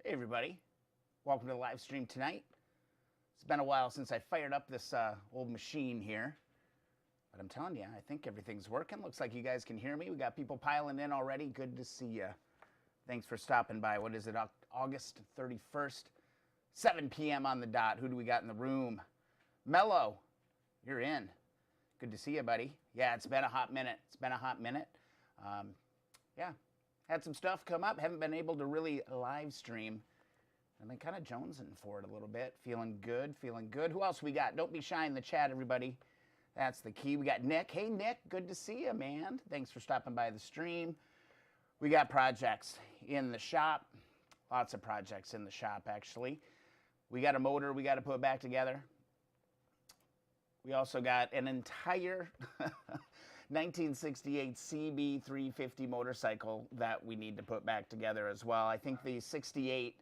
Hey everybody, welcome to the live stream tonight. It's been a while since I fired up this old machine here, but I'm telling you, I think everything's working. Looks like you guys can hear me. We got people piling in already. Good to see you. Thanks for stopping by. What is it, August 31st, 7 p.m. on the dot. Who do we got in the room? Mello, you're in. Good to see you, buddy. Yeah, it's been a hot minute. Yeah, had some stuff come up. Haven't been able to really live stream. I've been kind of jonesing for it a little bit. Feeling good. Who else we got? Don't be shy in the chat, everybody. That's the key. We got Nick. Hey, Nick. Good to see you, man. Thanks for stopping by the stream. We got projects in the shop. Lots of projects in the shop, actually. We got a motor we got to put back together. We also got an entire 1968 CB350 motorcycle that we need to put back together as well. I think the 68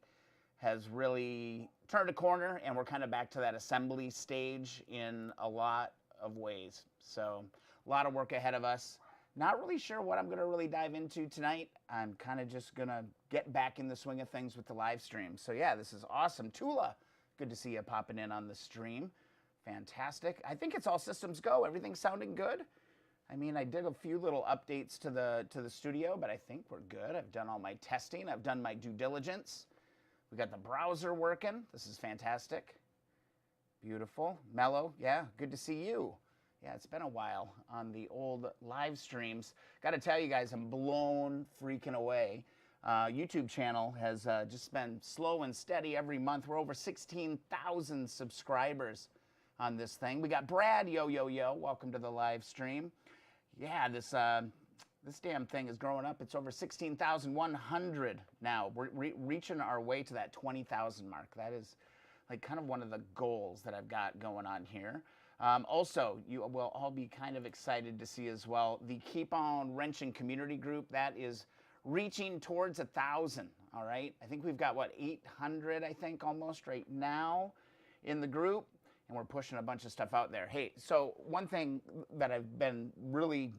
has really turned a corner, and we're kind of back to that assembly stage in a lot of ways. So a lot of work ahead of us. Not really sure what I'm going to really dive into tonight. I'm kind of just going to get back in the swing of things with the live stream. So yeah, this is awesome. Tula, good to see you popping in on the stream. Fantastic. I think it's all systems go. Everything's sounding good. I mean, I did a few little updates to the studio, but I think we're good. I've done all my testing. I've done my due diligence. We got the browser working. This is fantastic. Beautiful. Mello, yeah, good to see you. Yeah, it's been a while on the old live streams. Got to tell you guys, I'm blown freaking away. YouTube channel has just been slow and steady every month. We're over 16,000 subscribers on this thing. We got Brad, yo. Welcome to the live stream. Yeah, this damn thing is growing up. It's over 16,100 now. We're reaching our way to that 20,000 mark. That is like kind of one of the goals that I've got going on here. Also, you will all be kind of excited to see as well, the Keep On Wrenching community group, that is reaching towards 1,000, all right? I think we've got, what, 800, I think, almost right now in the group, and we're pushing a bunch of stuff out there. Hey, so one thing that I really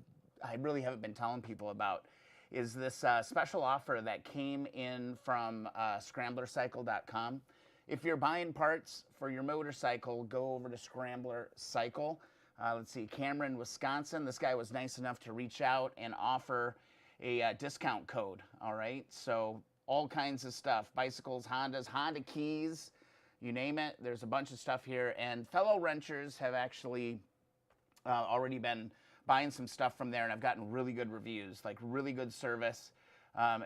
haven't been telling people about is this special offer that came in from scramblercycle.com. If you're buying parts for your motorcycle, go over to Scrambler Cycle. Let's see, Cameron, Wisconsin. This guy was nice enough to reach out and offer a discount code, all right? So all kinds of stuff, bicycles, Hondas, Honda keys, you name it. There's a bunch of stuff here. And fellow wrenchers have actually already been buying some stuff from there, and I've gotten really good reviews, like really good service.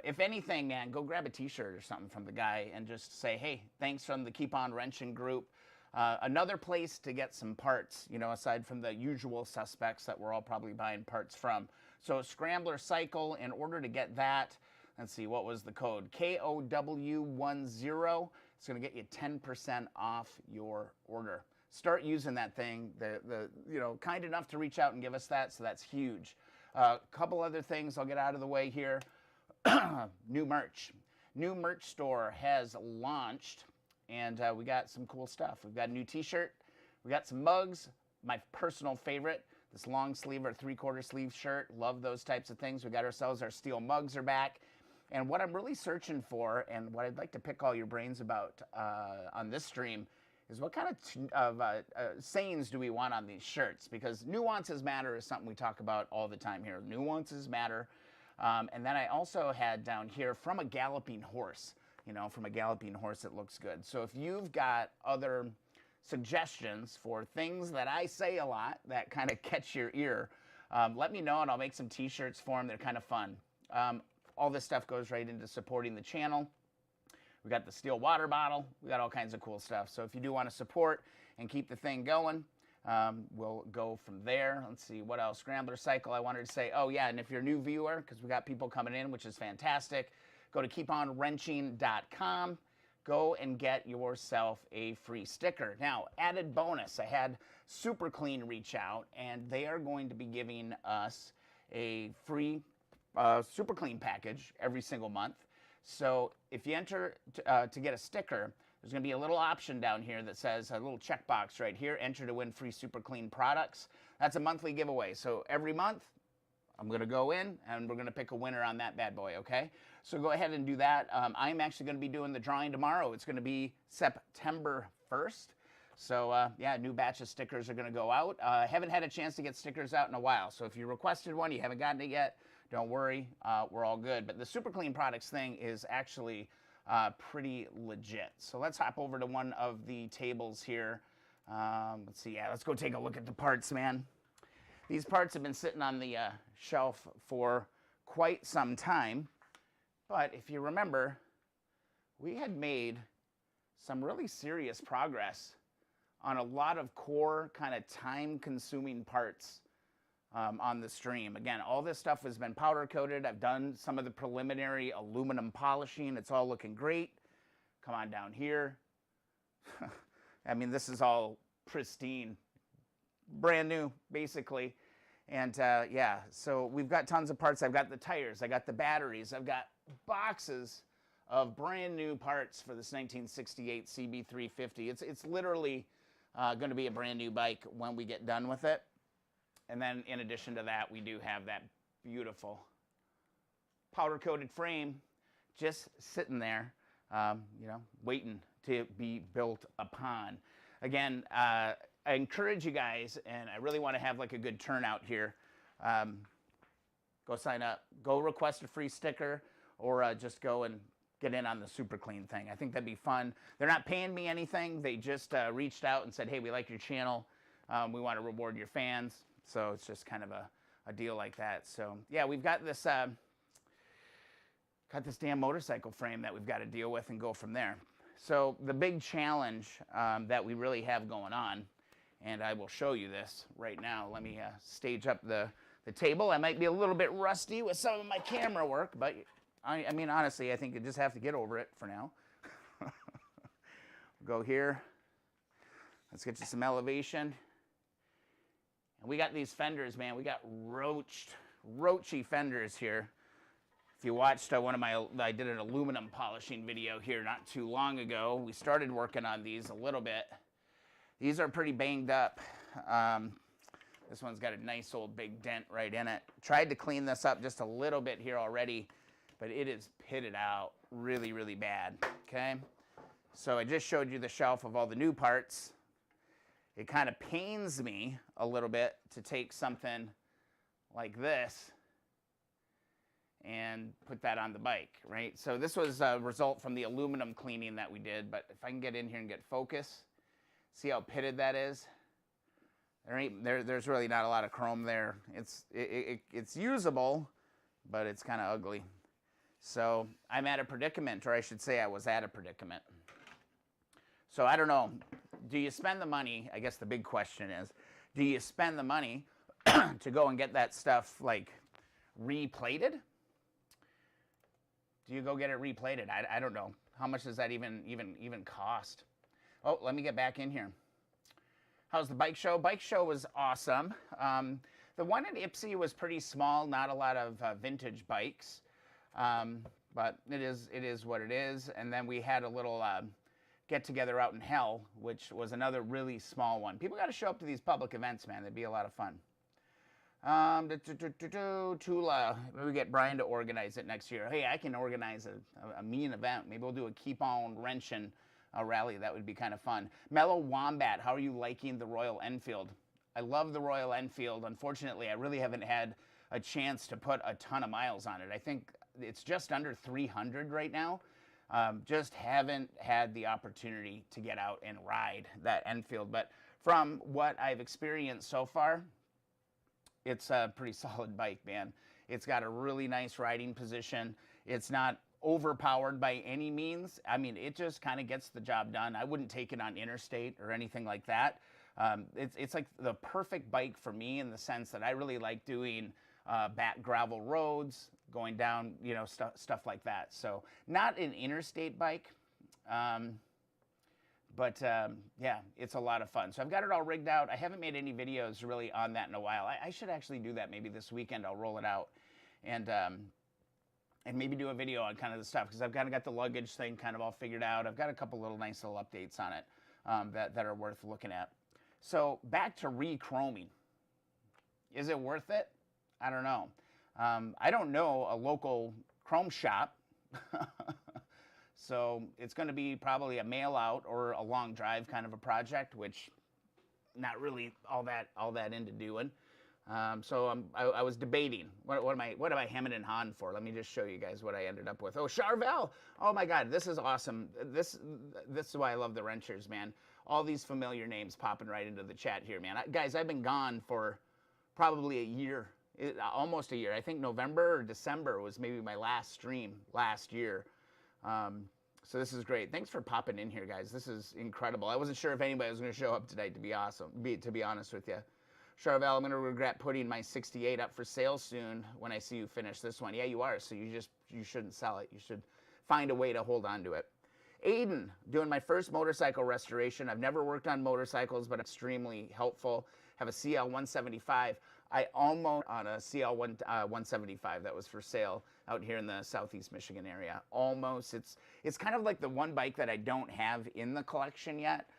If anything, man, go grab a t-shirt or something from the guy and just say, hey, thanks from the Keep On Wrenching group. Another place to get some parts, you know, aside from the usual suspects that we're all probably buying parts from. So Scrambler Cycle, in order to get that, let's see, what was the code? K.O.W. It's going to get you 10% off your order. Start using that thing. You know, kind enough to reach out and give us that, so that's huge. A couple other things I'll get out of the way here. New merch store has launched, and we got some cool stuff. We've got a new t-shirt, we got some mugs, my personal favorite, this long sleeve or 3/4 sleeve shirt. Love those types of things. We got ourselves our steel mugs are back, and what I'm really searching for, and what I'd like to pick all your brains about on this stream, is what kind of sayings do we want on these shirts? Because nuances matter is something we talk about all the time here. Nuances matter. And then I also had down here, from a galloping horse. You know, from a galloping horse, it looks good. So if you've got other suggestions for things that I say a lot that kind of catch your ear, let me know, and I'll make some t-shirts for them. They're kind of fun. All this stuff goes right into supporting the channel. We got the steel water bottle. We got all kinds of cool stuff. So if you do want to support and keep the thing going, we'll go from there. Let's see, what else? Scrambler Cycle, I wanted to say, oh yeah, and if you're a new viewer, because we got people coming in, which is fantastic, go to keeponwrenching.com. Go and get yourself a free sticker. Now, added bonus, I had Super Clean reach out, and they are going to be giving us a free Super Clean package every single month. So if you enter to get a sticker, there's going to be a little option down here that says, a little checkbox right here, enter to win free Super Clean products. That's a monthly giveaway. So every month, I'm going to go in and we're going to pick a winner on that bad boy, okay? So go ahead and do that. I'm actually going to be doing the drawing tomorrow. It's going to be September 1st. So, yeah, a new batch of stickers are going to go out. I haven't had a chance to get stickers out in a while. So if you requested one, you haven't gotten it yet, don't worry. We're all good. But the Super Clean Products thing is actually pretty legit. So let's hop over to one of the tables here. Let's see. Yeah, let's go take a look at the parts, man. These parts have been sitting on the shelf for quite some time. But if you remember, we had made some really serious progress on a lot of core kind of time-consuming parts on the stream. Again, all this stuff has been powder coated. I've done some of the preliminary aluminum polishing. It's all looking great. Come on down here. I mean, this is all pristine, brand new, basically. And yeah, so we've got tons of parts. I've got the tires, I got the batteries, I've got boxes of brand new parts for this 1968 CB350. It's literally going to be a brand new bike when we get done with it. And then in addition to that, we do have that beautiful powder coated frame just sitting there, you know, waiting to be built upon. Again, I encourage you guys, and I really want to have like a good turnout here. Go sign up, go request a free sticker, or just go and get in on the Super Clean thing. I think that'd be fun. They're not paying me anything. They just reached out and said, hey, we like your channel. We want to reward your fans. So it's just kind of a deal like that. So yeah, we've got this damn motorcycle frame that we've got to deal with and go from there. So the big challenge that we really have going on, and I will show you this right now. Let me stage up the table. I might be a little bit rusty with some of my camera work, but I mean, honestly, I think you just have to get over it for now. Go here. Let's get you some elevation. And we got these fenders, man. We got roachy fenders here. If you watched I did an aluminum polishing video here not too long ago. We started working on these a little bit. These are pretty banged up. This one's got a nice old big dent right in it. Tried to clean this up just a little bit here already, but it is pitted out really, really bad, okay? So I just showed you the shelf of all the new parts. It kind of pains me a little bit to take something like this and put that on the bike, right? So this was a result from the aluminum cleaning that we did, but if I can get in here and get focus, see how pitted that is? There's really not a lot of chrome there. It's usable, but it's kind of ugly. So I'm at a predicament, or I should say I was at a predicament. So I don't know, do you spend the money? I guess the big question is, do you spend the money to go and get that stuff like replated? Do you go get it replated? I don't know. How much does that even cost? Oh, let me get back in here. How's the bike show? Bike show was awesome. The one in Ipsy was pretty small, not a lot of vintage bikes, but it is what it is. And then we had a little get together out in Hell, which was another really small one. People got to show up to these public events, man. They'd be a lot of fun. Tula, maybe we get Brian to organize it next year. Hey, I can organize a mean event. Maybe we'll do a Keep On Wrenching rally. That would be kind of fun. Mellow Wombat, how are you liking the Royal Enfield? I love the Royal Enfield. Unfortunately, I really haven't had a chance to put a ton of miles on it. I think it's just under 300 right now. Just haven't had the opportunity to get out and ride that Enfield. But from what I've experienced so far, it's a pretty solid bike, man. It's got a really nice riding position. It's not overpowered by any means. I mean, it just kind of gets the job done. I wouldn't take it on interstate or anything like that. It's like the perfect bike for me in the sense that I really like doing back gravel roads, going down, you know, stuff like that. So not an interstate bike, but yeah, it's a lot of fun. So I've got it all rigged out. I haven't made any videos really on that in a while. I should actually do that maybe this weekend. I'll roll it out and maybe do a video on kind of the stuff, because I've kind of got the luggage thing kind of all figured out. I've got a couple little nice little updates on it that are worth looking at. So back to re-chroming. Is it worth it? I don't know. I don't know a local chrome shop. So it's going to be probably a mail out or a long drive kind of a project, which not really all that into doing. So I was debating what am I hemming and hawing for? Let me just show you guys what I ended up with. Oh, Charvel! Oh my God, this is awesome. This is why I love the wrenchers, man. All these familiar names popping right into the chat here, man. Guys, I've been gone for probably a year, almost a year. I think November or December was maybe my last stream last year. So this is great. Thanks for popping in here, guys. This is incredible. I wasn't sure if anybody was going to show up tonight, to be honest with you. Charvel, I'm going to regret putting my 68 up for sale soon when I see you finish this one. Yeah, you are. So you shouldn't sell it. You should find a way to hold on to it. Aiden, doing my first motorcycle restoration. I've never worked on motorcycles, but extremely helpful. Have a CL 175. I almost on a CL 175 that was for sale out here in the Southeast Michigan area. Almost. It's kind of like the one bike that I don't have in the collection yet.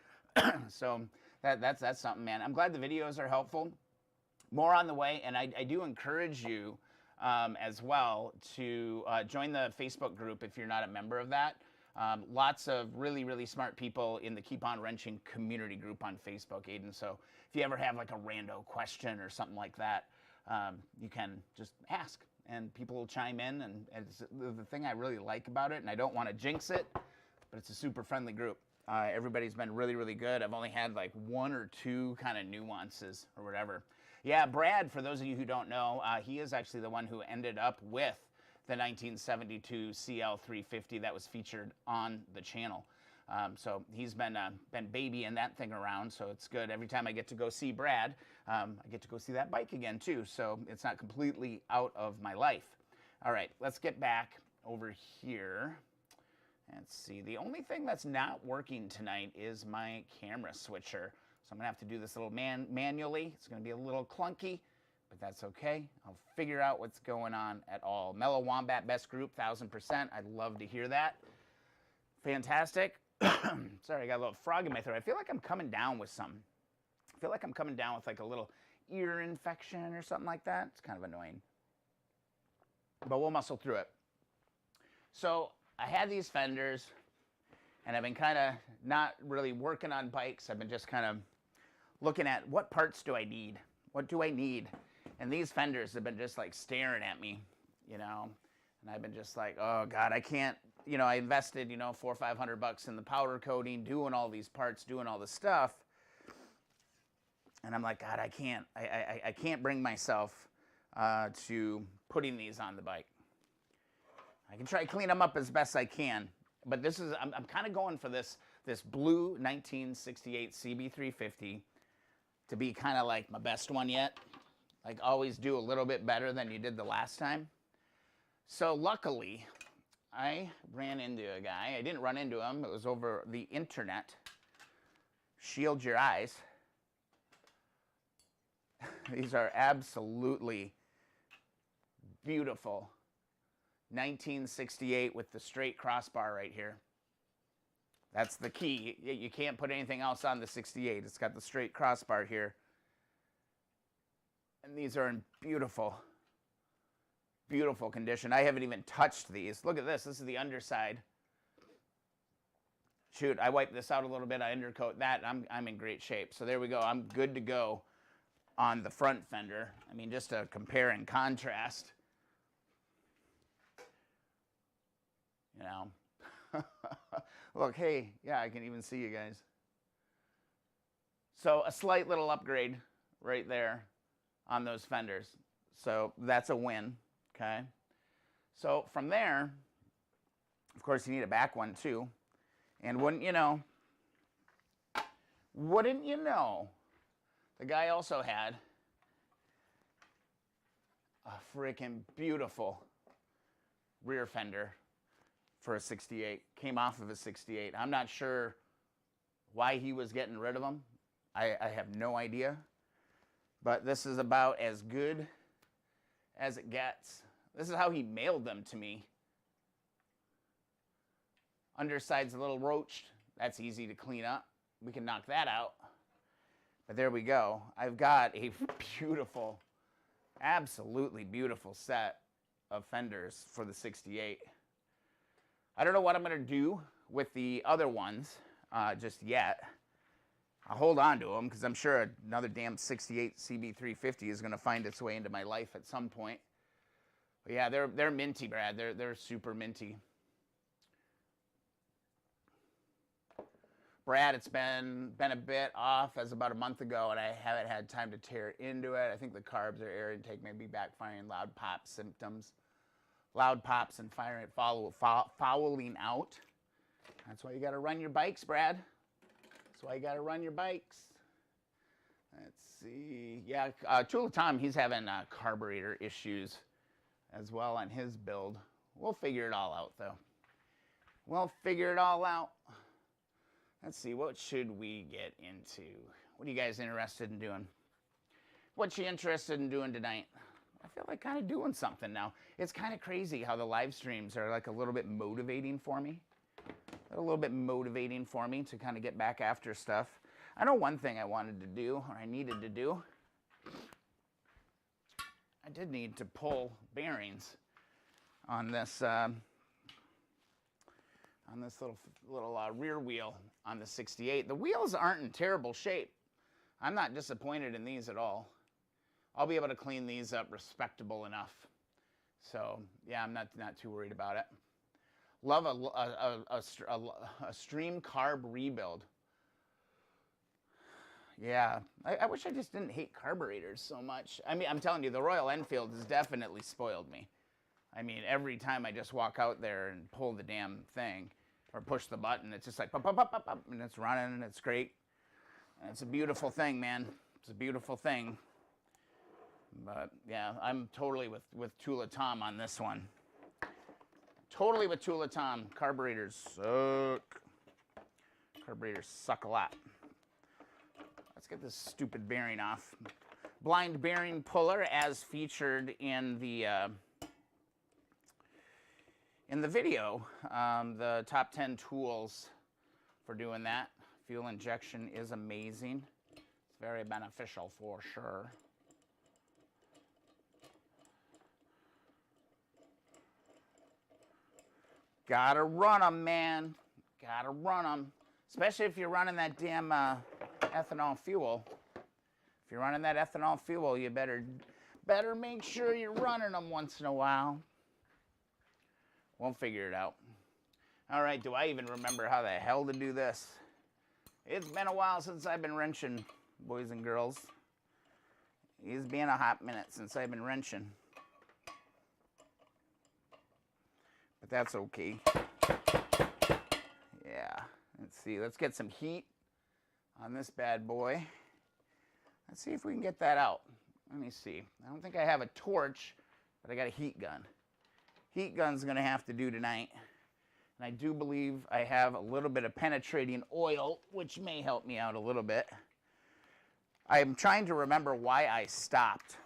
So that's something, man. I'm glad the videos are helpful. More on the way, and I do encourage you as well to join the Facebook group if you're not a member of that. Lots of really, really smart people in the Keep On Wrenching community group on Facebook, Aiden. So if you ever have like a rando question or something like that, you can just ask and people will chime in. And it's the thing I really like about it, and I don't want to jinx it, but it's a super friendly group. Everybody's been really, really good. I've only had like one or two kind of nuances or whatever. Yeah, Brad, for those of you who don't know, he is actually the one who ended up with the 1972 CL350 that was featured on the channel. So he's been babying that thing around, so it's good. Every time I get to go see Brad, I get to go see that bike again too, so it's not completely out of my life. All right, let's get back over here. Let's see, the only thing that's not working tonight is my camera switcher. So I'm gonna have to do this little manually. It's gonna be a little clunky, but that's okay. I'll figure out what's going on at all. Mellow Wombat, best group, 1000%. I'd love to hear that. Fantastic. Sorry, I got a little frog in my throat. I feel like I'm coming down with something. I feel like I'm coming down with like a little ear infection or something like that. It's kind of annoying, but we'll muscle through it. So I had these fenders, and I've been kind of not really working on bikes. I've been just kind of looking at what parts do I need? What do I need? And these fenders have been just like staring at me, you know, and I've been just like, oh God, I can't, you know, I invested, you know, $400 or $500 in the powder coating, doing all these parts, doing all this stuff. And I'm like, God, I can't bring myself to putting these on the bike. I can try to clean them up as best I can, but this is, I'm kind of going for this blue 1968 CB350 to be kind of like my best one yet. Like always do a little bit better than you did the last time. So luckily, I ran into a guy. I didn't run into him. It was over the internet. Shield your eyes. These are absolutely beautiful. 1968 with the straight crossbar right here. That's the key. You can't put anything else on the 68. It's got the straight crossbar here. And these are in beautiful, beautiful condition. I haven't even touched these. Look at this. This is the underside. Shoot, I wiped this out a little bit. I undercoat that. I'm in great shape. So there we go. I'm good to go on the front fender. I mean, just to compare and contrast. You know, look, hey, yeah, I can even see you guys. So a slight little upgrade right there on those fenders. So that's a win, okay? So from there, of course, you need a back one too. And wouldn't you know, the guy also had a freaking beautiful rear fender for a 68, came off of a 68. I'm not sure why he was getting rid of them. I have no idea. But this is about as good as it gets. This is how he mailed them to me. Underside's a little roached. That's easy to clean up. We can knock that out. But there we go. I've got a beautiful Absolutely beautiful set of fenders for the 68. I don't know what I'm going to do with the other ones just yet. I'll hold on to them because I'm sure another damn 68 CB350 is going to find its way into my life at some point. But yeah, they're minty, Brad. They're super minty. Brad, it's been a bit off as about a month ago, and I haven't had time to tear into it. I think the carbs or air intake may be backfiring. Loud pop symptoms. Loud pops and fouling out. That's why you got to run your bikes, Brad. That's why you got to run your bikes. Let's see. Yeah, Tula Tom, he's having carburetor issues as well on his build. We'll figure it all out, though. We'll figure it all out. Let's see, what should we get into? What are you guys interested in doing? What you interested in doing tonight? I feel like kind of doing something now. It's kind of crazy how the live streams are like a little bit motivating for me. A little bit motivating for me to kind of get back after stuff. I know one thing I wanted to do, or I needed to do. I did need to pull bearings on this little rear wheel on the 68. The wheels aren't in terrible shape. I'm not disappointed in these at all. I'll be able to clean these up respectable enough. So yeah, I'm not too worried about it. Love a stream carb rebuild. Yeah, I wish I just didn't hate carburetors so much. I mean, I'm telling you, the Royal Enfield has definitely spoiled me. I mean, every time I just walk out there and pull the damn thing or push the button, it's just like pop, pop, pop, pop, pop, and it's running and it's great. And it's a beautiful thing, man. It's a beautiful thing. But yeah, I'm totally with Tula Tom on this one. Totally with Tula Tom. Carburetors suck. Carburetors suck a lot. Let's get this stupid bearing off. Blind bearing puller as featured in the video. The top 10 tools for doing that. Fuel injection is amazing. It's very beneficial for sure. Gotta run them, man. Gotta run them. Especially if you're running that damn ethanol fuel. If you're running that ethanol fuel, you better make sure you're running them once in a while. We'll figure it out. All right, do I even remember how the hell to do this? It's been a while since I've been wrenching, boys and girls. It's been a hot minute since I've been wrenching. But that's okay. Yeah, let's see. Let's get some heat on this bad boy. Let's see if we can get that out. Let me see. I don't think I have a torch, but I got a heat gun. Heat gun's gonna have to do tonight. And I do believe I have a little bit of penetrating oil, which may help me out a little bit. I'm trying to remember why I stopped.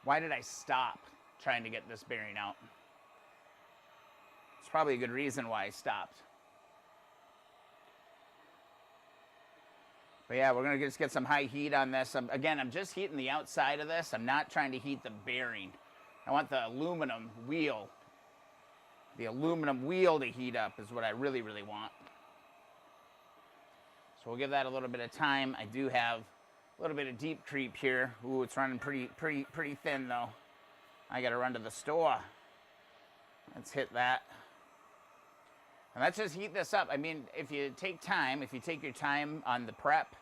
Why did I stop trying to get this bearing out? It's probably a good reason why I stopped. But yeah, we're gonna just get some high heat on this. Again, I'm just heating the outside of this. I'm not trying to heat the bearing. I want the aluminum wheel. The aluminum wheel to heat up is what I really, really want. So we'll give that a little bit of time. I do have a little bit of deep creep here. Ooh, it's running pretty thin though. I gotta run to the store. Let's hit that. And let's just heat this up. I mean, if you take your time on the prep,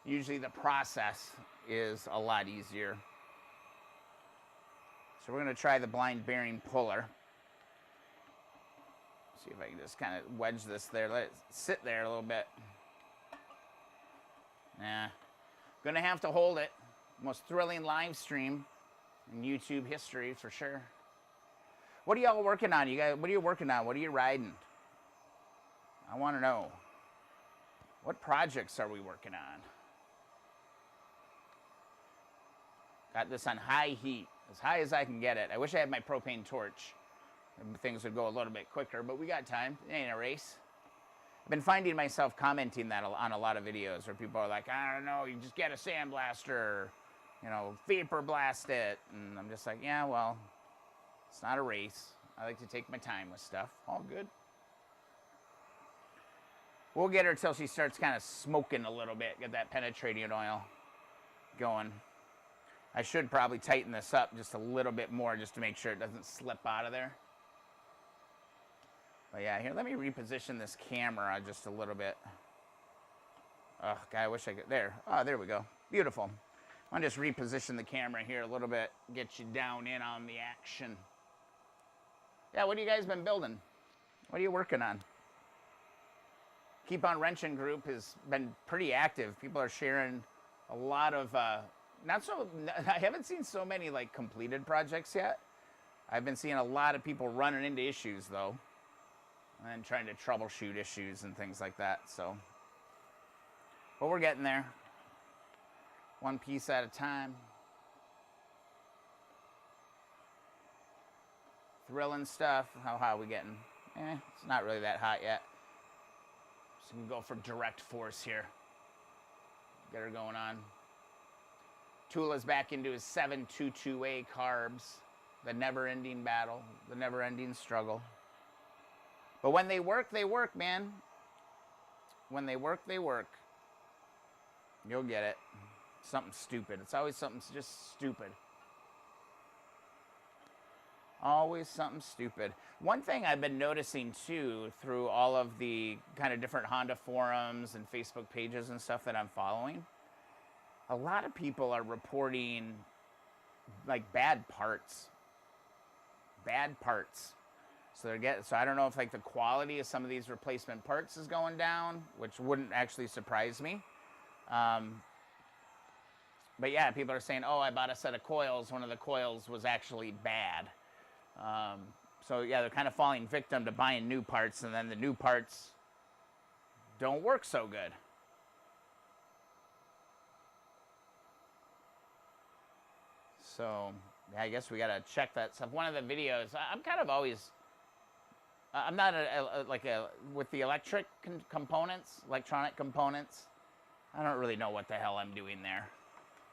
usually the process is a lot easier. So we're gonna try the blind bearing puller. See if I can just kind of wedge this there. Let it sit there a little bit. Nah. Gonna have to hold it. Most thrilling live stream in YouTube history for sure. What are y'all working on? You guys, what are you working on? What are you riding? I want to know. What projects are we working on? Got this on high heat, as high as I can get it. I wish I had my propane torch. Things would go a little bit quicker, but we got time. It ain't a race. I've been finding myself commenting that on a lot of videos where people are like, I don't know, you just get a sandblaster. you know, vapor blast it. And I'm just like, yeah, well, it's not a race. I like to take my time with stuff. All good. We'll get her till she starts kind of smoking a little bit. Get that penetrating oil going. I should probably tighten this up just a little bit more just to make sure it doesn't slip out of there. But yeah, here, let me reposition this camera just a little bit. Oh, God, I wish I could. There. Oh, there we go. Beautiful. I'll just reposition the camera here a little bit, get you down in on the action. Yeah, what have you guys been building? What are you working on? Keep on Wrenching group has been pretty active. People are sharing a lot of, I haven't seen so many like completed projects yet. I've been seeing a lot of people running into issues though, and trying to troubleshoot issues and things like that. So, but we're getting there. One piece at a time. Thrilling stuff. How hot are we getting? It's not really that hot yet. So we can go for direct force here. Get her going on. Tula's back into his 722A carbs. The never-ending battle. The never-ending struggle. But when they work, man. When they work, they work. You'll get it. Something stupid. It's always something just stupid. Always something stupid. One thing I've been noticing too through all of the kind of different Honda forums and Facebook pages and stuff that I'm following, a lot of people are reporting like bad parts. Bad parts. So I don't know if like the quality of some of these replacement parts is going down, which wouldn't actually surprise me. But yeah, people are saying, oh, I bought a set of coils. One of the coils was actually bad. So yeah, they're kind of falling victim to buying new parts, and then the new parts don't work so good. So yeah, I guess we gotta check that stuff. One of the videos, I'm kind of always, I'm not with the electronic components. I don't really know what the hell I'm doing there.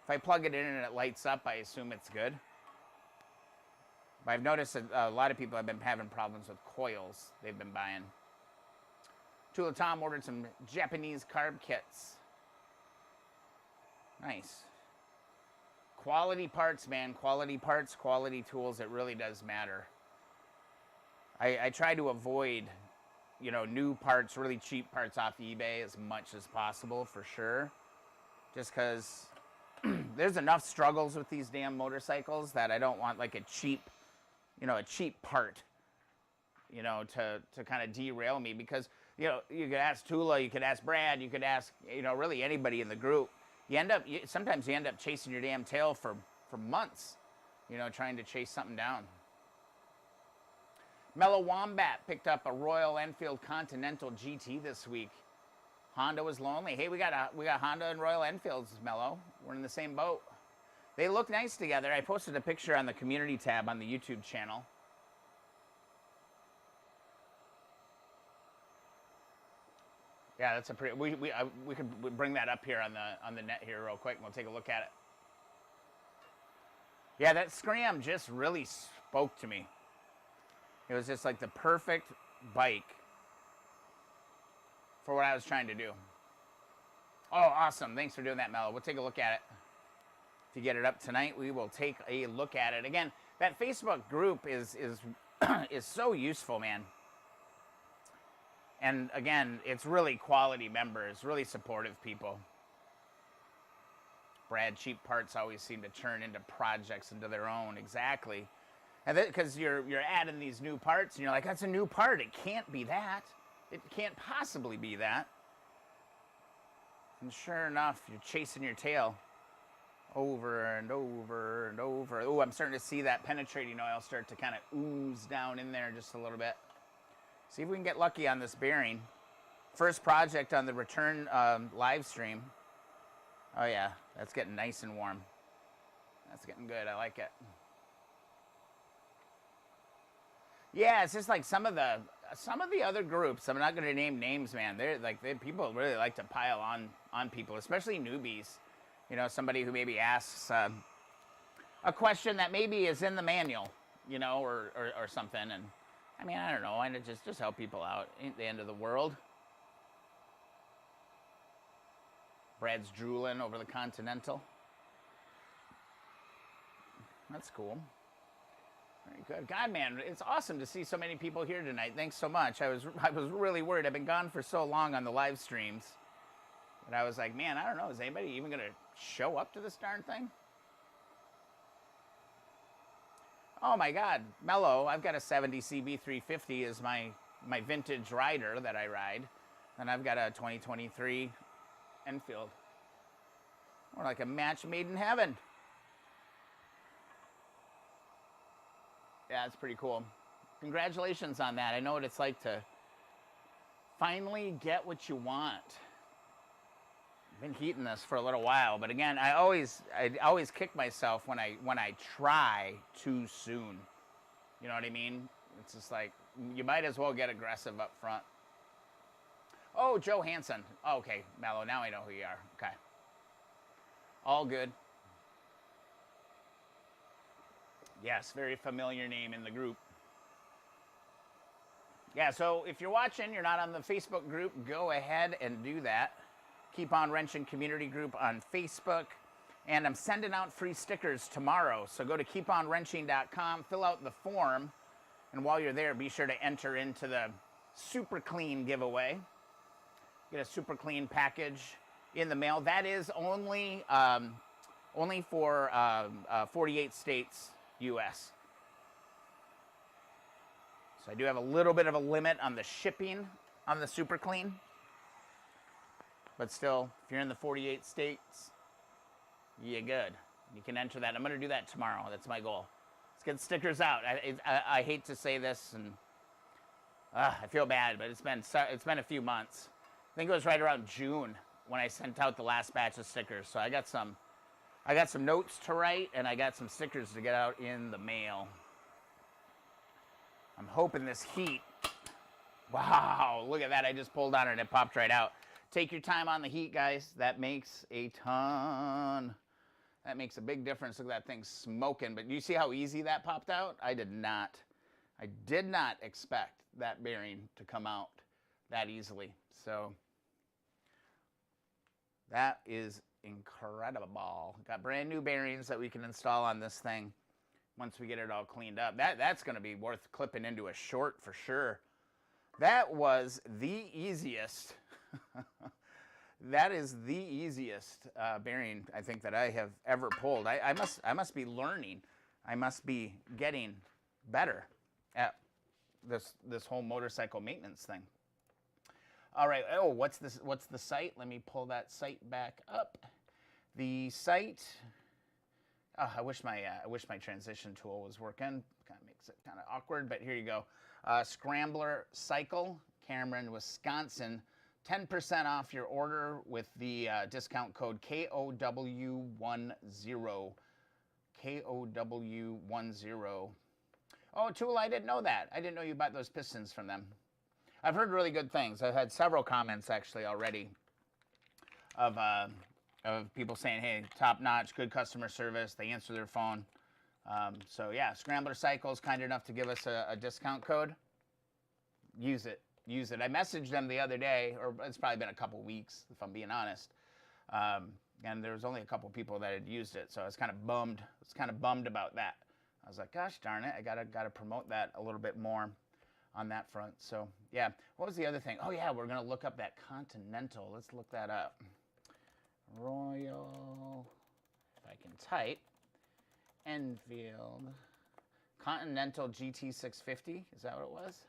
If I plug it in and it lights up, I assume it's good. But I've noticed that a lot of people have been having problems with coils they've been buying. Tula Tom ordered some Japanese carb kits. Nice. Quality parts, man. Quality parts, quality tools. It really does matter. I try to avoid, you know, new parts, really cheap parts off eBay as much as possible, for sure. Just because there's enough struggles with these damn motorcycles that I don't want like a cheap part, you know, to kind of derail me. Because, you know, you could ask Tula, you could ask Brad, you could ask, you know, really anybody in the group. Sometimes you end up chasing your damn tail for months, you know, trying to chase something down. Mellow Wombat picked up a Royal Enfield Continental GT this week. Honda was lonely. Hey, we got Honda and Royal Enfields, Mellow. We're in the same boat. They look nice together. I posted a picture on the community tab on the YouTube channel. Yeah, that's a pretty. We could bring that up here on the net here real quick, and we'll take a look at it. Yeah, that Scram just really spoke to me. It was just like the perfect bike for what I was trying to do. Oh, awesome. Thanks for doing that, Mello. We'll take a look at it. If you get it up tonight, we will take a look at it. Again, that Facebook group is so useful, man. And again, it's really quality members, really supportive people. Brad, cheap parts always seem to turn into projects into their own. Exactly. And because you're adding these new parts, and you're like, that's a new part. It can't be that. It can't possibly be that. And sure enough, you're chasing your tail over and over and over. Oh, I'm starting to see that penetrating oil start to kind of ooze down in there just a little bit. See if we can get lucky on this bearing. First project on the return live stream. Oh yeah, that's getting nice and warm. That's getting good. I like it. Yeah, it's just like some of the other groups. I'm not going to name names, man. People really like to pile on people, especially newbies. You know, somebody who maybe asks a question that maybe is in the manual, you know, or something. And I mean, I don't know. I just help people out. Ain't the end of the world. Brad's drooling over the Continental. That's cool. Very good. God, man, it's awesome to see so many people here tonight. Thanks so much. I was really worried. I've been gone for so long on the live streams. But I was like, man, I don't know. Is anybody even going to show up to this darn thing? Oh, my God. Mello, I've got a 70 CB350 as my vintage rider that I ride. And I've got a 2023 Enfield. More like a match made in heaven. Yeah, it's pretty cool. Congratulations on that. I know what it's like to finally get what you want. I've been heating this for a little while, but again, I always kick myself when I try too soon. You know what I mean? It's just like you might as well get aggressive up front. Oh, Joe Hansen. Oh, okay, Mallow, now I know who you are. Okay. All good. Yes, very familiar name in the group. Yeah, so if you're watching, you're not on the Facebook group, go ahead and do that. Keep On Wrenching Community Group on Facebook. And I'm sending out free stickers tomorrow. So go to keeponwrenching.com, fill out the form. And while you're there, be sure to enter into the Super Clean giveaway. Get a Super Clean package in the mail. That is only for 48 states, U.S. So I do have a little bit of a limit on the shipping on the Super Clean. But still, if you're in the 48 states, you're good. You can enter that. I'm going to do that tomorrow. That's my goal. Let's get stickers out. I hate to say this, and I feel bad, but it's been a few months. I think it was right around June when I sent out the last batch of stickers. So I got some notes to write, and I got some stickers to get out in the mail. I'm hoping this heat. Wow, look at that. I just pulled on it and it popped right out. Take your time on the heat, guys. That makes a ton. That makes a big difference. Look at that thing smoking. But you see how easy that popped out? I did not expect that bearing to come out that easily. So that is incredible. Got brand new bearings that we can install on this thing once we get it all cleaned up. That's going to be worth clipping into a short for sure. That was the easiest. That is the easiest bearing I think that I have ever pulled. I must be learning. I must be getting better at this whole motorcycle maintenance thing. All right. Oh, what's the site? Let me pull that site back up. The site. Oh, I wish my transition tool was working. Kind of makes it kind of awkward, but here you go. Scrambler Cycle, Cameron, Wisconsin. 10% off your order with the discount code K.O.W. 10. K.O.W. 10. Oh, Tool, I didn't know that. I didn't know you bought those pistons from them. I've heard really good things. I've had several comments actually already of people saying, hey, top notch, good customer service. They answer their phone. So yeah, Scrambler Cycles, kind enough to give us a discount code. Use it. Use it. I messaged them the other day, or it's probably been a couple weeks, if I'm being honest. And there was only a couple people that had used it, so I was kind of bummed. I was kind of bummed about that. I was like, gosh darn it, I gotta promote that a little bit more on that front. So yeah, what was the other thing? Oh yeah, we're gonna look up that Continental. Let's look that up. Royal, if I can type, Enfield, Continental GT650. Is that what it was?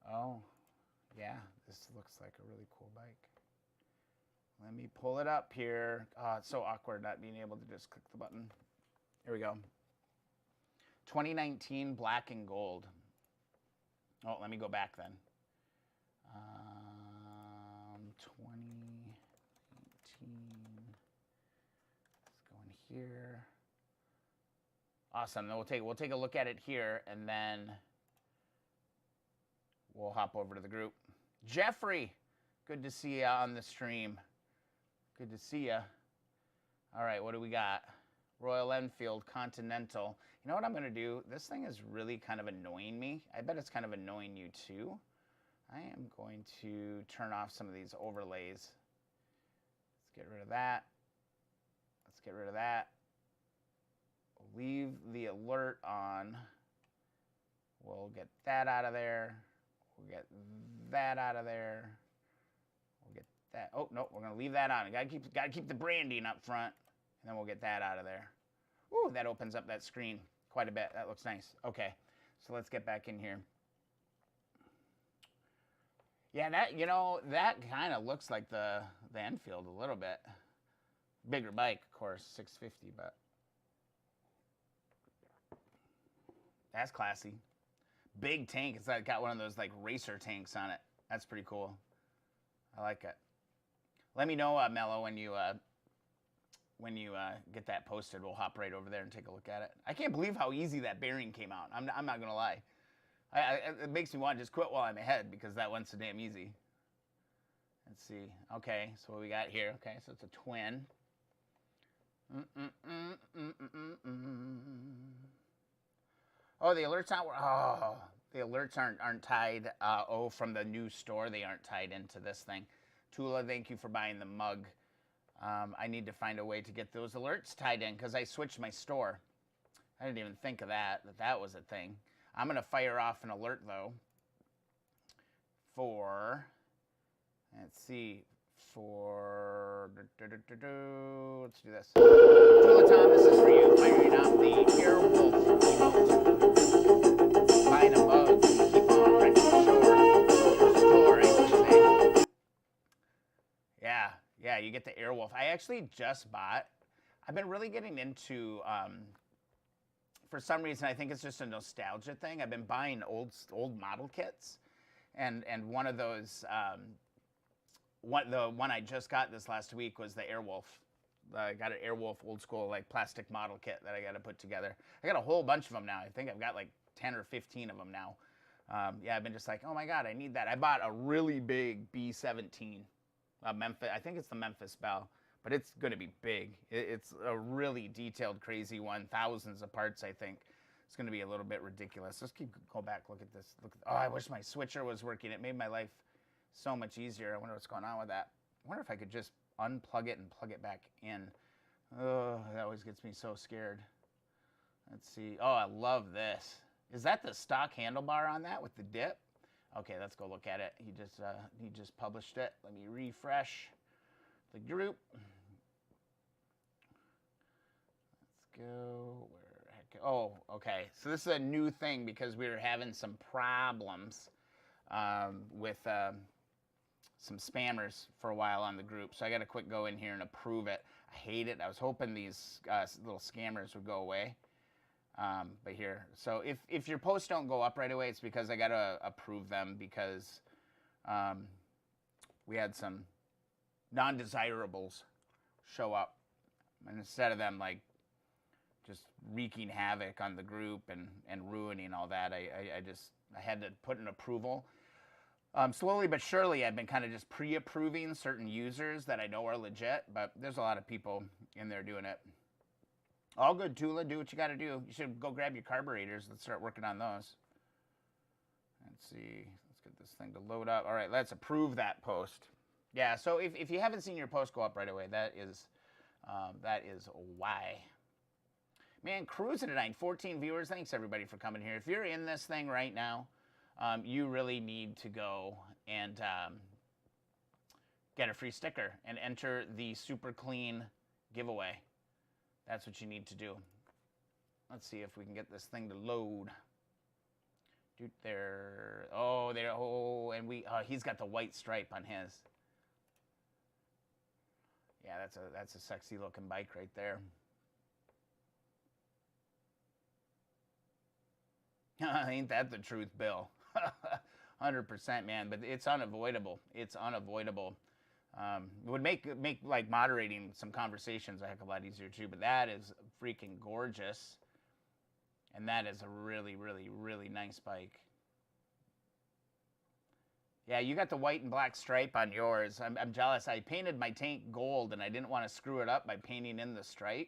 Oh, yeah, this looks like a really cool bike. Let me pull it up here. Oh, it's so awkward not being able to just click the button. Here we go. 2019 black and gold. Oh, let me go back then. 2019. Let's go in here. Awesome. Then we'll take a look at it here, and then we'll hop over to the group. Jeffrey, Good to see you on the stream. Good to see you. All right, what do we got? Royal Enfield Continental. You know what I'm going to do? This thing is really kind of annoying me. I bet it's kind of annoying you too. I am going to turn off some of these overlays. Let's get rid of that. Let's get rid of that. Leave the alert on. We'll get that out of there. We'll get that out of there. We'll get that. Oh, no, we're going to leave that on. Gotta keep the branding up front. And then we'll get that out of there. Ooh, that opens up that screen quite a bit. That looks nice. Okay, so let's get back in here. Yeah, that kind of looks like the Enfield a little bit. Bigger bike, of course, 650, but that's classy. Big tank. It's got one of those like racer tanks on it. That's pretty cool. I like it. Let me know, Mello, when you get that posted. We'll hop right over there and take a look at it. I can't believe how easy that bearing came out. I'm not gonna lie. It makes me want to just quit while I'm ahead because that one's so damn easy. Let's see. Okay, so what we got here? Okay, so it's a twin. Oh, the alerts the alerts aren't tied. From the new store, they aren't tied into this thing. Tula, thank you for buying the mug. I need to find a way to get those alerts tied in because I switched my store. I didn't even think of that was a thing. I'm going to fire off an alert, though, for, let's see, let's do this. Tula Tom, this is for you, firing off the Airwolf emote. Buying a mug, keep on wrecking store, I should say. Yeah, you get the Airwolf. I actually just bought, I've been really getting into, for some reason, I think it's just a nostalgia thing. I've been buying old model kits, and one of those, the one I just got this last week was the Airwolf. I got an Airwolf old school like plastic model kit that I got to put together. I got a whole bunch of them now. I think I've got like 10 or 15 of them now. Yeah, I've been just like, oh my God, I need that. I bought a really big B17, Memphis. I think it's the Memphis Belle. But it's going to be big. It's a really detailed, crazy one. Thousands of parts, I think. It's going to be a little bit ridiculous. Let's go back, look at this. Oh, I wish my switcher was working. It made my life so much easier. I wonder what's going on with that. I wonder if I could just unplug it and plug it back in. Oh, that always gets me so scared. Let's see. Oh, I love this. Is that the stock handlebar on that with the dip? Okay, let's go look at it. He just published it. Let me refresh the group. Go where heck? Oh, okay. So this is a new thing because we were having some problems with some spammers for a while on the group. So I got to quick go in here and approve it. I hate it. I was hoping these little scammers would go away. But here, so if your posts don't go up right away, it's because I got to approve them because we had some non-desirables show up, and instead of them like just wreaking havoc on the group and ruining all that, I had to put an approval. Slowly but surely, I've been kind of just pre-approving certain users that I know are legit, but there's a lot of people in there doing it. All good, Tula. Do what you got to do. You should go grab your carburetors. Let's start working on those. Let's see. Let's get this thing to load up. All right, let's approve that post. Yeah, so if you haven't seen your post go up right away, that is why. Man, cruising tonight, 14 viewers. Thanks, everybody, for coming here. If you're in this thing right now, you really need to go and get a free sticker and enter the Super Clean giveaway. That's what you need to do. Let's see if we can get this thing to load. Dude, there. Oh, there. Oh, and he's got the white stripe on his. Yeah, that's a sexy looking bike right there. Ain't that the truth, Bill? 100%, man. But it's unavoidable. It's unavoidable. It would make like moderating some conversations a heck of a lot easier too. But that is freaking gorgeous, and that is a really, really, really nice bike. Yeah, you got the white and black stripe on yours. I'm jealous. I painted my tank gold, and I didn't want to screw it up by painting in the stripe.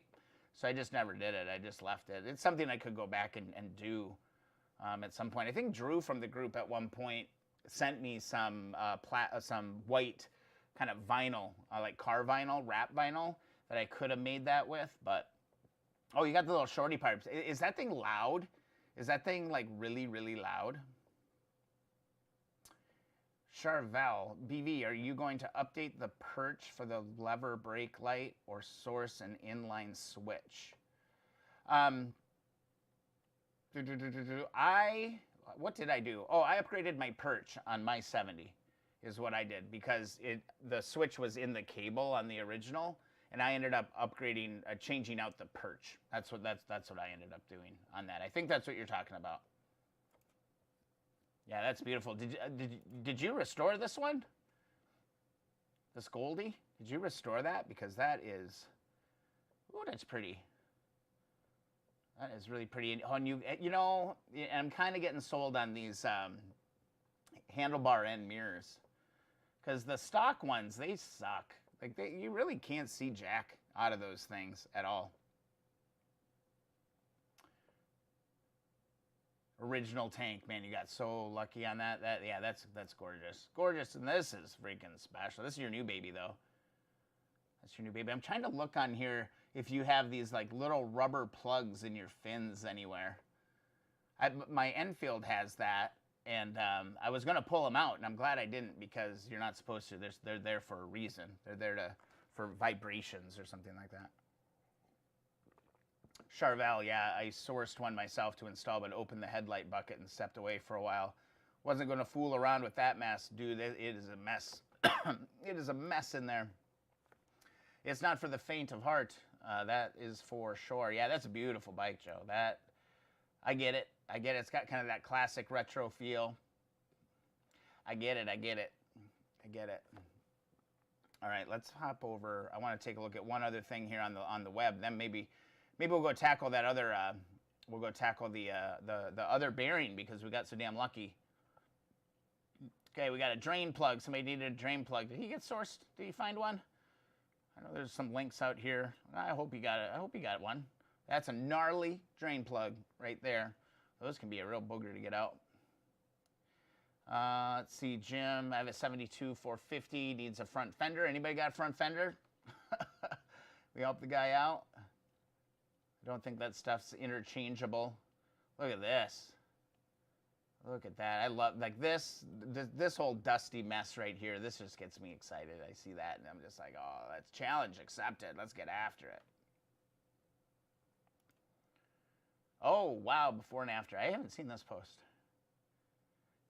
So I just never did it. I just left it. It's something I could go back and do at some point. I think Drew from the group at one point sent me some white kind of vinyl, like car vinyl, wrap vinyl, that I could have made that with. But, oh, you got the little shorty pipes. Is that thing loud? Is that thing like really, really loud? Charvel, BV, are you going to update the perch for the lever brake light or source an inline switch? What did I do? Oh, I upgraded my perch on my 70 is what I did, because the switch was in the cable on the original, and I ended up upgrading, changing out the perch. That's what I ended up doing on that. I think that's what you're talking about. Yeah, that's beautiful. Did you restore this one? This Goldie? Did you restore that? Because that is, oh, that's pretty. That is really pretty. And you know, I'm kind of getting sold on these handlebar end mirrors, because the stock ones, they suck. Like you really can't see jack out of those things at all. Original tank, man, you got so lucky on that. Yeah, that's gorgeous, and this is freaking special. This is your new baby, though. That's your new baby. I'm trying to look on here if you have these like little rubber plugs in your fins anywhere. My Enfield has that, and I was gonna pull them out, and I'm glad I didn't, because you're not supposed to. They're there for a reason. They're there for vibrations or something like that. Charvel, yeah, I sourced one myself to install, but opened the headlight bucket and stepped away for a while. Wasn't going to fool around with that mess. Dude, it is a mess. It is a mess in there. It's not for the faint of heart. That is for sure. Yeah, that's a beautiful bike, Joe. I get it. It's got kind of that classic retro feel. I get it. All right, let's hop over. I want to take a look at one other thing here on the web. Then maybe we'll go tackle that other. We'll go tackle the other bearing, because we got so damn lucky. Okay, we got a drain plug. Somebody needed a drain plug. Did he get sourced? Did he find one? I know there's some links out here. I hope he got it. I hope he got one. That's a gnarly drain plug right there. Those can be a real booger to get out. Let's see, Jim. I have a 72 450. Needs a front fender. Anybody got a front fender? We help the guy out. I don't think that stuff's interchangeable. Look at this. Look at that. I love, like, this whole dusty mess right here. This just gets me excited. I see that, and I'm just like, oh, that's challenge accepted. Let's get after it. Oh, wow, before and after. I haven't seen this post.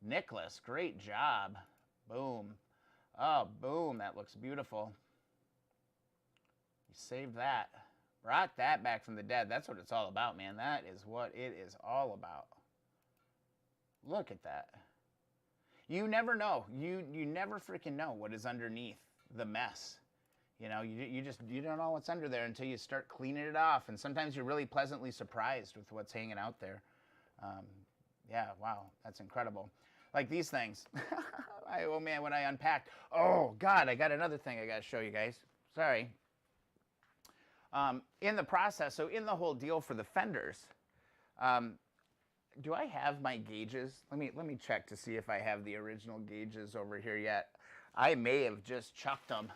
Nicholas, great job. Boom. Oh, boom. That looks beautiful. You saved that. Brought that back from the dead. That's what it's all about, man. That is what it is all about. Look at that. You never know. You never freaking know what is underneath the mess. You know, you don't know what's under there until you start cleaning it off. And sometimes you're really pleasantly surprised with what's hanging out there. Yeah, wow, that's incredible. Like these things. Oh man, when I unpacked. Oh God, I got another thing I got to show you guys. Sorry. In the process, so in the whole deal for the fenders, do I have my gauges? Let me check to see if I have the original gauges over here yet. I may have just chucked them.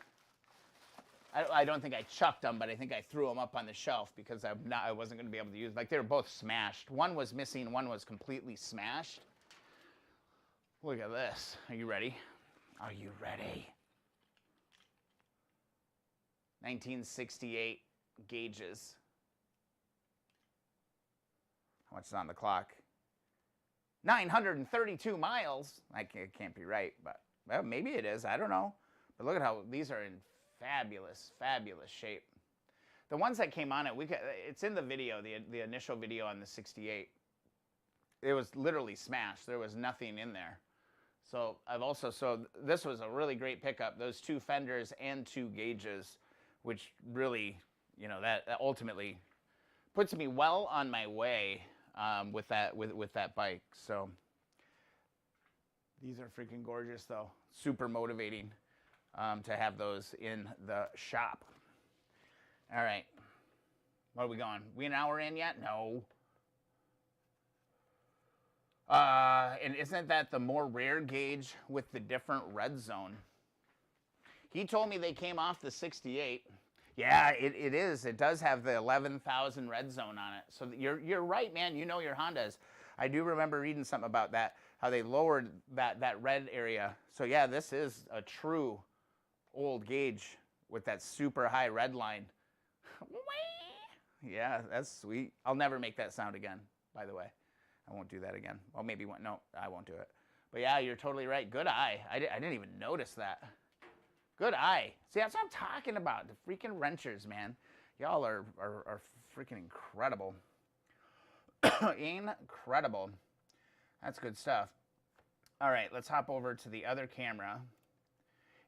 I don't think I chucked them, but I think I threw them up on the shelf because I wasn't going to be able to use them. Like, they were both smashed. One was missing, one was completely smashed. Look at this. Are you ready? Are you ready? 1968 gauges. How much is on the clock? 932 miles. It can't be right, but well, maybe it is. I don't know. But look at how these are in fabulous, fabulous shape. The ones that came on it, it's in the video, the initial video on the 68. It was literally smashed. There was nothing in there. So this was a really great pickup. Those two fenders and two gauges, which really, you know, that ultimately puts me well on my way with that bike. So These are freaking gorgeous, though. Super motivating to have those in the shop. All right. What are we going? We an hour in yet? No. And isn't that the more rare gauge with the different red zone? He told me they came off the 68. Yeah, it is. It does have the 11,000 red zone on it. So you're right, man. You know your Hondas. I do remember reading something about that, how they lowered that red area. So yeah, this is a true old gauge with that super high red line. Yeah, that's sweet. I'll never make that sound again, by the way. I won't do that again. Well, maybe one. No, I won't do it. But yeah, you're totally right. Good eye. I didn't even notice that. Good eye. See, that's what I'm talking about. The freaking wrenchers, man. Y'all are freaking incredible. Incredible. That's good stuff. All right, let's hop over to the other camera.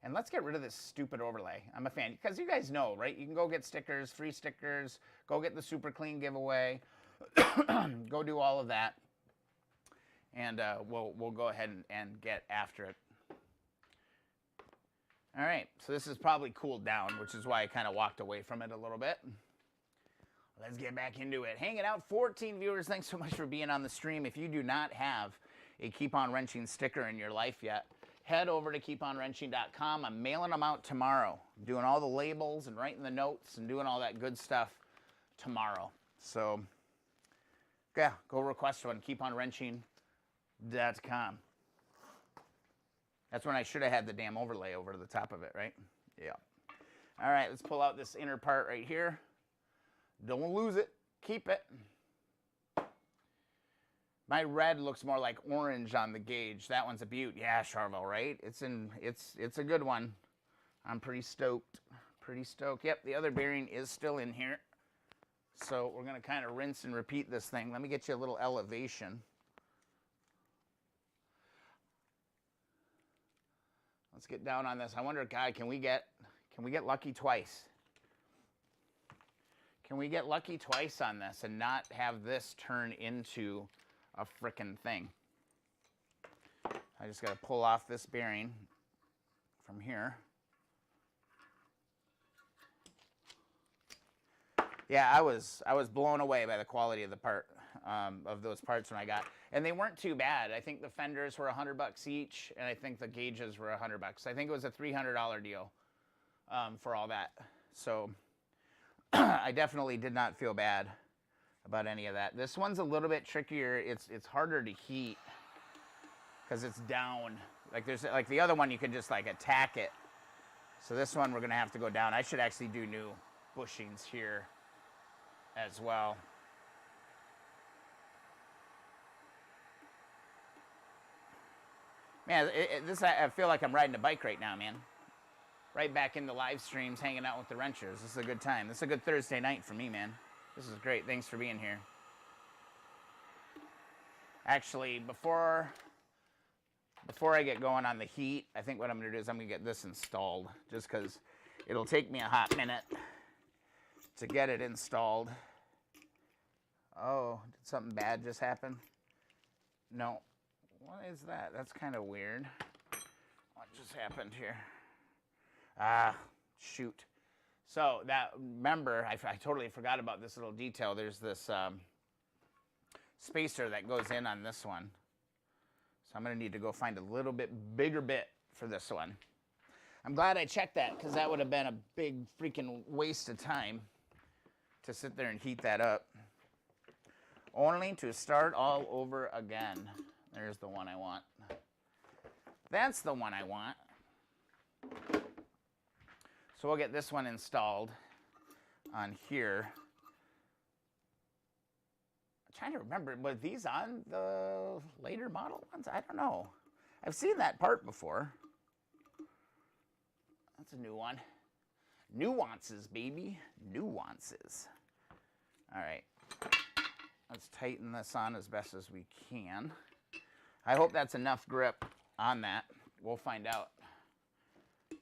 And let's get rid of this stupid overlay. I'm a fan. Because you guys know, right? You can go get stickers, free stickers. Go get the super clean giveaway. Go do all of that. And we'll go ahead and get after it. All right, so this is probably cooled down, which is why I kind of walked away from it a little bit. Let's get back into it. Hanging out, 14 viewers. Thanks so much for being on the stream. If you do not have a Keep On Wrenching sticker in your life yet, head over to keeponwrenching.com. I'm mailing them out tomorrow. I'm doing all the labels and writing the notes and doing all that good stuff tomorrow. So, yeah, go request one, keeponwrenching.com. That's when I should have had the damn overlay over the top of it, right? Yeah. All right, let's pull out this inner part right here. Don't lose it. Keep it. My red looks more like orange on the gauge. That one's a beaut. Yeah, Charvel, right? It's a good one. I'm pretty stoked. Pretty stoked. Yep, the other bearing is still in here. So we're going to kind of rinse and repeat this thing. Let me get you a little elevation. Let's get down on this. I wonder, God, can we get lucky twice? Can we get lucky twice on this and not have this turn into a frickin' thing? I just got to pull off this bearing from here. Yeah, I was blown away by the quality of the part, of those parts when I got, and they weren't too bad. I think the fenders were $100 each, and I think the gauges were $100. I think it was a $300 deal for all that. So I definitely did not feel bad about any of that. This one's a little bit trickier. It's harder to heat because it's down. Like the other one, you can just like attack it. So this one we're gonna have to go down. I should actually do new bushings here as well. Man, I feel like I'm riding a bike right now, man. Right back in the live streams, hanging out with the wrenchers. This is a good time. This is a good Thursday night for me, man. This is great. Thanks for being here. Actually, before I get going on the heat, I think what I'm going to do is I'm going to get this installed, just because it'll take me a hot minute to get it installed. Oh, did something bad just happen? No. What is that? That's kind of weird. What just happened here? Ah, shoot. So remember, I totally forgot about this little detail. There's this spacer that goes in on this one. So I'm going to need to go find a little bit bigger bit for this one. I'm glad I checked that, because that would have been a big freaking waste of time to sit there and heat that up. Only to start all over again. There's the one I want. That's the one I want. So we'll get this one installed on here. I'm trying to remember, were these on the later model ones? I don't know. I've seen that part before. That's a new one. Nuances, baby. Nuances. All right. Let's tighten this on as best as we can. I hope that's enough grip on that. We'll find out. It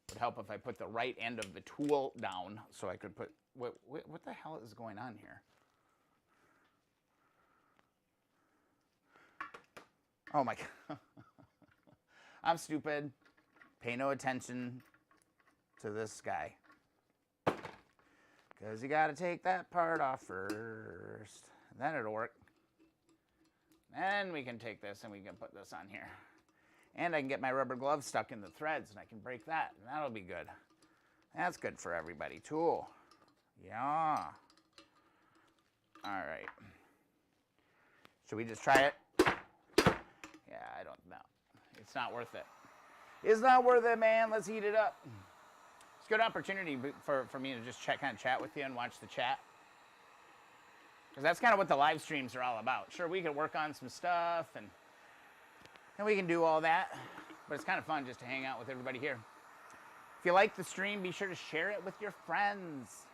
would help if I put the right end of the tool down so I could put... What the hell is going on here? Oh my God. I'm stupid. Pay no attention to this guy. Because you got to take that part off first. Then it'll work. Then we can take this and we can put this on here. And I can get my rubber glove stuck in the threads and I can break that. And that'll be good. That's good for everybody too. Yeah. All right. Should we just try it? Yeah, I don't know. It's not worth it. It's not worth it, man. Let's heat it up. It's a good opportunity for me to just kind of chat with you and watch the chat. Because that's kind of what the live streams are all about. Sure, we can work on some stuff and we can do all that. But it's kind of fun just to hang out with everybody here. If you like the stream, be sure to share it with your friends.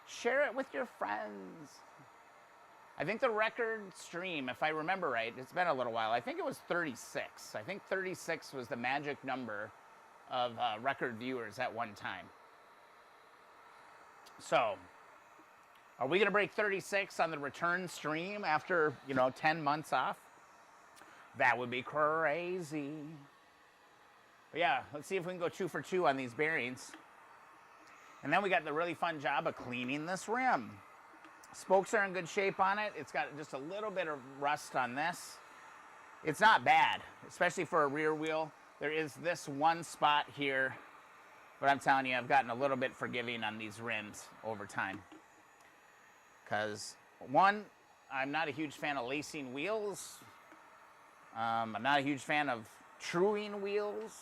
Share it with your friends. I think the record stream, if I remember right, it's been a little while. I think it was 36. I think 36 was the magic number of record viewers at one time. So, are we going to break 36 on the return stream after, 10 months off? That would be crazy. But yeah, let's see if we can go 2 for 2 on these bearings. And then we got the really fun job of cleaning this rim. Spokes are in good shape on it. It's got just a little bit of rust on this. It's not bad, especially for a rear wheel. There is this one spot here, but I'm telling you, I've gotten a little bit forgiving on these rims over time. Because, one, I'm not a huge fan of lacing wheels. I'm not a huge fan of truing wheels.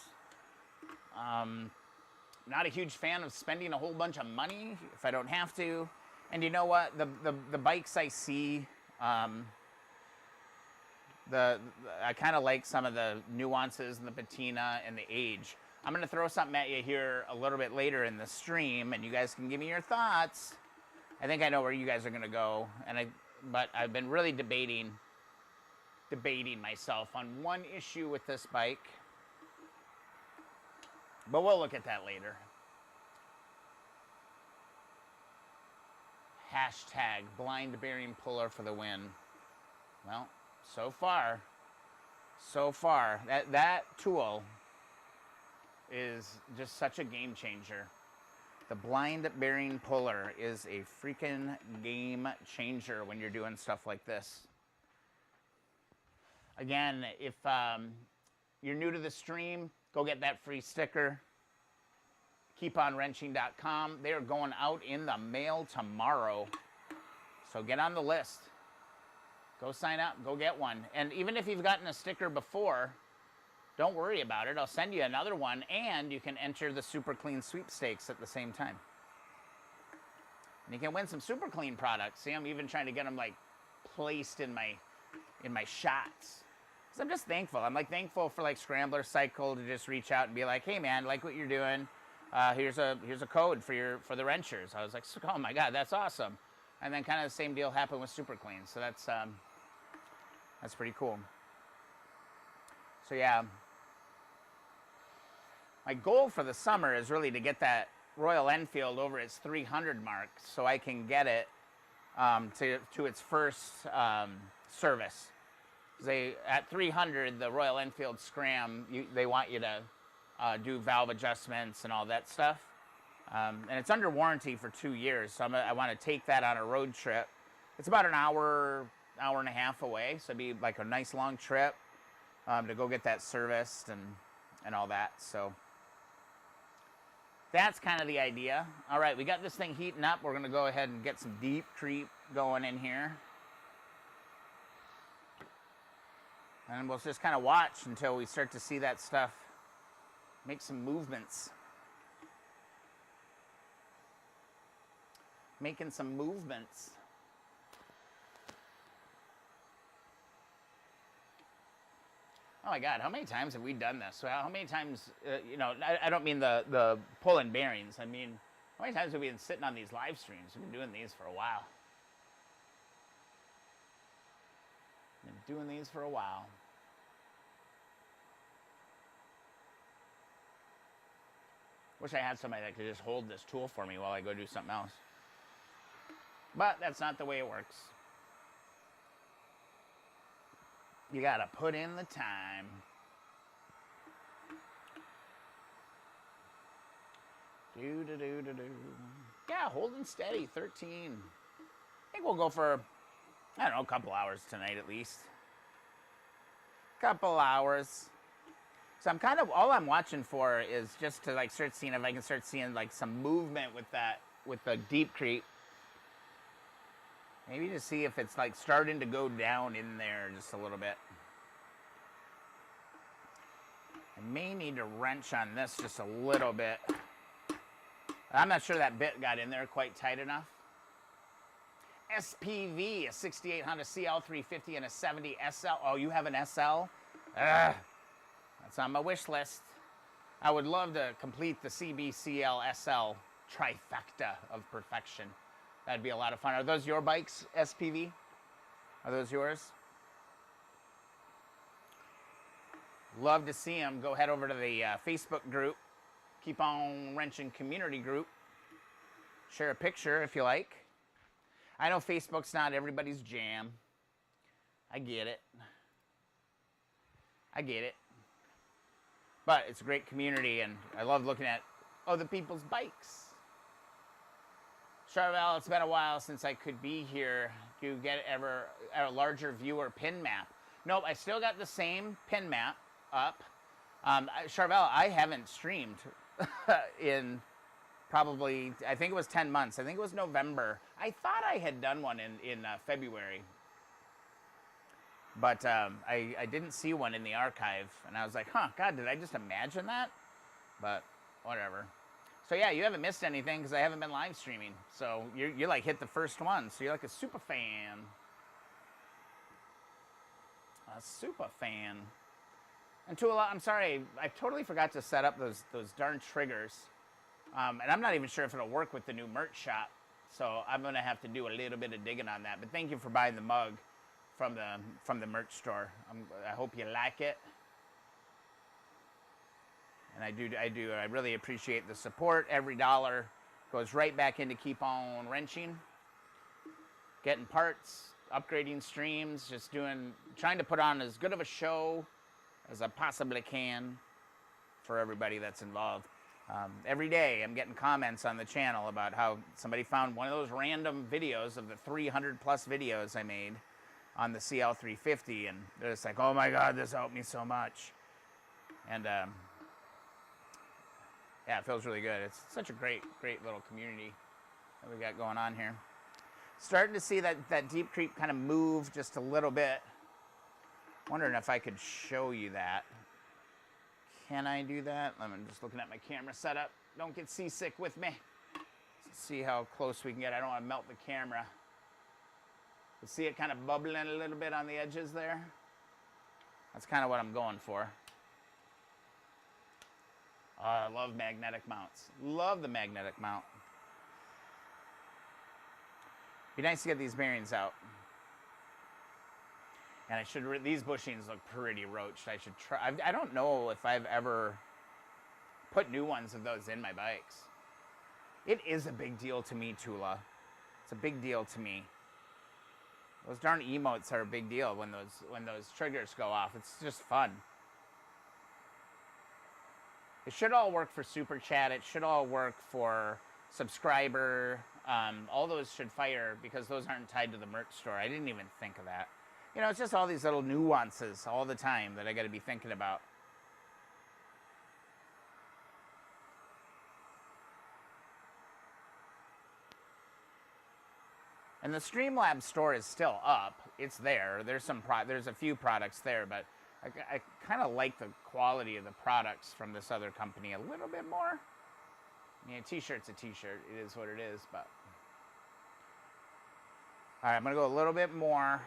Not a huge fan of spending a whole bunch of money if I don't have to. And you know what? The bikes I see, I kind of like some of the nuances and the patina and the age. I'm going to throw something at you here a little bit later in the stream, and you guys can give me your thoughts. I think I know where you guys are going to go, but I've been really debating myself on one issue with this bike. But we'll look at that later. Hashtag blind bearing puller for the win. Well, so far, that tool is just such a game changer. The blind bearing puller is a freaking game changer when you're doing stuff like this. Again, if you're new to the stream, go get that free sticker. KeepOnWrenching.com. They are going out in the mail tomorrow. So get on the list. Go sign up. Go get one. And even if you've gotten a sticker before, don't worry about it. I'll send you another one, and you can enter the Super Clean sweepstakes at the same time. And you can win some Super Clean products. See, I'm even trying to get them placed in my shots. Because I'm just thankful. I'm thankful for Scrambler Cycle to just reach out and be like, hey man, like what you're doing. Here's a code for the wrenchers. I was like, oh my God, that's awesome. And then kind of the same deal happened with Super Clean. So that's pretty cool. So yeah, my goal for the summer is really to get that Royal Enfield over its 300 mark, so I can get it to its first service. At 300, the Royal Enfield Scram, they want you to do valve adjustments and all that stuff. And it's under warranty for 2 years, so I want to take that on a road trip. It's about an hour and a half away, so it'd be like a nice long trip to go get that serviced and all that. So that's kind of the idea. All right, we got this thing heating up. We're going to go ahead and get some deep creep going in here. And we'll just kind of watch until we start to see that stuff make some movements. Making some movements. Oh my God, how many times have we done this? Well, how many times, I don't mean the pulling bearings. I mean, how many times have we been sitting on these live streams? We've been doing these for a while. Been doing these for a while. Wish I had somebody that could just hold this tool for me while I go do something else. But that's not the way it works. You gotta put in the time. Do. Yeah, holding steady, 13. I think we'll go for, I don't know, a couple hours tonight at least. Couple hours. So I'm kind of, all I'm watching for is just to like start seeing if I can start seeing like some movement with that, with the deep creep. Maybe to see if it's like starting to go down in there just a little bit. I may need to wrench on this just a little bit. I'm not sure that bit got in there quite tight enough. SPV, a 68 Honda CL350 and a 70 SL. Oh, you have an SL? Ugh. That's on my wish list. I would love to complete the CBCL SL trifecta of perfection. That'd be a lot of fun. Are those your bikes, SPV? Are those yours? Love to see them. Go head over to the Facebook group, Keep On Wrenching community group. Share a picture if you like. I know Facebook's not everybody's jam. I get it. I get it. But it's a great community, and I love looking at other people's bikes. Charvel, it's been a while since I could be here. Do you get ever a larger view or pin map? Nope, I still got the same pin map up. Charvel, I haven't streamed in probably, I think it was 10 months. I think it was November. I thought I had done one in February. But I didn't see one in the archive. And I was like, huh, God, did I just imagine that? But whatever. So yeah, you haven't missed anything because I haven't been live streaming. So you're like hit the first one. So you're like a super fan. A super fan. And Tula, I'm sorry, I totally forgot to set up those darn triggers. And I'm not even sure if it'll work with the new merch shop. So I'm going to have to do a little bit of digging on that. But thank you for buying the mug from the merch store. I hope you like it. And I really appreciate the support. Every dollar goes right back into Keep On Wrenching. Getting parts, upgrading streams, just trying to put on as good of a show as I possibly can for everybody that's involved. Every day I'm getting comments on the channel about how somebody found one of those random videos of the 300 plus videos I made on the CL350, and they're just like, oh my God, this helped me so much. And yeah, it feels really good. It's such a great little community that we got going on here. Starting to see that deep creep kind of move just a little bit. Wondering if I could show you that. Can I do that? I'm just looking at my camera setup. Don't get seasick with me. Let's see how close we can get. I don't want to melt the camera. You see it kind of bubbling a little bit on the edges there? That's kind of what I'm going for. Oh, I love magnetic mounts. Love the magnetic mount. Be nice to get these bearings out. And these bushings look pretty roached. I should try. I don't know if I've ever put new ones of those in my bikes. It is a big deal to me, Tula. It's a big deal to me. Those darn emotes are a big deal when those triggers go off. It's just fun. It should all work for Super Chat. It should all work for subscriber. All those should fire because those aren't tied to the merch store. I didn't even think of that. You know, it's just all these little nuances all the time that I got to be thinking about. And the Streamlabs store is still up. It's there. There's a few products there, but I kind of like the quality of the products from this other company a little bit more. I mean, a t-shirt's a t-shirt. It is what it is, but. All right, I'm going to go a little bit more.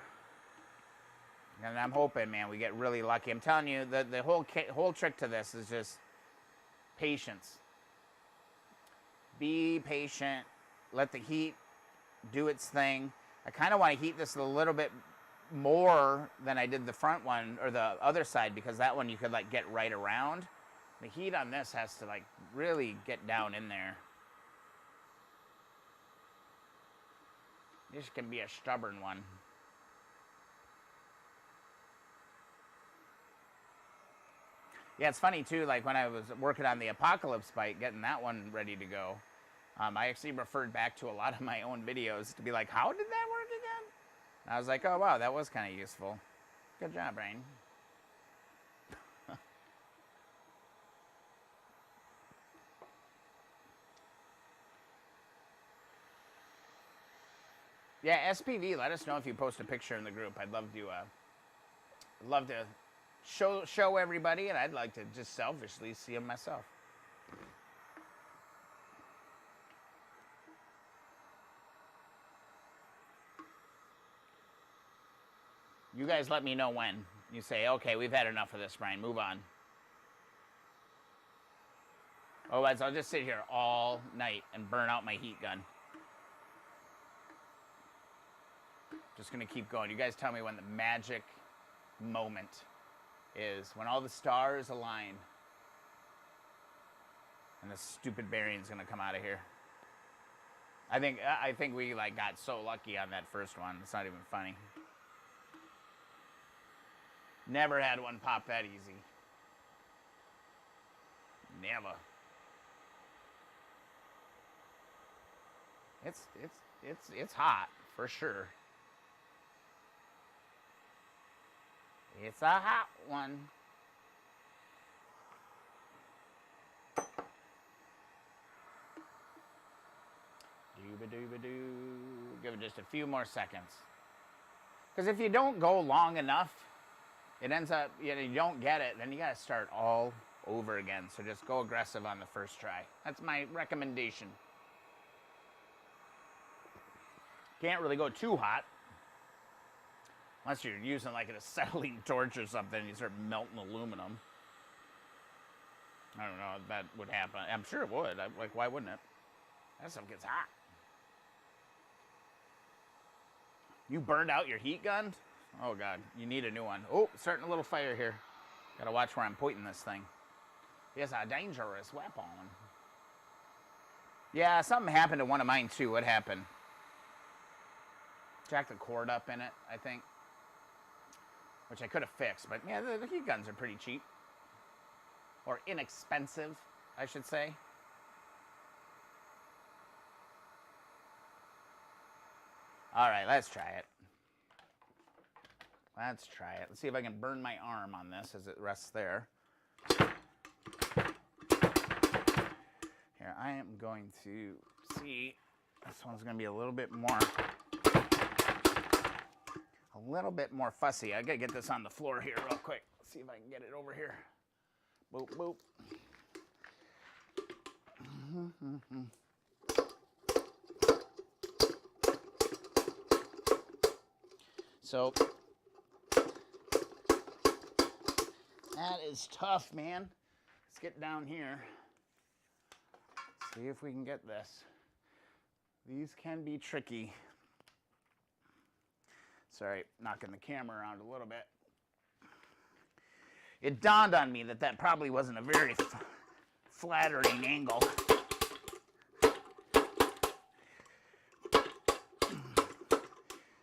And I'm hoping, man, we get really lucky. I'm telling you, the whole trick to this is just patience. Be patient. Let the heat do its thing. I kind of want to heat this a little bit more than I did the front one or the other side, because that one you could like get right around. The heat on this has to like really get down in there. This can be a stubborn one. Yeah, it's funny too, like when I was working on the Apocalypse bike, getting that one ready to go, I actually referred back to a lot of my own videos to be like, how did that work again? And I was like, oh wow, that was kind of useful. Good job, Brian. Yeah, SPV, let us know if you post a picture in the group. I'd love to show everybody, and I'd like to just selfishly see them myself. You guys let me know when. You say, okay, we've had enough of this, Brian. Move on. Otherwise, I'll just sit here all night and burn out my heat gun. Just going to keep going. You guys tell me when the magic moment is, when all the stars align and the stupid bearing's going to come out of here. I think we like got so lucky on that first one. It's not even funny. Never had one pop that easy. Never. It's hot for sure. It's a hot one. Dooba-dooba-doo. Give it just a few more seconds. Because if you don't go long enough, it ends up, you don't get it, then you got to start all over again. So just go aggressive on the first try. That's my recommendation. Can't really go too hot. Unless you're using like an acetylene torch or something and you start melting aluminum. I don't know if that would happen. I'm sure it would. Like, why wouldn't it? That stuff gets hot. You burned out your heat gun? Oh, God. You need a new one. Oh, starting a little fire here. Got to watch where I'm pointing this thing. It's a dangerous weapon. Yeah, something happened to one of mine, too. What happened? Jacked the cord up in it, I think. Which I could have fixed, but yeah, the heat guns are pretty cheap. Or inexpensive, I should say. All right, let's try it. Let's try it. Let's see if I can burn my arm on this as it rests there. Here, I am going to see. This one's going to be a little bit more fussy. I got to get this on the floor here real quick. Let's see if I can get it over here. Boop, boop. So, that is tough, man. Let's get down here. See if we can get this. These can be tricky. Sorry, knocking the camera around a little bit. It dawned on me that that probably wasn't a very flattering angle.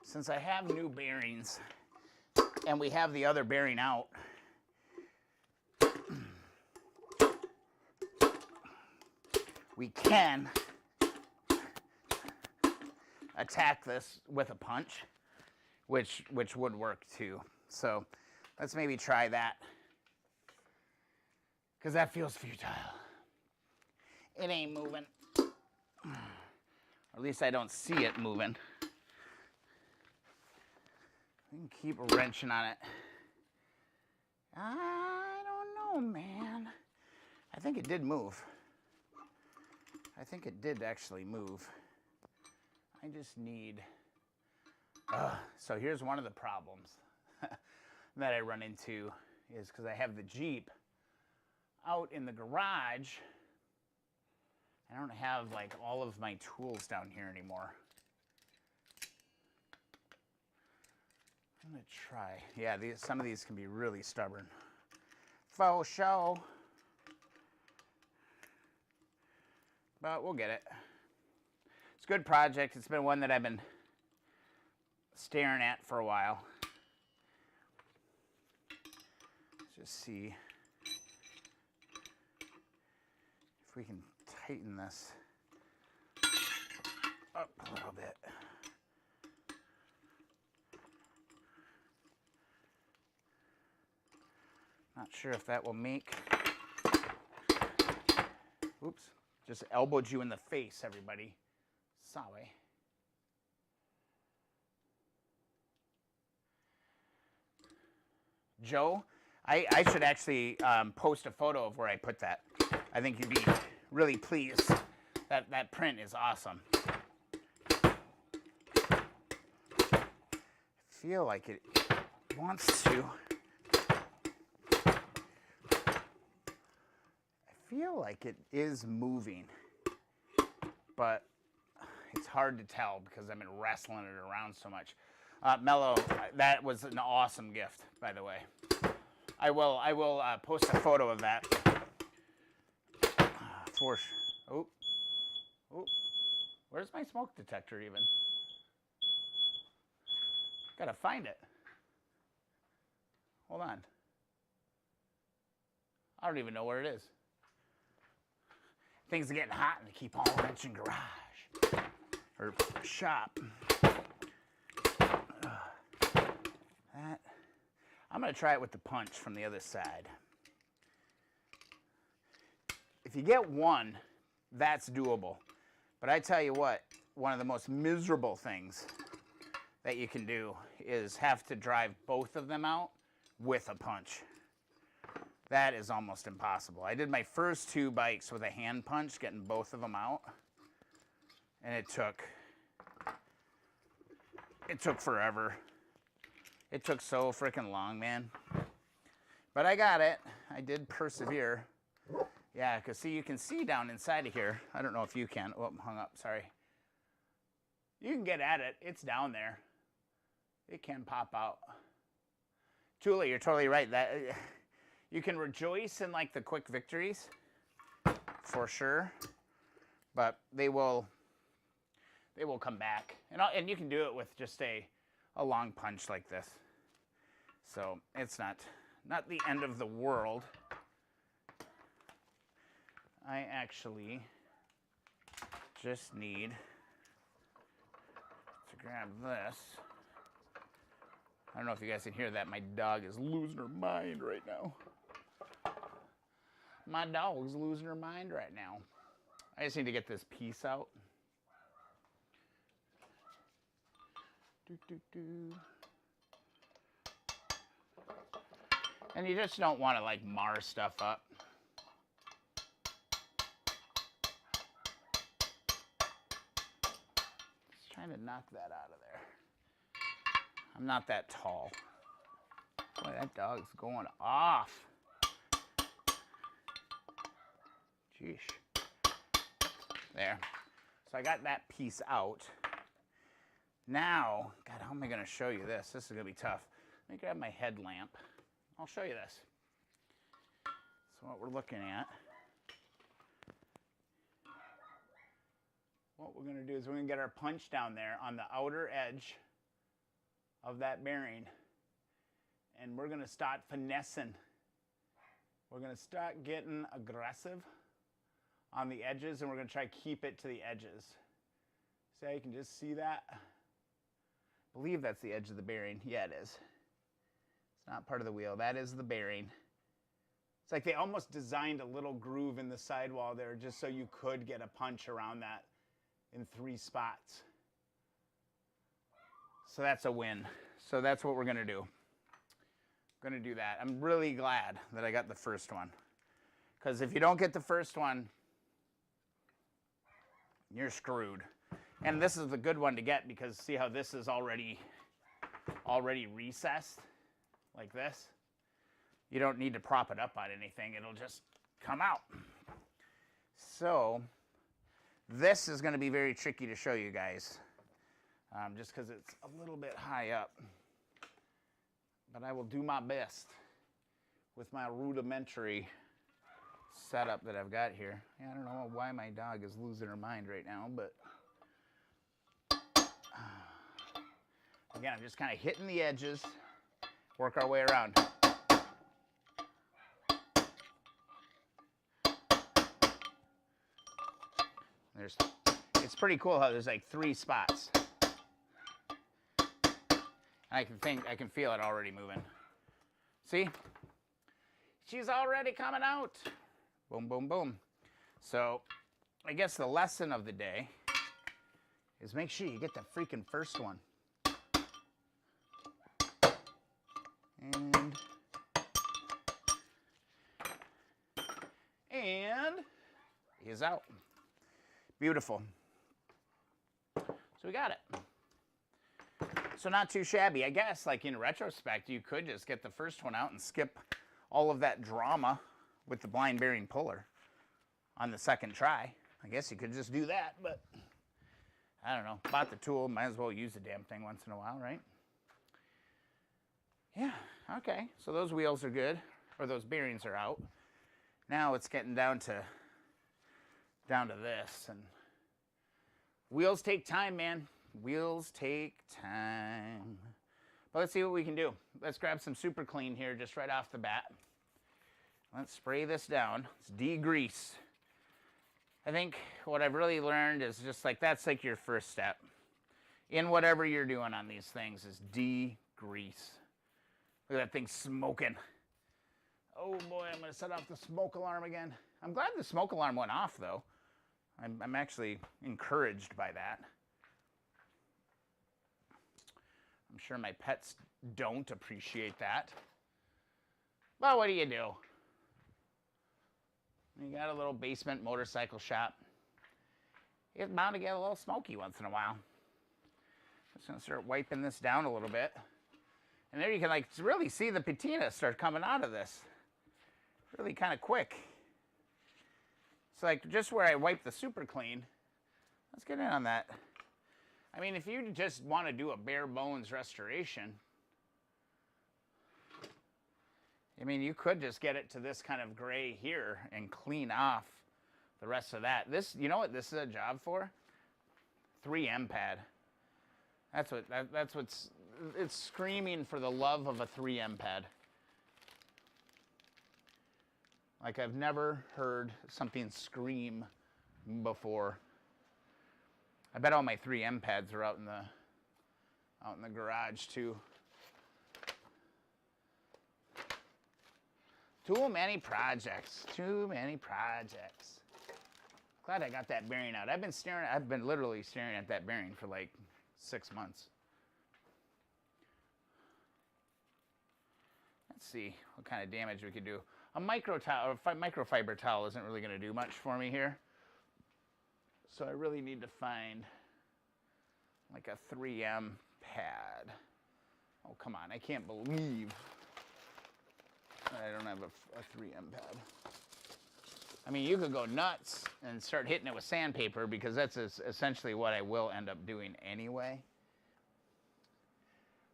Since I have new bearings and we have the other bearing out, we can attack this with a punch, which would work too. So let's maybe try that, because that feels futile. It ain't moving. Or at least I don't see it moving. We can keep wrenching on it. I don't know, man. I think it did move. I think it did actually move. I just need... so here's one of the problems that I run into, is because I have the Jeep out in the garage. I don't have like all of my tools down here anymore. I'm gonna try. Yeah, some of these can be really stubborn. Faux show. But we'll get it. It's a good project. It's been one that I've been staring at for a while. Let's just see if we can tighten this up a little bit. Not sure if that will make. Oops, just elbowed you in the face, everybody. Sorry. Joe, I should actually post a photo of where I put that. I think you'd be really pleased. That print is awesome. I feel like it wants to. I feel like it is moving, but it's hard to tell because I've been wrestling it around so much. Mello, that was an awesome gift, by the way. I will post a photo of that. Oh, where's my smoke detector even? Gotta find it. Hold on. I don't even know where it is. Things are getting hot in the Keep On Wrenching garage or shop. That. I'm gonna try it with the punch from the other side. If you get one, that's doable. But I tell you what, one of the most miserable things that you can do is have to drive both of them out with a punch. That is almost impossible. I did my first 2 bikes with a hand punch, getting both of them out, and it took forever. It took so freaking long, man. But I got it. I did persevere. Yeah, because see, you can see down inside of here. I don't know if you can. Oh, I'm hung up, sorry. You can get at it. It's down there. It can pop out. Julie, you're totally right. That you can rejoice in like the quick victories, for sure. But they will come back. And you can do it with just a long punch like this. So it's not the end of the world. I actually just need to grab this. I don't know if you guys can hear that. My dog is losing her mind right now. My dog's losing her mind right now. I just need to get this piece out. And you just don't want to like mar stuff up. Just trying to knock that out of there. I'm not that tall. Boy, that dog's going off. Jeez. There. So I got that piece out. Now, God, how am I going to show you this? This is going to be tough. Let me grab my headlamp. I'll show you this. So what we're looking at, what we're going to do is we're going to get our punch down there on the outer edge of that bearing, and we're going to start finessing. We're going to start getting aggressive on the edges, and we're going to try to keep it to the edges. See how you can just see that? I believe that's the edge of the bearing. Yeah, it is. It's not part of the wheel. That is the bearing. It's like they almost designed a little groove in the sidewall there just so you could get a punch around that in 3 spots. So that's a win. So that's what we're going to do. I'm going to do that. I'm really glad that I got the first one. Because if you don't get the first one, you're screwed. And this is the good one to get because see how this is already recessed like this? You don't need to prop it up on anything. It'll just come out. So this is going to be very tricky to show you guys just because it's a little bit high up. But I will do my best with my rudimentary setup that I've got here. Yeah, I don't know why my dog is losing her mind right now, but again, I'm just kind of hitting the edges, work our way around. It's pretty cool how there's like 3 spots. I can feel it already moving. See? She's already coming out. Boom, boom, boom. So I guess the lesson of the day is make sure you get the freaking first one. And he's out. Beautiful. So we got it. So not too shabby. I guess, like in retrospect, you could just get the first one out and skip all of that drama with the blind bearing puller on the second try. I guess you could just do that, but I don't know. Bought the tool, might as well use the damn thing once in a while, right? Yeah, okay. So those wheels are good, or those bearings are out. Now it's getting down to this, and wheels take time, man. Wheels take time. But let's see what we can do. Let's grab some super clean here just right off the bat. Let's spray this down. Let's degrease. I think what I've really learned is just like that's like your first step in whatever you're doing on these things is degrease. Look at that thing smoking. Oh boy, I'm going to set off the smoke alarm again. I'm glad the smoke alarm went off though. I'm actually encouraged by that. I'm sure my pets don't appreciate that. Well, what do? You got a little basement motorcycle shop. It's bound to get a little smoky once in a while. Just gonna start wiping this down a little bit. And there you can like really see the patina start coming out of this. Really kind of quick. It's like just where I wipe the super clean. Let's get in on that. I mean, if you just want to do a bare bones restoration, I mean, you could just get it to this kind of gray here and clean off the rest of that. This, you know what this is a job for? 3M pad. That's what's, it's screaming for the love of a 3M pad. Like I've never heard something scream before. I bet all my 3M pads are out in the garage too. Too many projects. Too many projects. Glad I got that bearing out. I've been literally staring at that bearing for like 6 months. Let's see what kind of damage we could do. A microfiber towel isn't really going to do much for me here. So I really need to find like a 3M pad. Oh, come on. I can't believe I don't have a 3M pad. I mean, you could go nuts and start hitting it with sandpaper because that's essentially what I will end up doing anyway.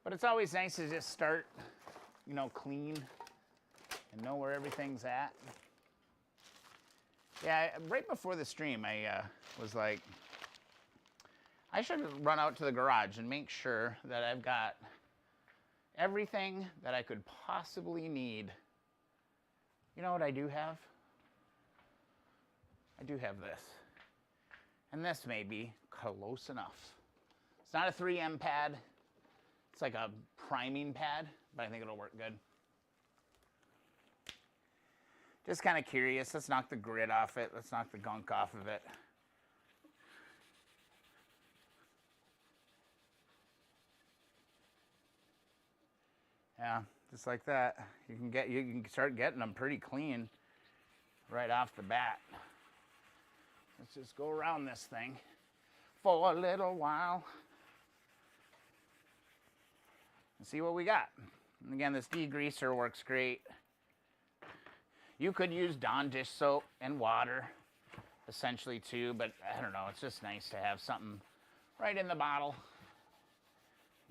But it's always nice to just start, you know, clean and know where everything's at. Yeah, right before the stream, I was like, I should run out to the garage and make sure that I've got everything that I could possibly need. You know what I do have? I do have this. And this may be close enough. It's not a 3M pad. It's like a priming pad, but I think it'll work good. Just kind of curious. Let's knock the grit off it. Let's knock the gunk off of it. Yeah, just like that. You can start getting them pretty clean right off the bat. Let's just go around this thing for a little while and see what we got. And again, this degreaser works great. You could use Dawn dish soap and water, essentially too, but I don't know, it's just nice to have something right in the bottle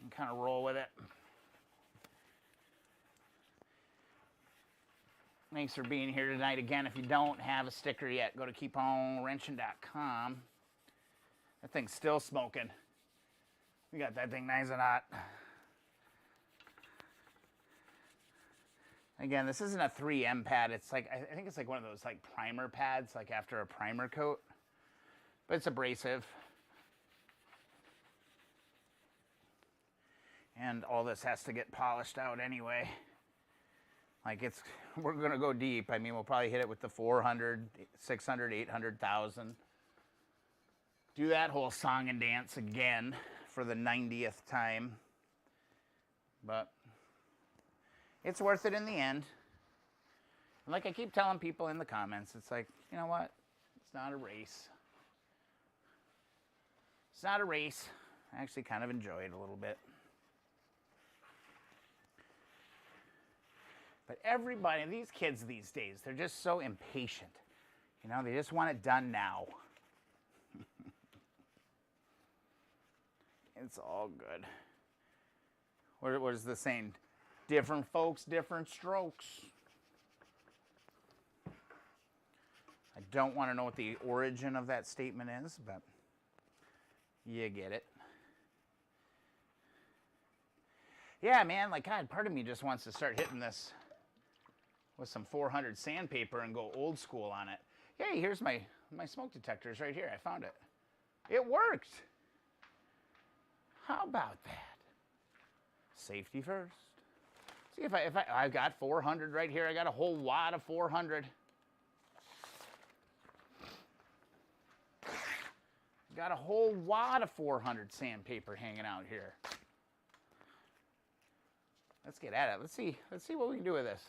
and kind of roll with it. Thanks for being here tonight. Again, if you don't have a sticker yet, go to keeponwrenching.com. That thing's still smoking. We got that thing nice and hot. Again, this isn't a 3M pad. It's like, I think it's like one of those like primer pads, like after a primer coat. but it's abrasive. And all this has to get polished out anyway. Like we're gonna go deep. I mean, we'll probably hit it with the 400, 600, 800,000. Do that whole song and dance again for the 90th time. But it's worth it in the end. And like I keep telling people in the comments, it's like, you know what? It's not a race. It's not a race. I actually kind of enjoy it a little bit. But everybody, these kids these days, they're just so impatient. You know, they just want it done now. It's all good. What is the saying? Different folks, different strokes. I don't want to know what the origin of that statement is, but you get it. Yeah, man, like, God, part of me just wants to start hitting this with some 400 sandpaper and go old school on it. Hey, here's my smoke detectors right here. I found it. It worked. How about that? Safety first. See, if I've got 400 right here. I got a whole wad of 400. Got a whole wad of 400 sandpaper hanging out here. Let's get at it. Let's see what we can do with this.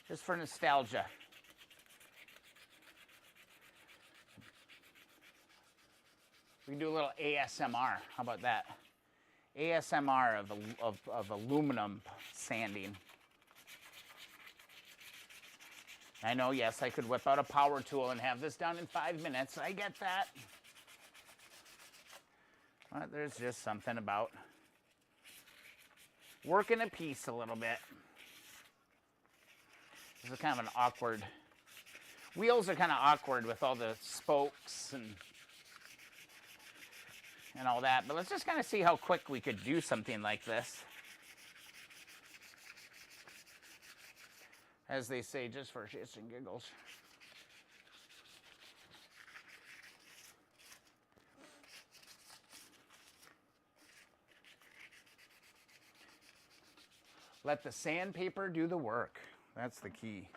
Just for nostalgia. We can do a little ASMR. How about that? ASMR of aluminum sanding. I know, yes, I could whip out a power tool and have this done in 5 minutes. I get that. But there's just something about working a piece a little bit. This is kind of an awkward, wheels are kind of awkward with all the spokes and all that, but let's just kind of see how quick we could do something like this. As they say, just for shits and giggles. Let the sandpaper do the work. That's the key.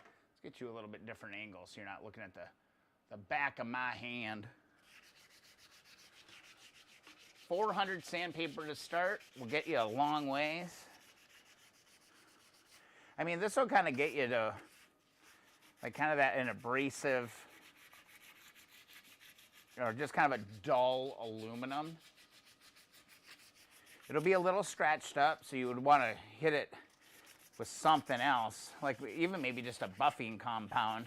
Let's get you a little bit different angle so you're not looking at the back of my hand. 400 sandpaper to start will get you a long ways. I mean, this will kind of get you to like kind of an abrasive or just kind of a dull aluminum. It'll be a little scratched up, so you would want to hit it with something else, like even maybe just a buffing compound,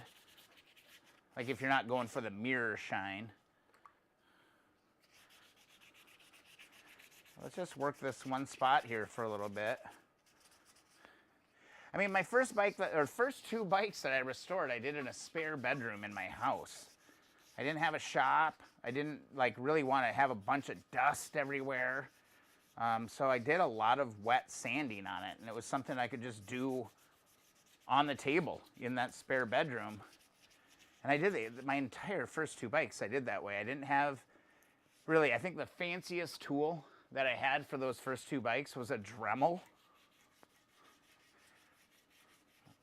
like if you're not going for the mirror shine. Let's just work this one spot here for a little bit. I mean, my first two bikes that I restored, I did in a spare bedroom in my house. I didn't have a shop. I didn't like really want to have a bunch of dust everywhere. So I did a lot of wet sanding on it, and it was something I could just do on the table in that spare bedroom. And I did my entire first two bikes, I did that way. I didn't have really, I think the fanciest tool that I had for those first two bikes was a Dremel.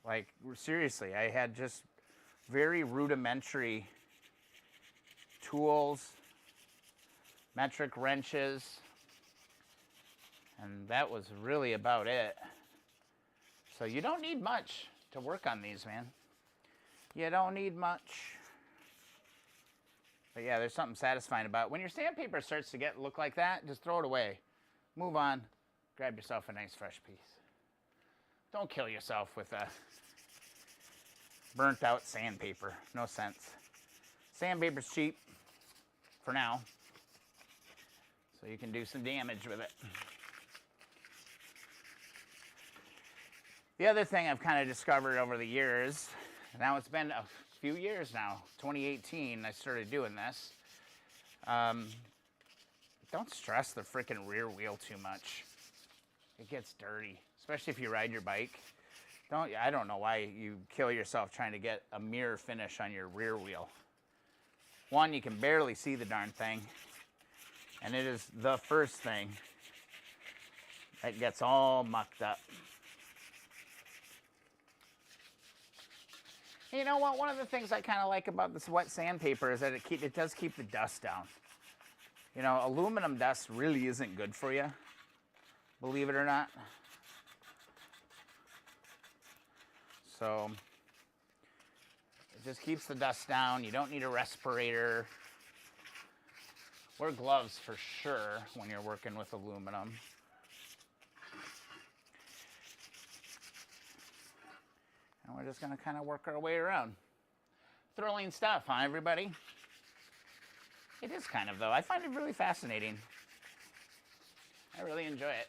Like, seriously, I had just very rudimentary tools, metric wrenches, and that was really about it. So you don't need much to work on these, man. You don't need much. But yeah, there's something satisfying about it. When your sandpaper starts to look like that, just throw it away. Move on. Grab yourself a nice fresh piece. Don't kill yourself with a burnt out sandpaper. No sense. Sandpaper's cheap for now, so you can do some damage with it. The other thing I've kind of discovered over the years, now it's been a few years now, 2018 I started doing this. Don't stress the frickin' rear wheel too much. It gets dirty, especially if you ride your bike. I don't know why you kill yourself trying to get a mirror finish on your rear wheel. One, you can barely see the darn thing, and it is the first thing that gets all mucked up. You know what? One of the things I kind of like about this wet sandpaper is that it does keep the dust down. You know, aluminum dust really isn't good for you, believe it or not. So it just keeps the dust down. You don't need a respirator. Wear gloves for sure when you're working with aluminum. And we're just going to kind of work our way around. Thrilling stuff, huh, everybody? It is kind of, though. I find it really fascinating. I really enjoy it.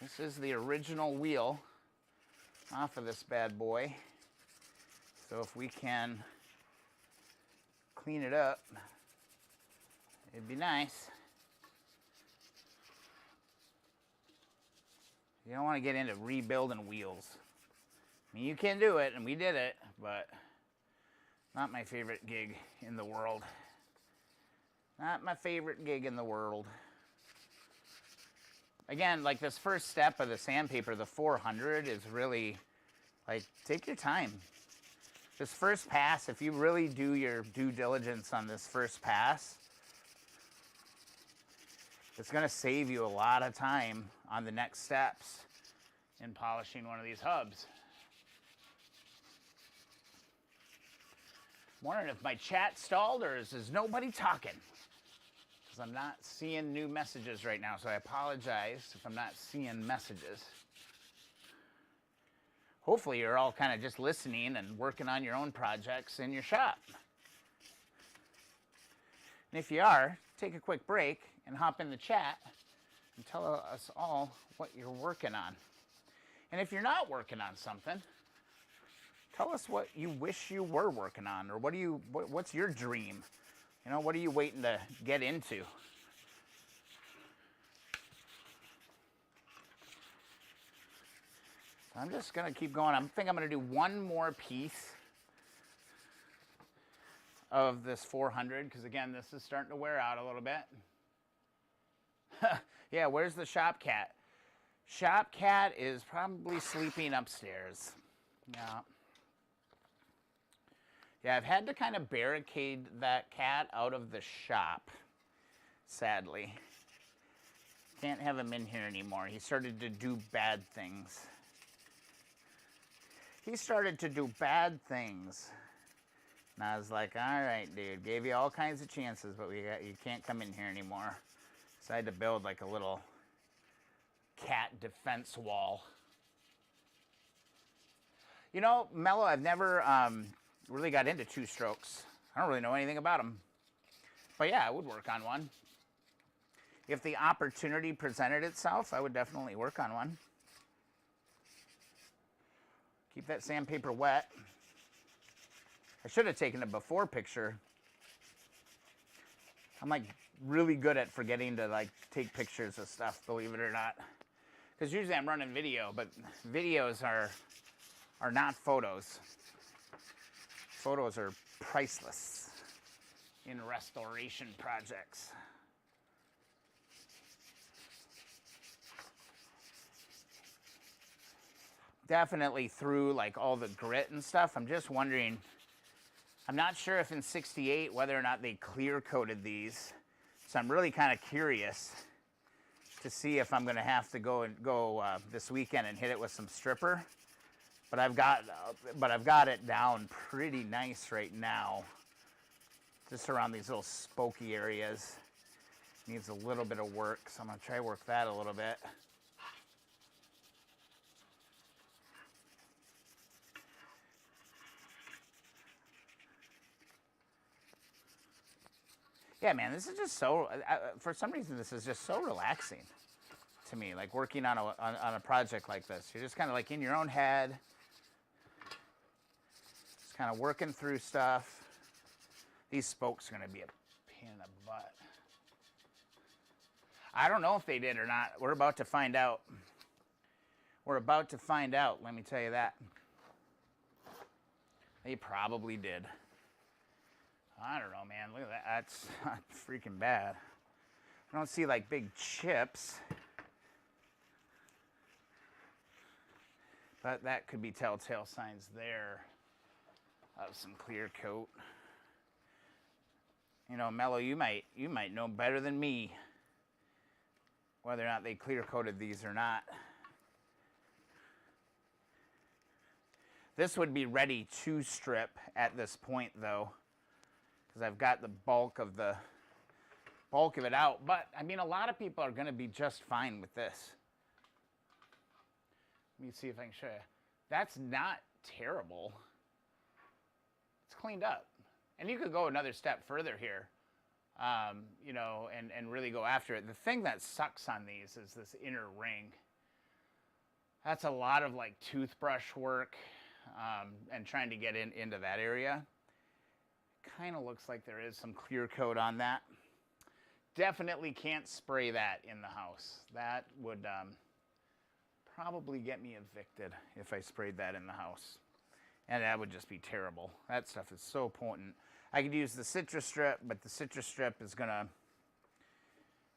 This is the original wheel off of this bad boy. So if we can clean it up, it'd be nice. You don't want to get into rebuilding wheels. I mean, you can do it, and we did it, but not my favorite gig in the world. Not my favorite gig in the world. Again, like this first step of the sandpaper, the 400, is really, like, take your time. This first pass, if you really do your due diligence on this first pass, it's going to save you a lot of time on the next steps in polishing one of these hubs. I'm wondering if my chat stalled or is nobody talking? Because I'm not seeing new messages right now, so I apologize if I'm not seeing messages. Hopefully you're all kind of just listening and working on your own projects in your shop. And if you are, take a quick break and hop in the chat and tell us all what you're working on. And if you're not working on something, tell us what you wish you were working on, or what's your dream? You know, what are you waiting to get into? So I'm just going to keep going. I think I'm going to do one more piece of this 400, because again, this is starting to wear out a little bit. Yeah, where's the shop cat? Shop cat is probably sleeping upstairs. Yeah. Yeah, I've had to kind of barricade that cat out of the shop, sadly. Can't have him in here anymore. He started to do bad things. He started to do bad things. And I was like, all right, dude, gave you all kinds of chances, but you can't come in here anymore. So I had to build like a little cat defense wall. You know, Mello, I've never really got into two strokes. I don't really know anything about them. But yeah, I would work on one. If the opportunity presented itself, I would definitely work on one. Keep that sandpaper wet. I should have taken a before picture. I'm like really good at forgetting to like take pictures of stuff, believe it or not. Because usually I'm running video, but videos are not photos. Photos are priceless in restoration projects. Definitely through like all the grit and stuff. I'm just wondering, I'm not sure if in 68 whether or not they clear coated these. So I'm really kind of curious to see if I'm going to have to go this weekend and hit it with some stripper. But I've got it down pretty nice right now. Just around these little spokey areas. Needs a little bit of work, so I'm going to try to work that a little bit. Yeah, man, this is just so, for some reason, this is just so relaxing to me, like working on a project like this. You're just kind of like in your own head, just kind of working through stuff. These spokes are going to be a pain in the butt. I don't know if they did or not. We're about to find out. We're about to find out, let me tell you that. They probably did. I don't know, man. Look at that. That's not freaking bad. I don't see like big chips. But that could be telltale signs there of some clear coat. You know, Mello, you might know better than me whether or not they clear coated these or not. This would be ready to strip at this point though, because I've got the bulk of it out. But I mean, a lot of people are going to be just fine with this. Let me see if I can show you. That's not terrible. It's cleaned up. And you could go another step further here, you know, and really go after it. The thing that sucks on these is this inner ring. That's a lot of like toothbrush work and trying to get into that area. Kind of looks like there is some clear coat on that. Definitely can't spray that in the house. That would probably get me evicted if I sprayed that in the house. And that would just be terrible. That stuff is so potent. I could use the citrus strip, but the citrus strip is gonna,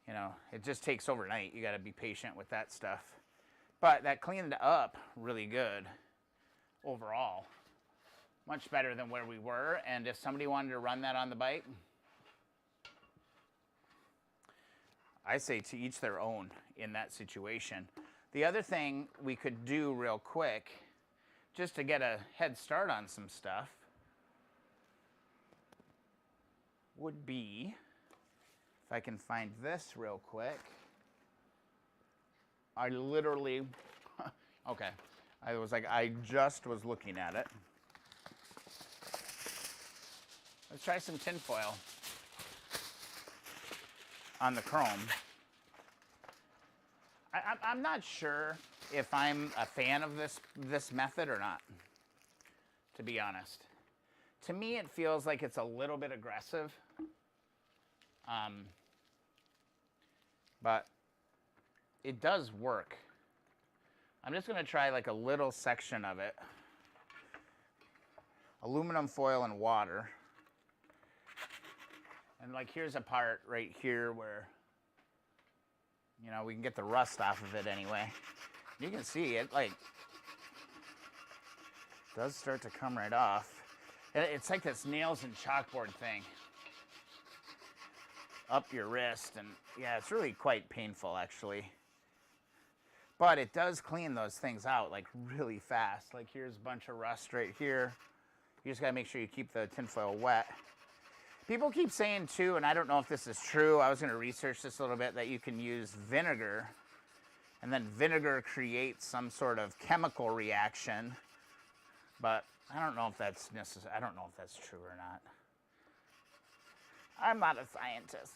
you know, it just takes overnight. You gotta be patient with that stuff. But that cleaned up really good overall. Much better than where we were. And if somebody wanted to run that on the bike, I say to each their own in that situation. The other thing we could do real quick, just to get a head start on some stuff, would be, if I can find this real quick, I literally, okay, I just was looking at it. Let's try some tin foil on the chrome. I'm not sure if I'm a fan of this method or not, to be honest. To me, it feels like it's a little bit aggressive. But it does work. I'm just going to try like a little section of it. Aluminum foil and water. And like here's a part right here where, you know, we can get the rust off of it anyway. You can see it like does start to come right off. It's like this nails and chalkboard thing up your wrist, and yeah, it's really quite painful actually. But it does clean those things out like really fast. Like here's a bunch of rust right here. You just gotta make sure you keep the tinfoil wet. People keep saying too, and I don't know if this is true, I was gonna research this a little bit, that you can use vinegar, and then vinegar creates some sort of chemical reaction, but I don't know if that's necessary. I don't know if that's true or not. I'm not a scientist.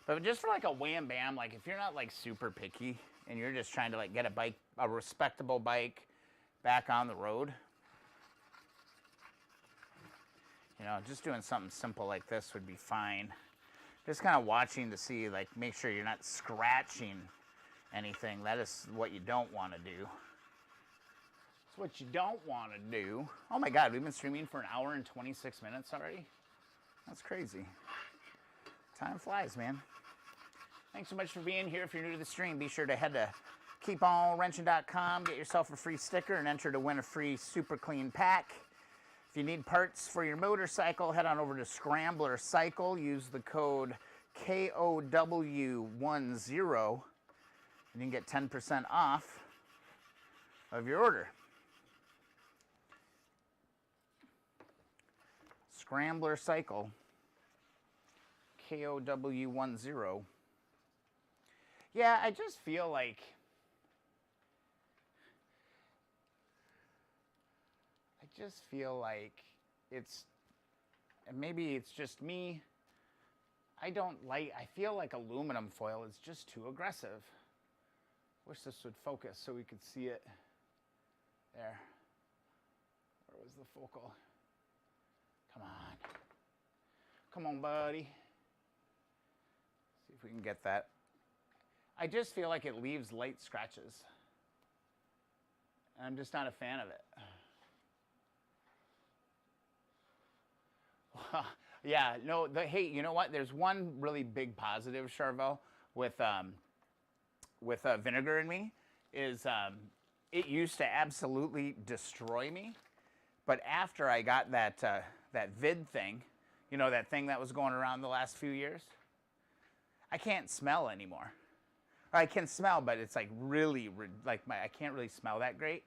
But just for like a wham bam, like if you're not like super picky and you're just trying to like get a bike, a respectable bike back on the road, you know, just doing something simple like this would be fine. Just kind of watching to see, like, make sure you're not scratching anything. That is what you don't want to do. It's what you don't want to do. Oh my God, we've been streaming for an hour and 26 minutes already? That's crazy. Time flies, man. Thanks so much for being here. If you're new to the stream, be sure to head to keeponwrenching.com, get yourself a free sticker, and enter to win a free super clean pack. If you need parts for your motorcycle, head on over to Scrambler Cycle. Use the code K.O.W. 10, and you can get 10% off of your order. Scrambler Cycle, K.O.W. 10. Yeah, I just feel like it's, and maybe it's just me, I feel like aluminum foil is just too aggressive. Wish this would focus so we could see it. There. Where was the focal? Come on. Come on, buddy. See if we can get that. I just feel like it leaves light scratches. I'm just not a fan of it. Yeah, no, hey, you know what? There's one really big positive, Charvel, with Vinegar in Me, is it used to absolutely destroy me. But after I got that vid thing, you know, that thing that was going around the last few years, I can't smell anymore. Or I can smell, but it's like really, like I can't really smell that great.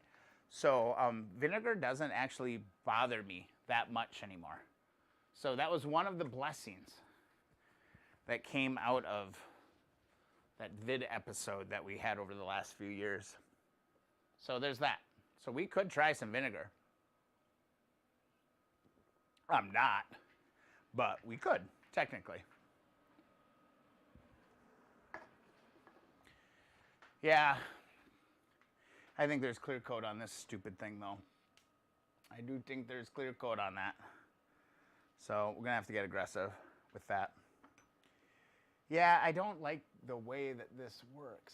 So vinegar doesn't actually bother me that much anymore. So that was one of the blessings that came out of that vid episode that we had over the last few years. So there's that. So we could try some vinegar. I'm not, but we could, technically. Yeah, I think there's clear coat on this stupid thing, though. I do think there's clear coat on that. So we're going to have to get aggressive with that. Yeah, I don't like the way that this works.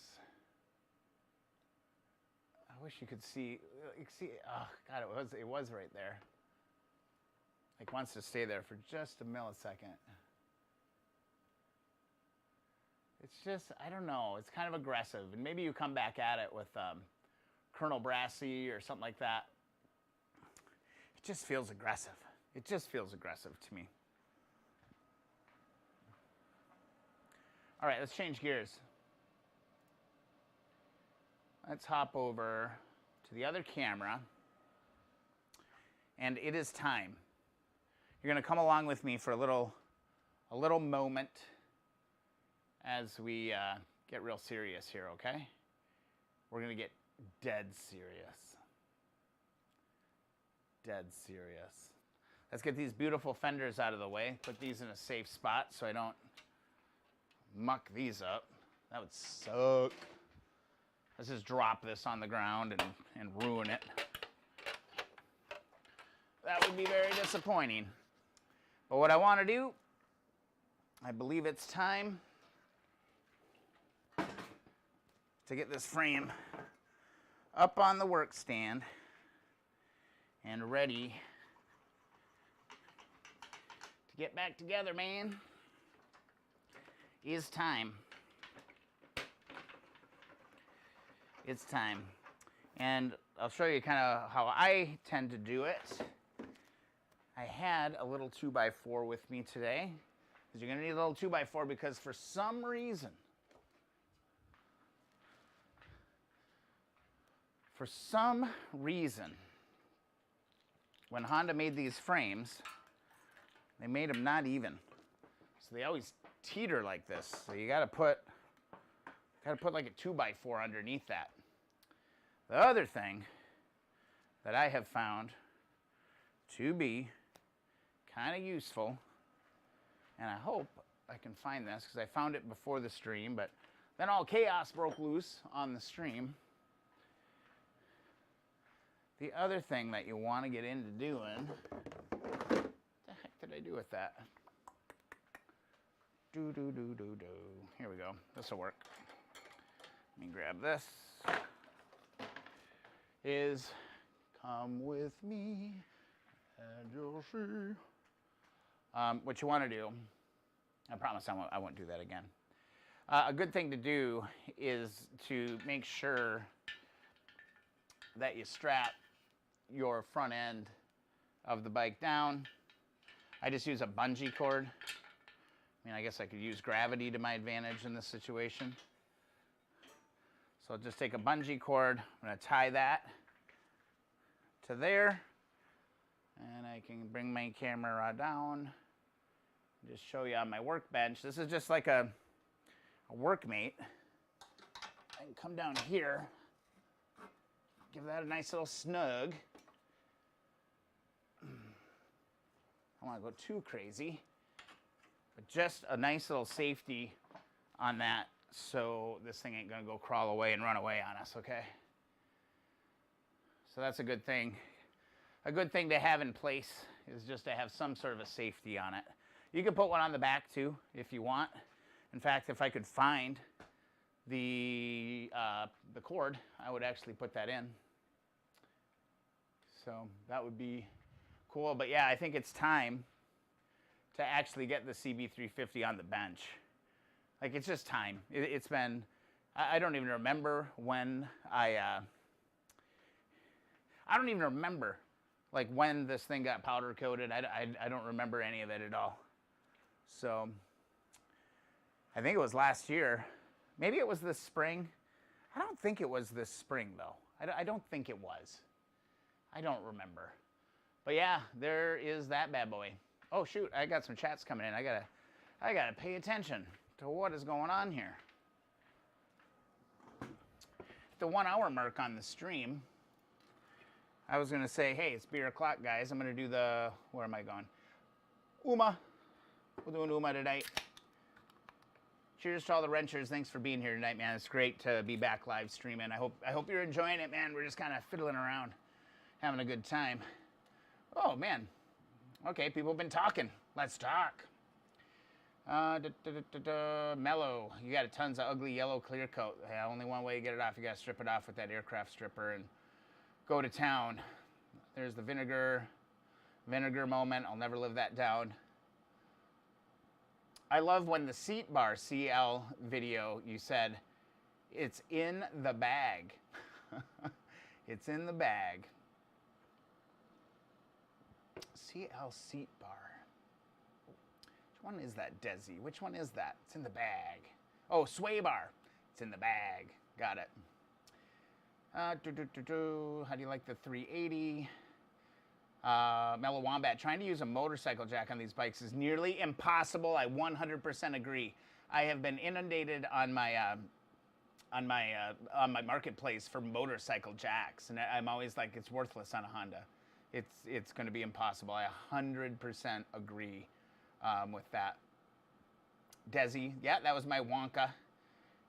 I wish you could see, oh, God, it was right there. Like, wants to stay there for just a millisecond. It's just, I don't know, it's kind of aggressive. And maybe you come back at it with Colonel Brassy or something like that. It just feels aggressive. It just feels aggressive to me. All right, let's change gears. Let's hop over to the other camera. And it is time. You're going to come along with me for a little moment as we get real serious here, okay? We're going to get dead serious. Dead serious. Let's get these beautiful fenders out of the way. Put these in a safe spot so I don't muck these up. That would suck. Let's just drop this on the ground and ruin it. That would be very disappointing. But what I want to do, I believe it's time to get this frame up on the work stand and ready to get back together, man. It's time. It's time. And I'll show you kind of how I tend to do it. I had a little 2x4 with me today, because you're going to need a little 2x4 because for some reason, when Honda made these frames, they made them not even. So they always teeter like this. So you got to put like a 2x4 underneath that. The other thing that I have found to be kind of useful, and I hope I can find this because I found it before the stream, but then all chaos broke loose on the stream. The other thing that you want to get into doing, what the heck did I do with that? Here we go. This will work. Let me grab this. Is come with me and you'll see. What you want to do, I promise I won't do that again. A good thing to do is to make sure that you strap your front end of the bike down. I just use a bungee cord. I mean, I guess I could use gravity to my advantage in this situation. So I'll just take a bungee cord. I'm going to tie that to there. And I can bring my camera down. Just show you on my workbench. This is just like a workmate. I can come down here. Give that a nice little snug. I don't want to go too crazy. But just a nice little safety on that so this thing ain't going to go crawl away and run away on us, okay? So that's a good thing. A good thing to have in place is just to have some sort of a safety on it. You can put one on the back too if you want. In fact, if I could find the cord, I would actually put that in. So that would be cool. But yeah, I think it's time to actually get the CB350 on the bench. Like, it's just time. It's been, I don't even remember when I don't even remember, like, when this thing got powder coated. I don't remember any of it at all. So I think it was last year. Maybe it was this spring. I don't think it was this spring, though. I don't think it was. I don't remember. But yeah, there is that bad boy. Oh shoot, I got some chats coming in. I gotta pay attention to what is going on here. At the 1 hour mark on the stream, I was gonna say, hey, it's beer o'clock, guys. I'm gonna do the, where am I going? Uma. We're doing Uma tonight. Cheers to all the wrenchers. Thanks for being here tonight, man. It's great to be back live streaming. I hope you're enjoying it, man. We're just kind of fiddling around, having a good time. Oh man. Okay, people have been talking. Let's talk. Mellow. You got tons of ugly yellow clear coat. Yeah, only one way to get it off. You got to strip it off with that aircraft stripper and go to town. There's the vinegar moment. I'll never live that down. I love when the seat bar CL video, you said, it's in the bag. It's in the bag. CL seat bar. Which one is that, Desi? Which one is that? It's in the bag. Oh, sway bar. It's in the bag. Got it. How do you like the 380? Mellow Wombat, trying to use a motorcycle jack on these bikes is nearly impossible. I 100% agree. I have been inundated on my marketplace for motorcycle jacks, and I'm always like, it's worthless on a Honda. It's going to be impossible. I 100% agree with that. Desi, yeah, that was my Wonka.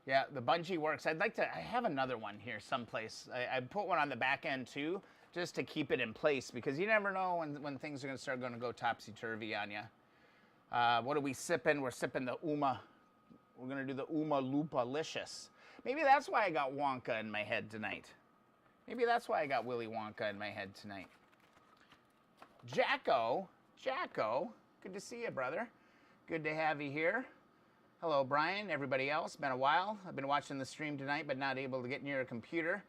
Yeah, the bungee works. I have another one here someplace. I put one on the back end too, just to keep it in place, because you never know when things are going to go topsy-turvy on you. What are we sipping? We're sipping the Uma. We're going to do the Uma Lupa-licious. Maybe that's why I got Wonka in my head tonight. Maybe that's why I got Willy Wonka in my head tonight. Jacko, good to see you, brother. Good to have you here. Hello, Brian, everybody else. Been a while. I've been watching the stream tonight, but not able to get near a computer.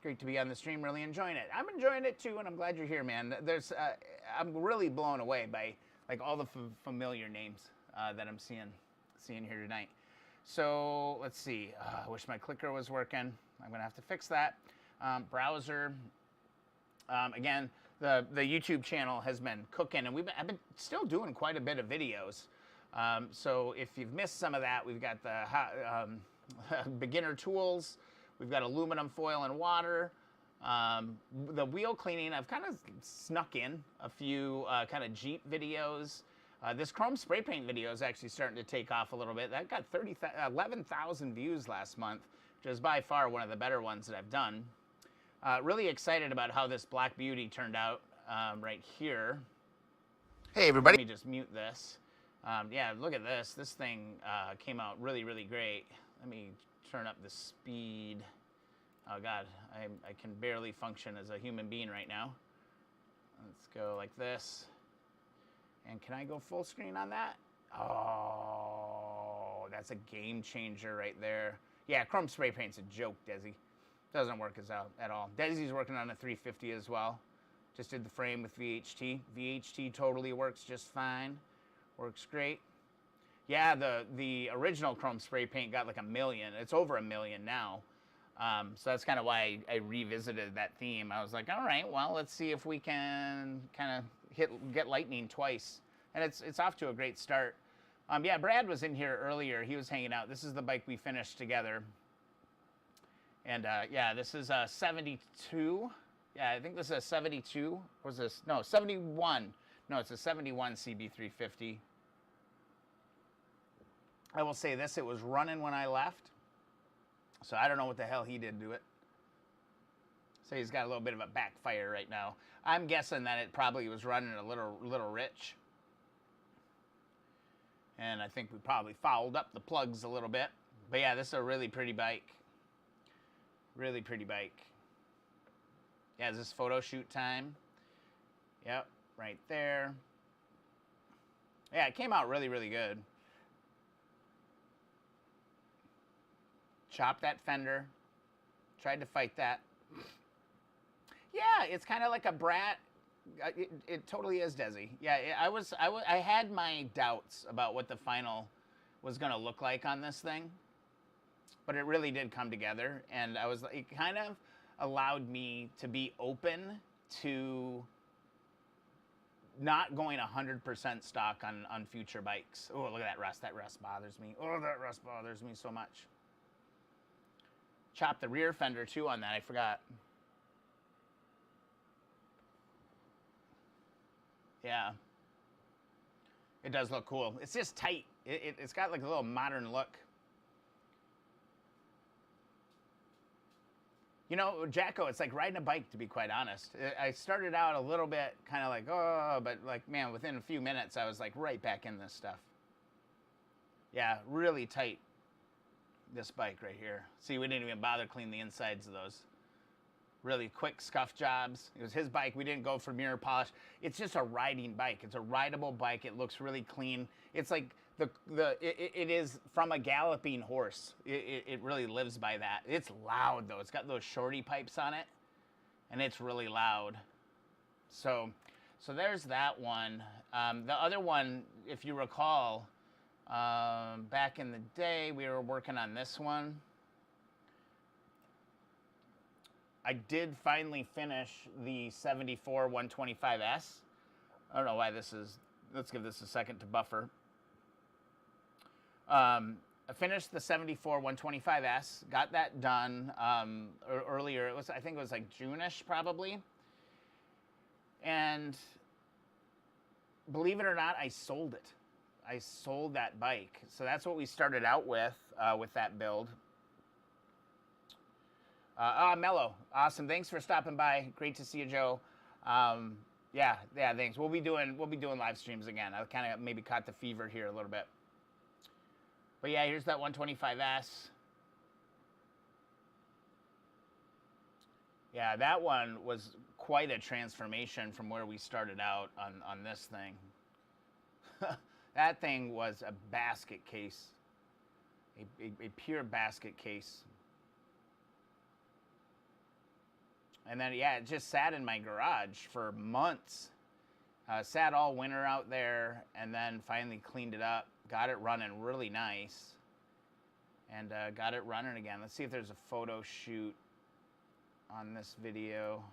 Great to be on the stream, really enjoying it. I'm enjoying it too, and I'm glad you're here, man. I'm really blown away by like all the familiar names that I'm seeing here tonight. So let's see. I wish my clicker was working. I'm gonna have to fix that. Browser. Again, the YouTube channel has been cooking, and I've been still doing quite a bit of videos. So if you've missed some of that, we've got the beginner tools. We've got aluminum foil and water. The wheel cleaning, I've kind of snuck in a few kind of Jeep videos. This chrome spray paint video is actually starting to take off a little bit. That got 11,000 views last month, which is by far one of the better ones that I've done. Really excited about how this Black Beauty turned out right here. Hey, everybody. Let me just mute this. Yeah, look at this. This thing came out really, really great. Let me turn up the speed. Oh God, I can barely function as a human being right now. Let's go like this. And can I go full screen on that? Oh, that's a game changer right there. Yeah, chrome spray paint's a joke, Desi. Doesn't work at all. Desi's working on a 350 as well. Just did the frame with VHT. VHT totally works just fine. Works great. Yeah, the original chrome spray paint got like 1 million. It's over 1 million now. So that's kind of why I revisited that theme. I was like, all right, well, let's see if we can kind of get lightning twice. And it's off to a great start. Yeah, Brad was in here earlier. He was hanging out. This is the bike we finished together. And yeah, this is a 72. Yeah, I think this is a 72. Or was this? No, 71. No, it's a 71 CB350. I will say this, it was running when I left. So I don't know what the hell he did to it. So he's got a little bit of a backfire right now. I'm guessing that it probably was running a little rich. And I think we probably fouled up the plugs a little bit. But yeah, this is a really pretty bike. Really pretty bike. Yeah, is this photo shoot time? Yep, right there. Yeah, it came out really, really good. Chopped that fender. Tried to fight that. Yeah, it's kind of like a brat. It totally is, Desi. Yeah, I had my doubts about what the final was going to look like on this thing, but it really did come together, and it kind of allowed me to be open to not going 100% stock on future bikes. Oh, look at that rust. That rust bothers me. Oh, that rust bothers me so much. Chopped the rear fender too on that. I forgot. Yeah. It does look cool. It's just tight. It's got like a little modern look. You know, Jacko, it's like riding a bike, to be quite honest. I started out a little bit kind of like, oh, but like, man, within a few minutes, I was like right back in this stuff. Yeah, really tight, this bike right here. See, we didn't even bother cleaning the insides of those. Really quick scuff jobs. It was his bike. We didn't go for mirror polish. It's just a riding bike. It's a rideable bike. It looks really clean. It's like it is from a galloping horse. It really lives by that. It's loud though. It's got those shorty pipes on it, and it's really loud. So there's that one. The other one, if you recall, back in the day, we were working on this one. I did finally finish the 74 125S. I don't know why this is. Let's give this a second to buffer. I finished the 74 125S. Got that done earlier. I think it was like June-ish probably. And believe it or not, I sold it. I sold that bike. So that's what we started out with that build. Mello, awesome. Thanks for stopping by. Great to see you, Joe. Yeah, thanks. We'll be doing live streams again. I kind of maybe caught the fever here a little bit. But yeah, here's that 125S. Yeah, that one was quite a transformation from where we started out on this thing. That thing was a basket case, a pure basket case. And then, yeah, it just sat in my garage for months. Sat all winter out there, and then finally cleaned it up. Got it running really nice. And got it running again. Let's see if there's a photo shoot on this video.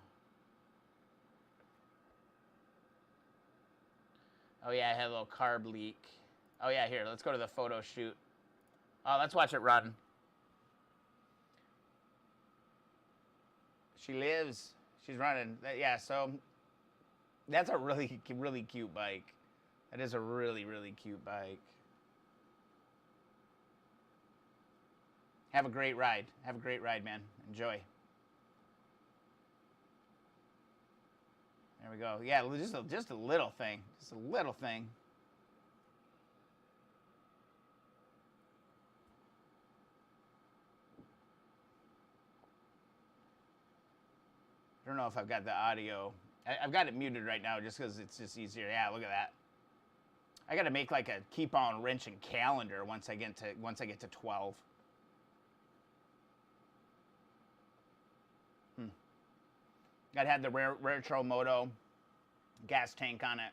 Oh, yeah, I had a little carb leak. Oh, yeah, here, let's go to the photo shoot. Oh, let's watch it run. She lives. She's running. Yeah, so that's a really, really cute bike. That is a really, really cute bike. Have a great ride. Have a great ride, man. Enjoy. There we go. Yeah, just a little thing. Just a little thing. I don't know if I've got the audio. I've got it muted right now just because it's just easier. Yeah, look at that. I got to make like a keep on wrenching calendar once I get to 12. Got to have the retro moto gas tank on it.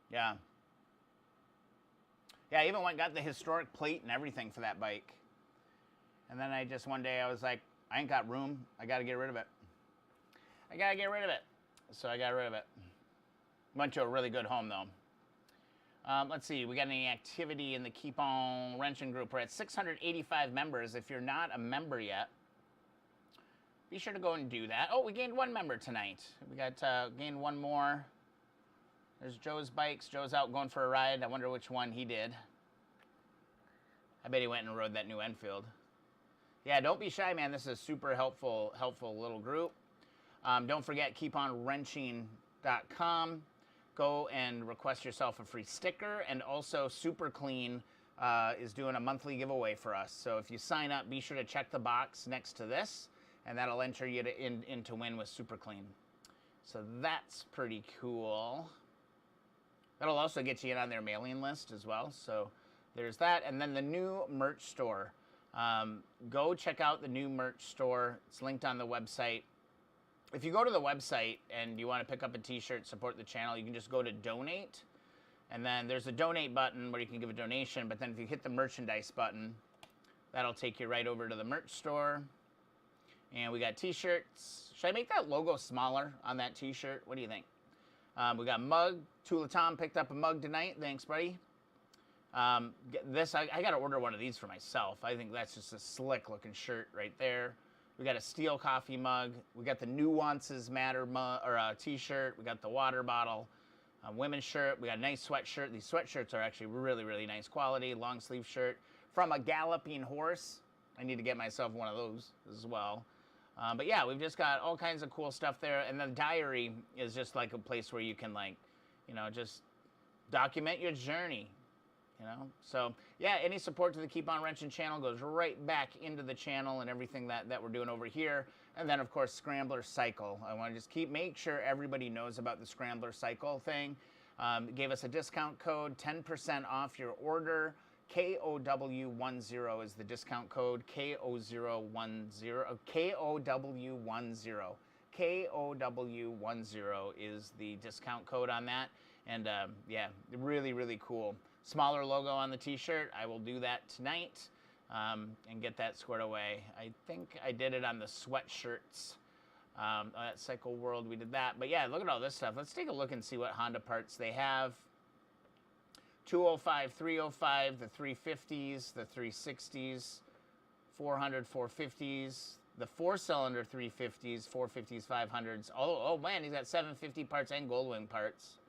Yeah. Yeah, I even went and got the historic plate and everything for that bike. And then one day I was like, I ain't got room. I got to get rid of it. I got to get rid of it. So I got rid of it. Went to a really good home though. Let's see, we got any activity in the Keep On Wrenching group. We're at 685 members. If you're not a member yet, be sure to go and do that. Oh, we gained one member tonight. We got gained one more. There's Joe's bikes. Joe's out going for a ride. I wonder which one he did. I bet he went and rode that new Enfield. Yeah, don't be shy, man. This is a super helpful little group. Don't forget, keeponwrenching.com. go and request yourself a free sticker. And also Super Clean is doing a monthly giveaway for us. So if you sign up, be sure to check the box next to this, and that'll enter you to win with Super Clean. So that's pretty cool. That'll also get you in on their mailing list as well. So there's that. And then the new merch store. Go check out the new merch store. It's linked on the website. If you go to the website and you want to pick up a t-shirt, support the channel, you can just go to donate. And then there's a donate button where you can give a donation. But then if you hit the merchandise button, that'll take you right over to the merch store. And we got t-shirts. Should I make that logo smaller on that t-shirt? What do you think? We got mug. Tula Tom picked up a mug tonight. Thanks, buddy. I got to order one of these for myself. I think that's just a slick looking shirt right there. We got a steel coffee mug. We got the Nuances Matter t-shirt. We got the water bottle, women's shirt. We got a nice sweatshirt. These sweatshirts are actually really, really nice quality. Long sleeve shirt from a galloping horse. I need to get myself one of those as well. But yeah, we've just got all kinds of cool stuff there. And the diary is just like a place where you can, like, you know, just document your journey. You know, so yeah, any support to the Keep On Wrenching channel goes right back into the channel and everything that we're doing over here. And then of course, Scrambler Cycle. I want to just make sure everybody knows about the Scrambler Cycle thing. Gave us a discount code, 10% off your order. K.O.W. is the discount code. K.O.W. K.O.W. K.O.W. is the discount code on that. And yeah, really, really cool. Smaller logo on the t-shirt. I will do that tonight and get that squared away. I think I did it on the sweatshirts. At Cycle World, we did that. But yeah, look at all this stuff. Let's take a look and see what Honda parts they have. 205, 305, the 350s, the 360s, 400, 450s, the 4-cylinder 350s, 450s, 500s. Oh man, he's got 750 parts and Goldwing parts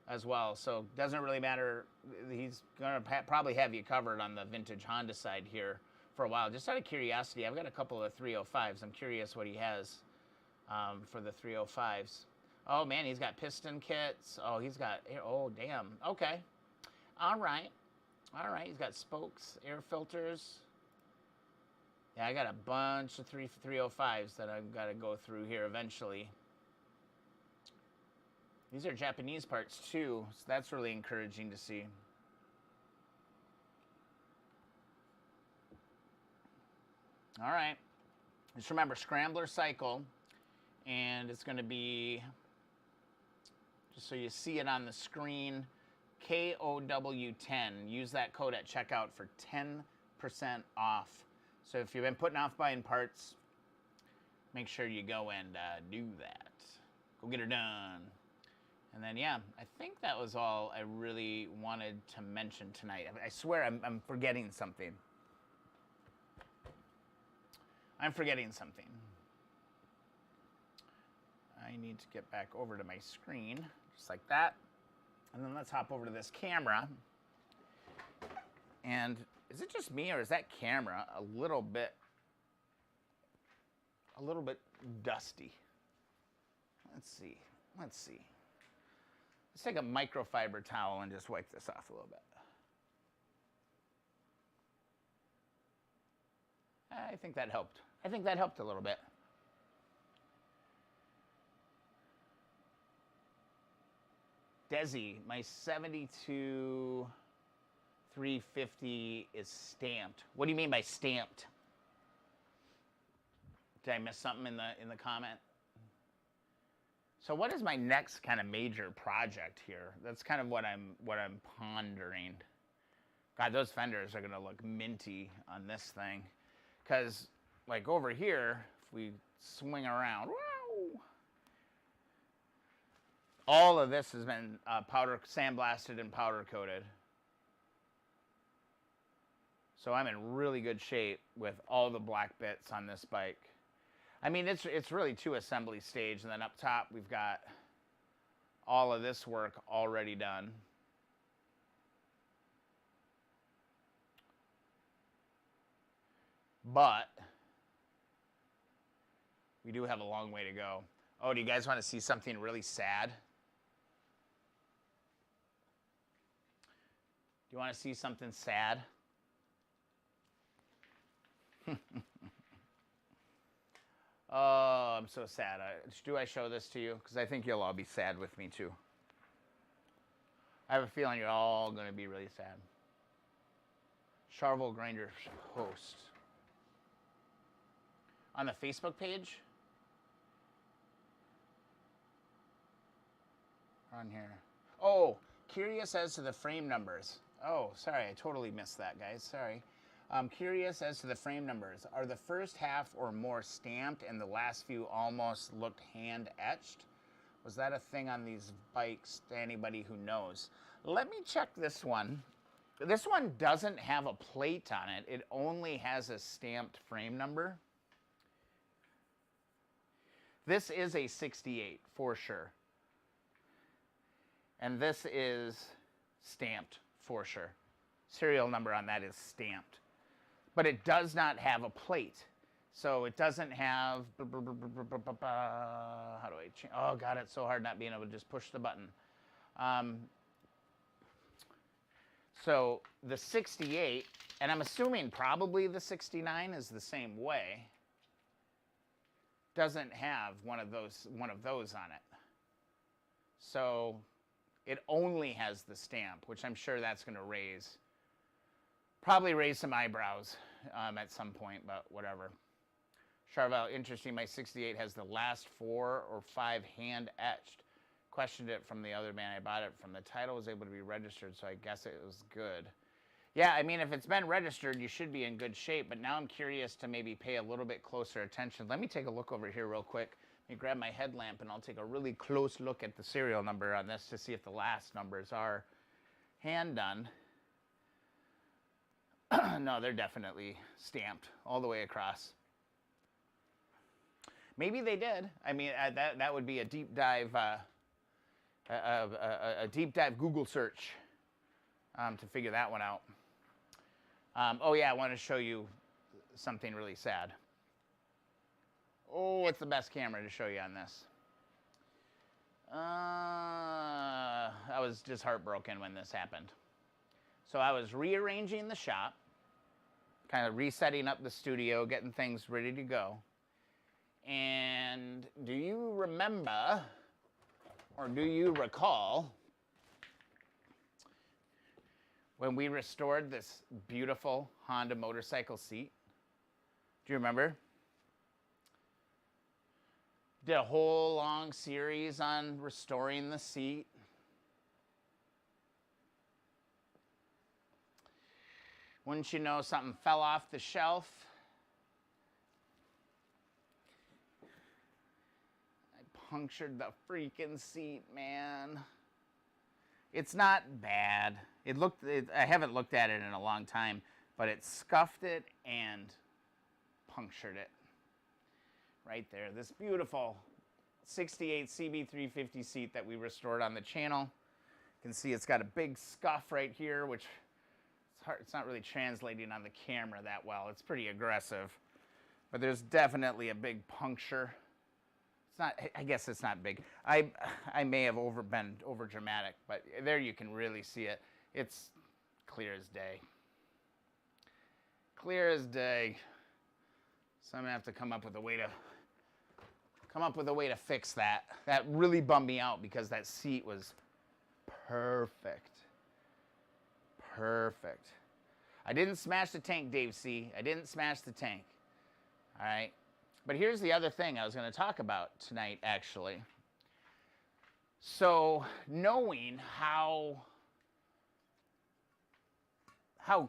as well. So doesn't really matter. He's gonna probably have you covered on the vintage Honda side here for a while. Just out of curiosity, I've got a couple of 305s. I'm curious what he has for the 305s. Oh man, he's got piston kits. Oh, he's got, oh damn, okay. All right, he's got spokes, air filters. Yeah, I got a bunch of 305s that I've got to go through here eventually. These are Japanese parts too, so that's really encouraging to see. All right, just remember Scrambler Cycle, and it's going to be, just so you see it on the screen, K.O.W. 10. Use that code at checkout for 10% off. So if you've been putting off buying parts, make sure you go and do that. Go get her done. And then, yeah, I think that was all I really wanted to mention tonight. I swear I'm forgetting something. I'm forgetting something. I need to get back over to my screen, just like that. And then let's hop over to this camera. And is it just me, or is that camera a little bit dusty? Let's see. Let's take a microfiber towel and just wipe this off a little bit. I think that helped. I think that helped a little bit. Desi, my 72 350 is stamped. What do you mean by stamped? Did I miss something in the comment? So what is my next kind of major project here? That's kind of what I'm pondering. God, those fenders are gonna look minty on this thing. Cause like over here, if we swing around, wow, all of this has been sandblasted and powder coated. So I'm in really good shape with all the black bits on this bike. I mean, it's really two assembly stage, and then up top we've got all of this work already done. But we do have a long way to go. Oh, do you guys want to see something really sad? you want to see something sad? Oh, I'm so sad. Do I show this to you? Because I think you'll all be sad with me too. I have a feeling you're all going to be really sad. Charvel Grinder host. On the Facebook page? On here. Oh, curious as to the frame numbers. Oh, sorry, I totally missed that, guys. Sorry. I'm curious as to the frame numbers. Are the first half or more stamped and the last few almost looked hand etched? Was that a thing on these bikes to anybody who knows? Let me check this one. This one doesn't have a plate on it. It only has a stamped frame number. This is a 68 for sure. And this is stamped for sure. Serial number on that is stamped. But it does not have a plate. So it doesn't have, how do I change? Oh God, it's so hard not being able to just push the button. So the 68, and I'm assuming probably the 69 is the same way, doesn't have one of those on it. So it only has the stamp, which I'm sure that's going to probably raise some eyebrows at some point, but whatever. Charvel, interesting, my 68 has the last 4 or 5 hand etched. Questioned it from the other man I bought it from. The title was able to be registered, so I guess it was good. Yeah, I mean, if it's been registered, you should be in good shape, but now I'm curious to maybe pay a little bit closer attention. Let me take a look over here real quick. Let me grab my headlamp, and I'll take a really close look at the serial number on this to see if the last numbers are hand done. No, they're definitely stamped all the way across. Maybe they did. I mean, that would be a deep dive, a deep dive Google search to figure that one out. Oh yeah, I want to show you something really sad. Oh, what's the best camera to show you on this? I was just heartbroken when this happened. So I was rearranging the shop, kind of resetting up the studio, getting things ready to go. And do you remember, or do you recall, when we restored this beautiful Honda motorcycle seat? Do you remember? Did a whole long series on restoring the seat. Wouldn't you know, something fell off the shelf. I punctured the freaking seat, man. It's not bad. I haven't looked at it in a long time, but it scuffed it and punctured it. Right there, this beautiful 68 CB350 seat that we restored on the channel. You can see it's got a big scuff right here, which it's not really translating on the camera that well. It's pretty aggressive, but there's definitely a big puncture. It's not, I guess it's not big. I may have been over dramatic, but there you can really see it. It's clear as day. Clear as day. So I'm gonna have to come up with a way to fix that. That really bummed me out because that seat was perfect. Perfect. I didn't smash the tank, Dave C. I didn't smash the tank. All right. But here's the other thing I was going to talk about tonight, actually. So knowing how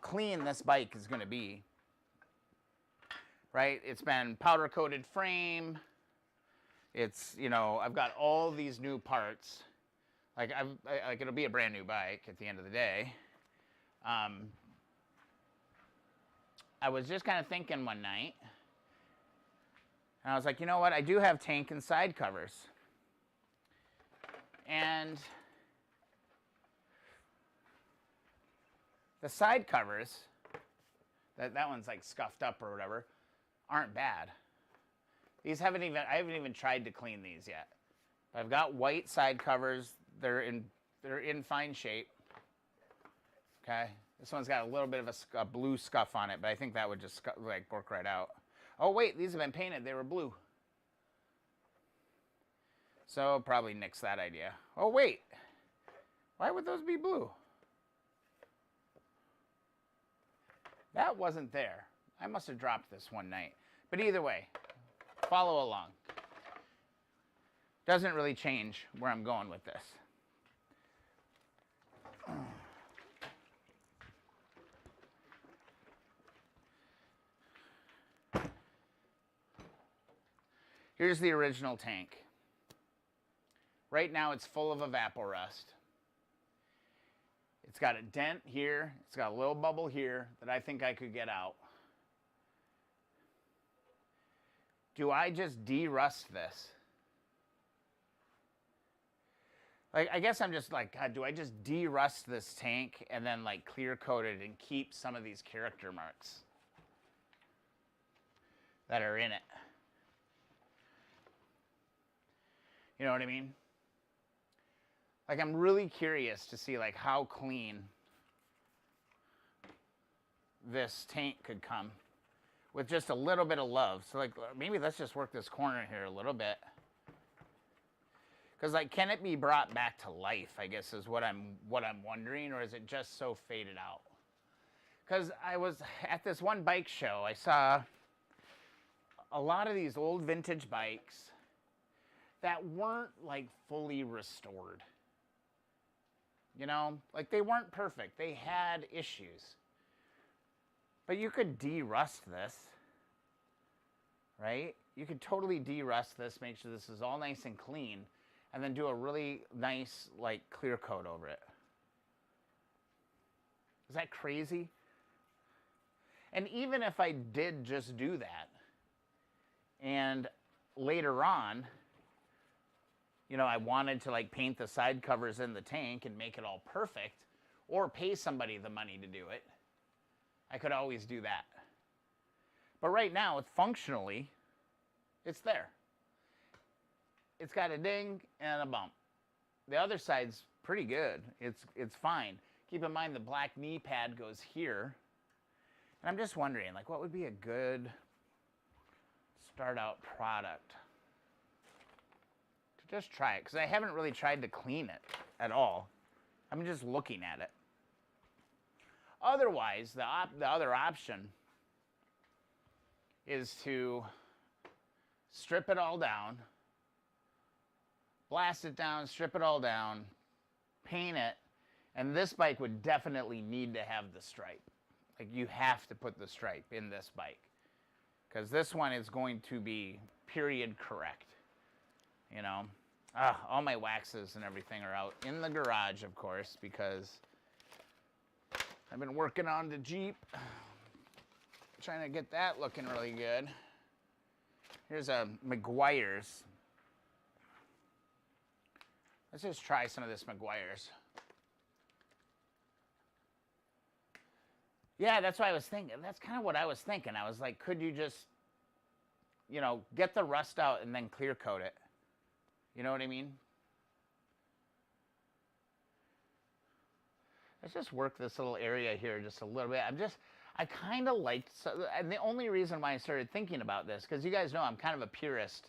clean this bike is going to be, right? It's been powder coated frame. It's, you know, I've got all these new parts. Like it'll be a brand new bike at the end of the day. I was just kind of thinking one night, and I was like, you know what? I do have tank and side covers. And the side covers, that one's like scuffed up or whatever, aren't bad. I haven't even tried to clean these yet. But I've got white side covers. They're in fine shape. Okay, this one's got a little bit of a blue scuff on it, but I think that would just like work right out. Oh wait, these have been painted, they were blue. So probably nix that idea. Oh wait, why would those be blue? That wasn't there. I must have dropped this one night. But either way, follow along. Doesn't really change where I'm going with this. Here's the original tank. Right now it's full of evaporust. It's got a dent here. It's got a little bubble here that I think I could get out. Do I just de-rust this? Like, I guess I'm just like, God, do I just de-rust this tank and then like clear coat it and keep some of these character marks that are in it? You know what I mean? Like, I'm really curious to see like how clean this tank could come with just a little bit of love. So like, maybe let's just work this corner here a little bit. Because like, can it be brought back to life, I guess is what I'm wondering, or is it just so faded out? Because I was at this one bike show, I saw a lot of these old vintage bikes that weren't like fully restored. You know, like they weren't perfect. They had issues. But you could de-rust this, right? You could totally de-rust this, make sure this is all nice and clean, and then do a really nice, like, clear coat over it. Is that crazy? And even if I did just do that, and later on, you know, I wanted to like paint the side covers in the tank and make it all perfect, or pay somebody the money to do it, I could always do that. But right now, it's functionally, it's there. It's got a ding and a bump. The other side's pretty good. It's fine. Keep in mind the black knee pad goes here. And I'm just wondering, like, what would be a good start out product? To just try it, because I haven't really tried to clean it at all. I'm just looking at it. Otherwise, the other option is to strip it all down, blast it down, strip it all down, paint it, and this bike would definitely need to have the stripe. Like, you have to put the stripe in this bike, because this one is going to be period correct. You know, all my waxes and everything are out in the garage, of course, because I've been working on the Jeep, trying to get that looking really good. Here's a Meguiar's. Let's just try some of this Meguiar's. Yeah, that's what I was thinking. That's kind of what I was thinking. I was like, could you just, you know, get the rust out and then clear coat it? You know what I mean? Let's just work this little area here just a little bit. I kind of liked, and the only reason why I started thinking about this, because you guys know I'm kind of a purist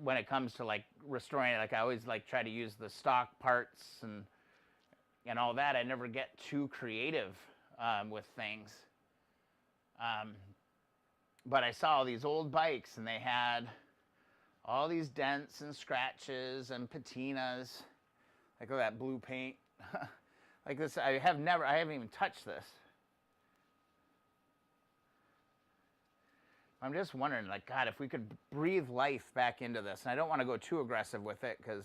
when it comes to like restoring it. Like, I always like try to use the stock parts and all that. I never get too creative with things. But I saw all these old bikes and they had all these dents and scratches and patinas. Like, look at that blue paint. Like this, I haven't even touched this. I'm just wondering, like, God, if we could breathe life back into this. And I don't want to go too aggressive with it because,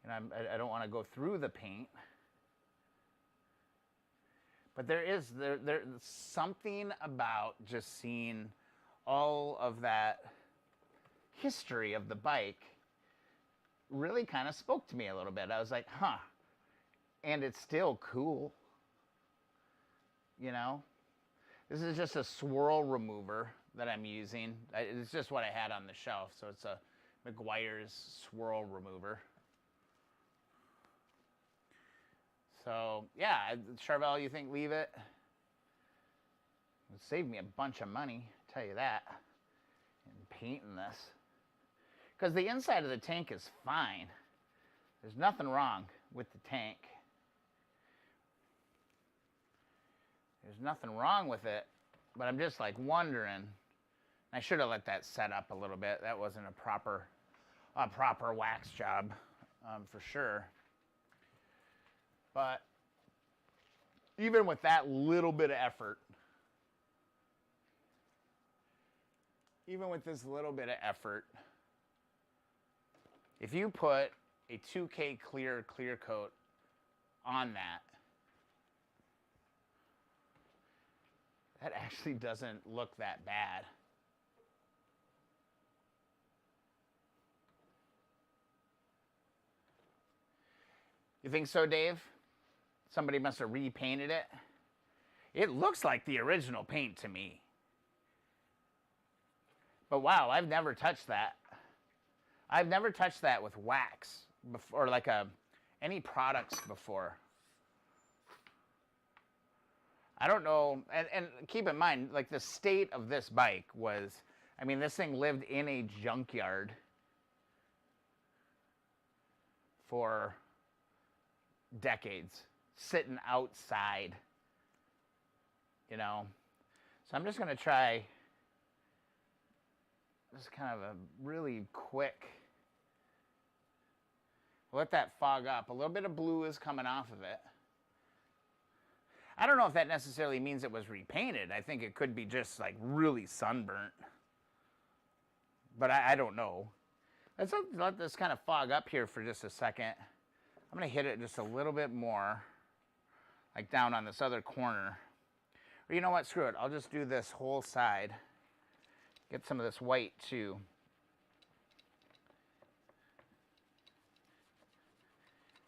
you know, I don't want to go through the paint. But there's something about just seeing all of that history of the bike really kind of spoke to me a little bit. I was like, huh. And it's still cool. You know? This is just a swirl remover that I'm using. It's just what I had on the shelf. So it's a Meguiar's swirl remover. So, yeah, Charvel, you think leave it? It saved me a bunch of money, I'll tell you that, in painting this. Because the inside of the tank is fine. There's nothing wrong with the tank. There's nothing wrong with it, but I'm just like wondering. I should have let that set up a little bit. That wasn't a proper wax job, for sure. But even with that little bit of effort, even with this little bit of effort, if you put a 2K clear coat on that, that actually doesn't look that bad. You think so, Dave? Somebody must have repainted it. It looks like the original paint to me. But wow, I've never touched that. I've never touched that with wax before, or like any products before. I don't know, and keep in mind, like the state of this bike was, I mean, this thing lived in a junkyard for decades, sitting outside, you know. So I'm just going to try just kind of a really quick, let that fog up. A little bit of blue is coming off of it. I don't know if that necessarily means it was repainted. I think it could be just like really sunburnt. But I don't know. Let's let this kind of fog up here for just a second. I'm going to hit it just a little bit more, like down on this other corner. Or you know what, screw it. I'll just do this whole side. Get some of this white too.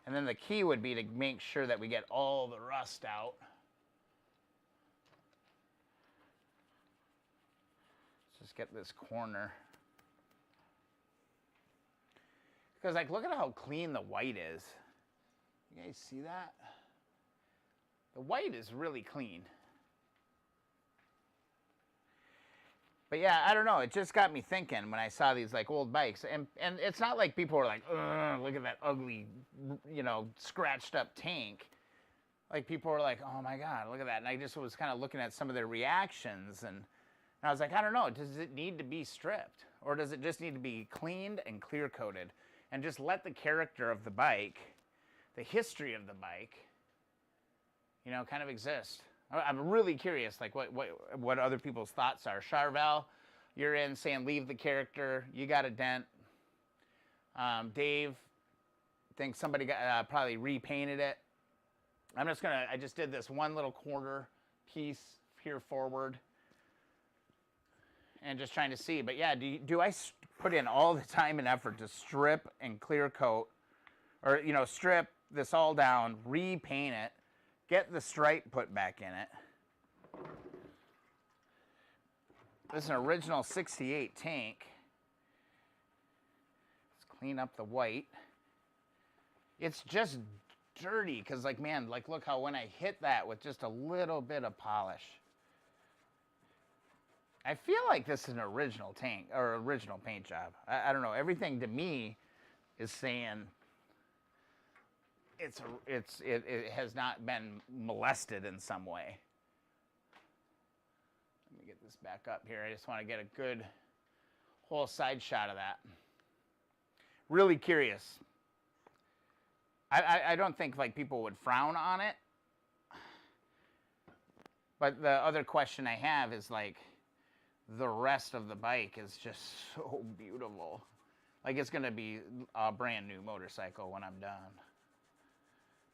And then the key would be to make sure that we get all the rust out. Let's just get this corner. Because like, look at how clean the white is. You guys see that? The white is really clean. But yeah, I don't know. It just got me thinking when I saw these like old bikes, and it's not like people were like, ugh, look at that ugly, you know, scratched up tank. Like people were like, oh my God, look at that. And I just was kind of looking at some of their reactions, and I was like, I don't know. Does it need to be stripped, or does it just need to be cleaned and clear coated, and just let the character of the bike, the history of the bike, you know, kind of exist? I'm really curious, like what other people's thoughts are. Charvel, you're in saying leave the character. You got a dent. Dave thinks somebody got probably repainted it. I just did this one little quarter piece here forward, and just trying to see. But yeah, do I put in all the time and effort to strip and clear coat, or you know, strip this all down, repaint it, get the stripe put back in it. This is an original 68 tank. Let's clean up the white. It's just dirty because, like, man, like, look how when I hit that with just a little bit of polish. I feel like this is an original tank or original paint job. I don't know. Everything to me is saying it has not been molested in some way. Let me get this back up here. I just want to get a good whole side shot of that. Really curious. I don't think like people would frown on it. But the other question I have is like the rest of the bike is just so beautiful. Like it's going to be a brand new motorcycle when I'm done.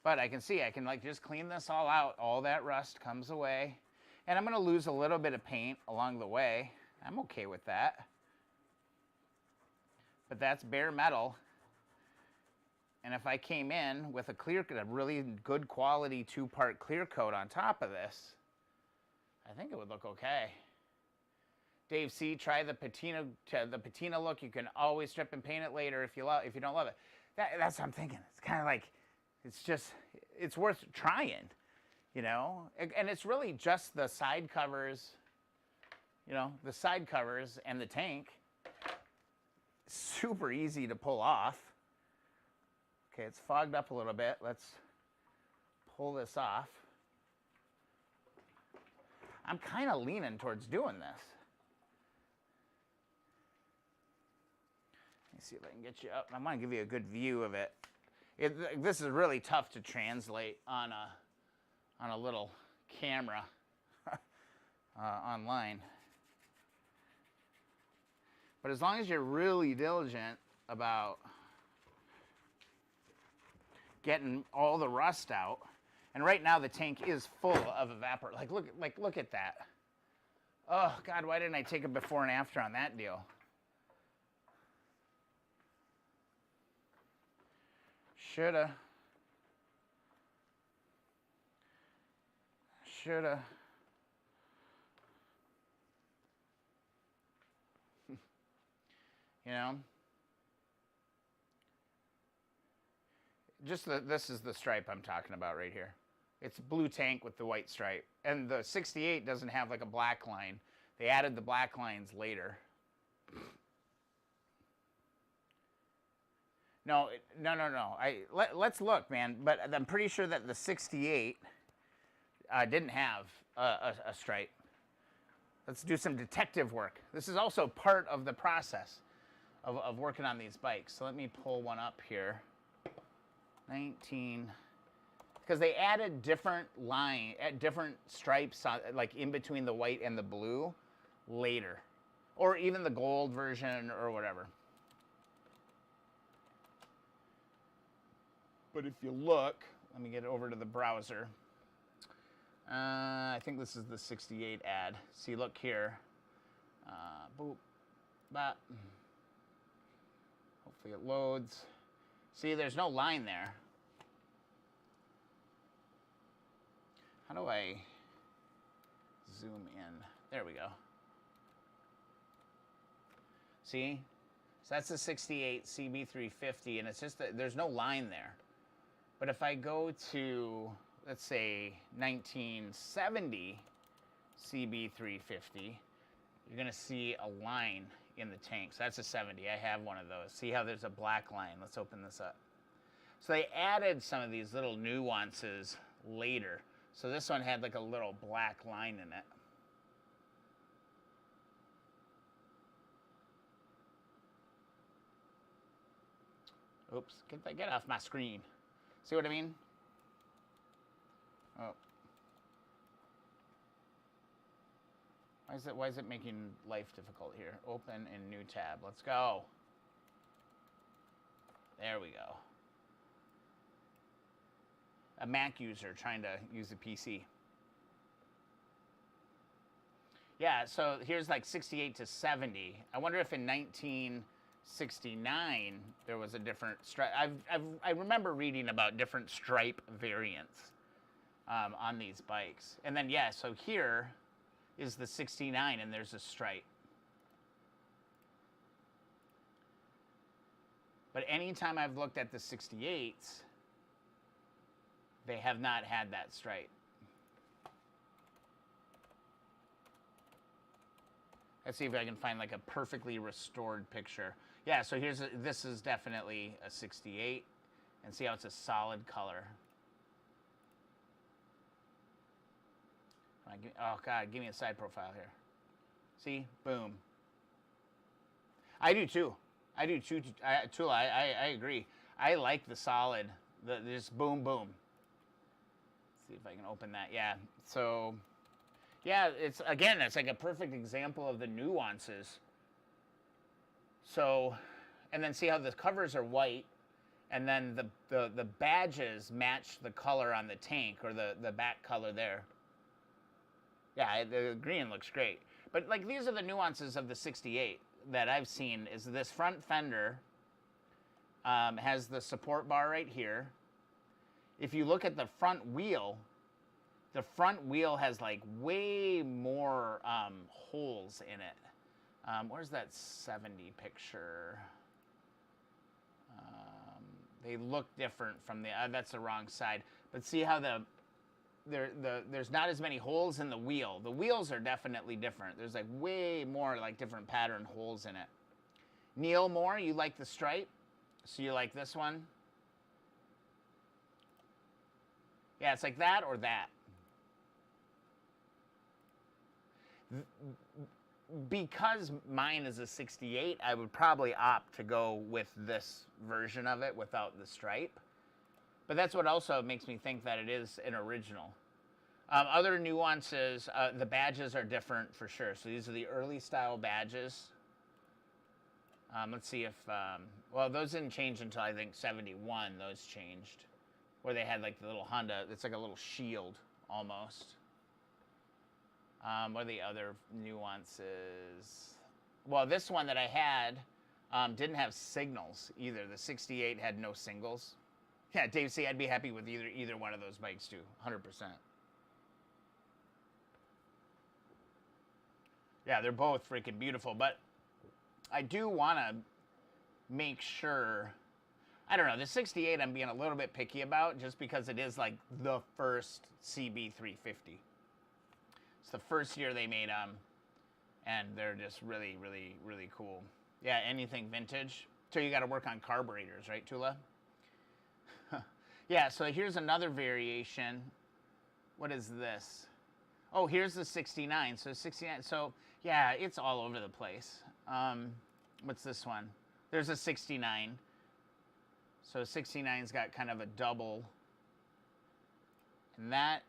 But I can see, I can like just clean this all out. All that rust comes away. And I'm going to lose a little bit of paint along the way. I'm okay with that. But that's bare metal. And if I came in with a really good quality 2-part clear coat on top of this, I think it would look okay. Dave C, try the patina look. You can always strip and paint it later if you don't love it. That's what I'm thinking. It's kind of like, it's just, it's worth trying, you know? And it's really just the side covers, you know, the side covers and the tank. Super easy to pull off. Okay, it's fogged up a little bit. Let's pull this off. I'm kind of leaning towards doing this. Let me see if I can get you up. I'm going to give you a good view of it. This is really tough to translate on a little camera online. But as long as you're really diligent about getting all the rust out, and right now the tank is full of evaporate. Look at that. Oh God, why didn't I take a before and after on that deal? Shoulda. You know? This is the stripe I'm talking about right here. It's blue tank with the white stripe. And the 68 doesn't have like a black line. They added the black lines later. No. Let's look, man. But I'm pretty sure that the 68 didn't have a stripe. Let's do some detective work. This is also part of the process of working on these bikes. So let me pull one up here. 19, because they added different stripes on, like in between the white and the blue later, or even the gold version or whatever. But if you look, let me get over to the browser. I think this is the 68 ad. See, look here. Boop, bop. Hopefully it loads. See, there's no line there. How do I zoom in? There we go. See? So that's the 68 CB350, and it's just that there's no line there. But if I go to, let's say, 1970 CB350, you're going to see a line in the tank. So that's a 70. I have one of those. See how there's a black line? Let's open this up. So they added some of these little nuances later. So this one had like a little black line in it. Oops, get off my screen. See what I mean? Oh. Why is it making life difficult here? Open in new tab. Let's go. There we go. A Mac user trying to use a PC. Yeah, so here's like 68 to 70. I wonder if in 1969 there was a different stripe. I remember reading about different stripe variants on these bikes. And then, yeah, so here is the 69 and there's a stripe. But anytime I've looked at the 68s, they have not had that stripe. Let's see if I can find like a perfectly restored picture. Yeah, so this is definitely a 68. And see how it's a solid color. Oh God, give me a side profile here. See, boom. I do too. Tula, I agree. I like the solid, this boom, boom. Let's see if I can open that. Yeah, so, yeah, it's like a perfect example of the nuances. So, and then see how the covers are white, and then the badges match the color on the tank, or the back color there. Yeah, the green looks great. But like these are the nuances of the 68 that I've seen. Is this front fender has the support bar right here. If you look at the front wheel has like way more holes in it. Where's that 70 picture? They look different from the, that's the wrong side. But see how there's not as many holes in the wheel. The wheels are definitely different. There's like way more like different pattern holes in it. Neil Moore, you like the stripe? So you like this one? Yeah, it's like that or that. Because mine is a 68, I would probably opt to go with this version of it without the stripe. But that's what also makes me think that it is an original. Other nuances, the badges are different for sure. So these are the early style badges. Let's see if, well, those didn't change until I think 71, those changed. Where they had like the little Honda, it's like a little shield almost. What are the other nuances? Well, this one that I had didn't have signals either. The 68 had no singles. Yeah, Dave, see, I'd be happy with either one of those bikes too, 100%. Yeah, they're both freaking beautiful, but I do want to make sure, I don't know, the 68 I'm being a little bit picky about just because it is like the first CB350. It's the first year they made them, and they're just really, really, really cool. Yeah, anything vintage. So you got to work on carburetors, right, Tula? Yeah, so here's another variation. What is this? Oh, here's the 69. So 69, so yeah, it's all over the place. What's this one? There's a 69. So 69's got kind of a double. And that,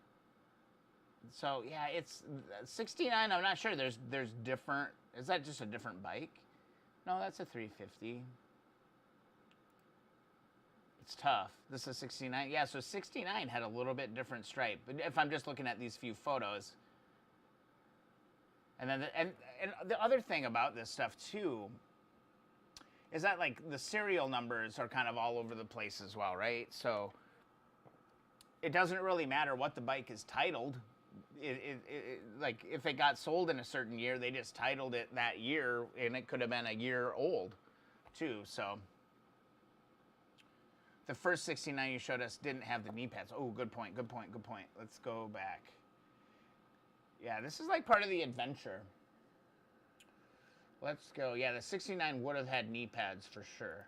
so yeah, it's 69. I'm not sure. There's different. Is that just a different bike? No, that's a 350. It's tough. This is 69. Yeah, so 69 had a little bit different stripe. But if I'm just looking at these few photos, and then and the other thing about this stuff too is that like the serial numbers are kind of all over the place as well, right? So it doesn't really matter what the bike is titled. Like if it got sold in a certain year, they just titled it that year, and it could have been a year old too. So the first 69 you showed us didn't have the knee pads. Oh, good point, good point, good point. Let's go back. Yeah, this is like part of the adventure. Let's go. Yeah, the 69 would have had knee pads for sure.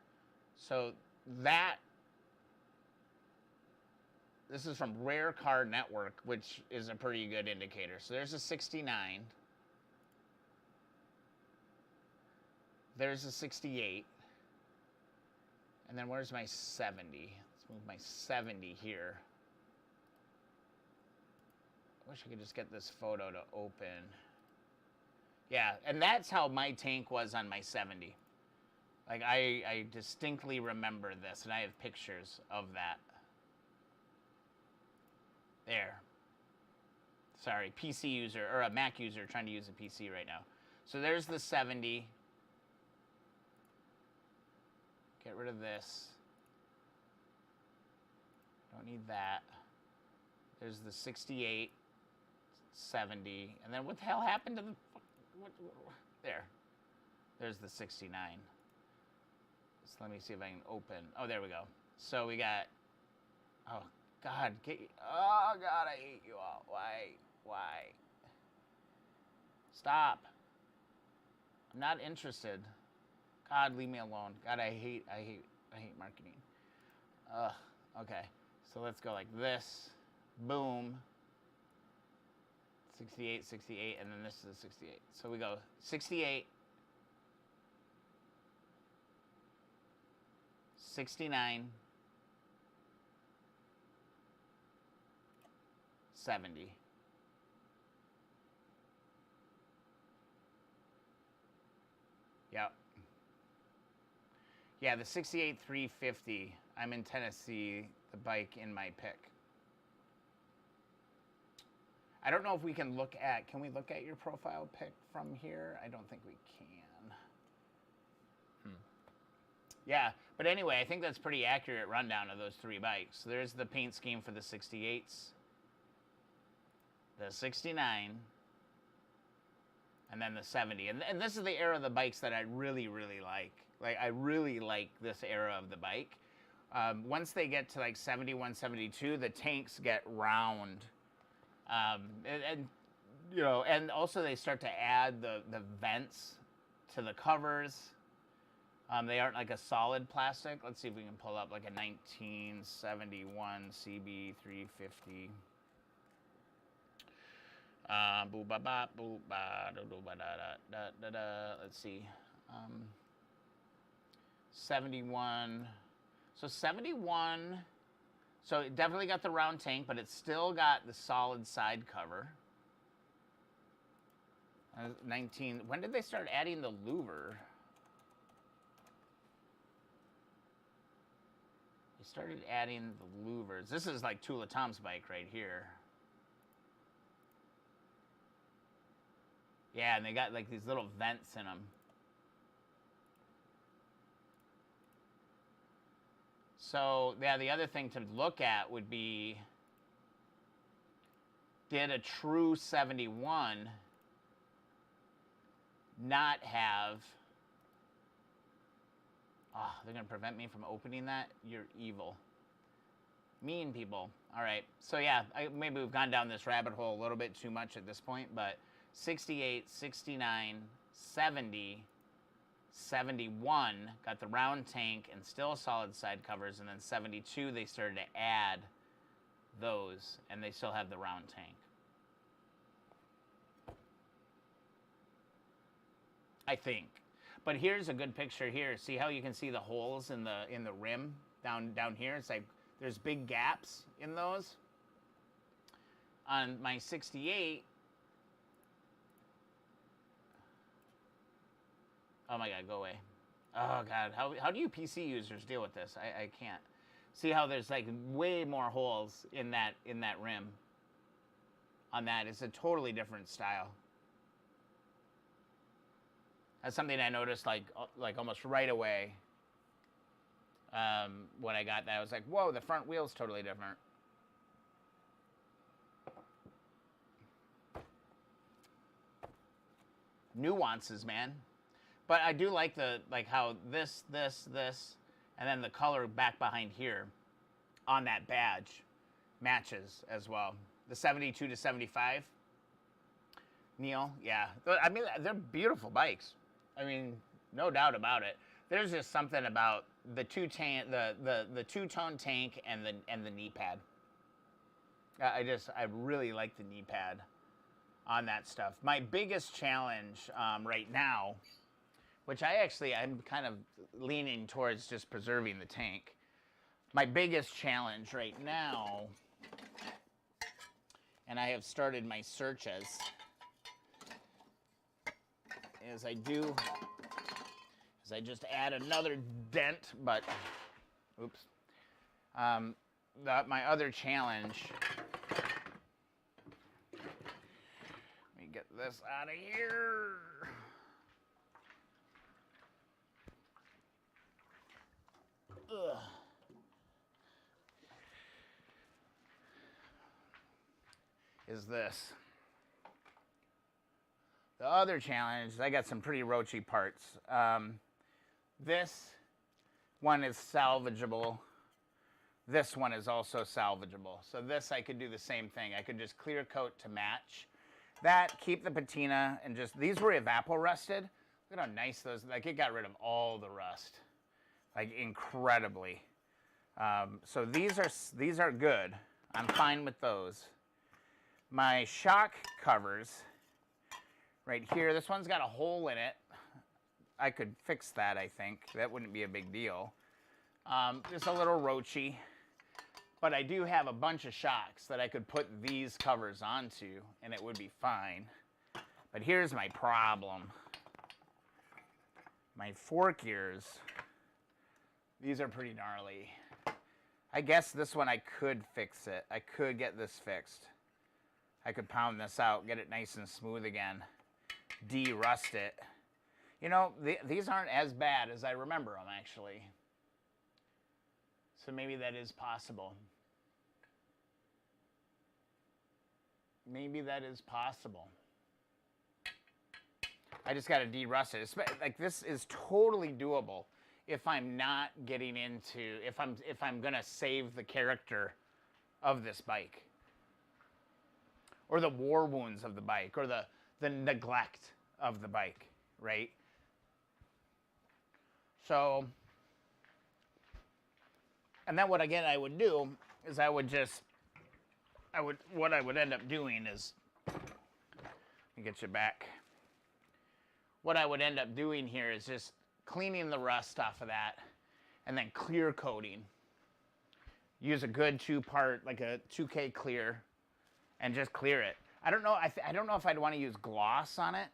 So that, this is from Rare Car Network, which is a pretty good indicator. So there's a 69. There's a 68. And then where's my 70? Let's move my 70 here. I wish I could just get this photo to open. Yeah, and that's how my tank was on my 70. Like, I distinctly remember this, and I have pictures of that. There. Sorry, PC user, or a Mac user trying to use a PC right now. So there's the 70. Get rid of this. Don't need that. There's the 68, 70, and then what the hell happened to the... There. There's the 69. So let me see if I can open. Oh, there we go. So we got... Oh, God. Oh, God, I hate you all. Why? Stop. I'm not interested. God, leave me alone. God, I hate marketing. Ugh. Okay. So let's go like this. Boom. 68, 68, and then this is 68. So we go 68, 69, 70. Yep. Yeah, the 68 350. I'm in Tennessee, the bike in my pick. I don't know if we can look at, can we look at your profile pic from here? I don't think we can. Yeah, but anyway, I think that's pretty accurate rundown of those three bikes. So there's the paint scheme for the 68s, the 69, and then the 70. And this is the era of the bikes that I really, really like. Like, I really like this era of the bike. Once they get to like 71, 72, the tanks get round. And you know, and also they start to add the vents to the covers. They aren't like a solid plastic. Let's see if we can pull up like a 1971 CB 350. Let's see. 71. So 71. So it definitely got the round tank, but it's still got the solid side cover. 19. When did they start adding the louver? They started adding the louvers. This is like Tula Tom's bike right here. Yeah, and they got like these little vents in them. So, yeah, the other thing to look at would be, did a true 71 not have... Oh, they're going to prevent me from opening that? You're evil. Mean people. All right. So, yeah, maybe we've gone down this rabbit hole a little bit too much at this point, but 68, 69, 70, 71 got the round tank and still solid side covers, and then 72 they started to add those, and they still have the round tank. I think. But here's a good picture here. See how you can see the holes in the rim down here? It's like there's big gaps in those. On my 68, oh my God, go away. Oh God, how do you PC users deal with this? I can't. See how there's like way more holes in that rim. On that, it's a totally different style. That's something I noticed like almost right away. When I got that, I was like, whoa, the front wheel's totally different. Nuances, man. But I do like how this, and then the color back behind here on that badge matches as well. The 72 to 75. Neil, yeah. I mean, they're beautiful bikes. I mean, no doubt about it. There's just something about the two-tone tank and the knee pad. I really like the knee pad on that stuff. My biggest challenge right now, which I'm kind of leaning towards just preserving the tank. My biggest challenge right now, and I have started my searches, is I just add another dent, but, oops. My other challenge, let me get this out of here. Ugh. Is this. The other challenge is I got some pretty roachy parts. This one is salvageable. This one is also salvageable. So this I could do the same thing. I could just clear coat to match. That, keep the patina, and just, these were evapor rusted. Look at how nice those, like it got rid of all the rust. Like incredibly. So these are good. I'm fine with those. My shock covers, right here, this one's got a hole in it. I could fix that, I think. That wouldn't be a big deal. Just a little roachy. But I do have a bunch of shocks that I could put these covers onto, and it would be fine. But here's my problem. My fork gears, these are pretty gnarly. I guess this one I could fix it. I could get this fixed. I could pound this out, get it nice and smooth again, de-rust it. You know, these aren't as bad as I remember them, actually. So maybe that is possible. Maybe that is possible. I just got to de-rust it. Like, this is totally doable. if I'm not getting into, if I'm gonna save the character of this bike, or the war wounds of the bike, or the neglect of the bike, right? So, and then what again I would do is what I would end up doing is, let me get you back. What I would end up doing here is just cleaning the rust off of that and then clear coating. Use a good 2-part, like a 2K clear, and just clear it. I don't know, I don't know if I'd want to use gloss on it.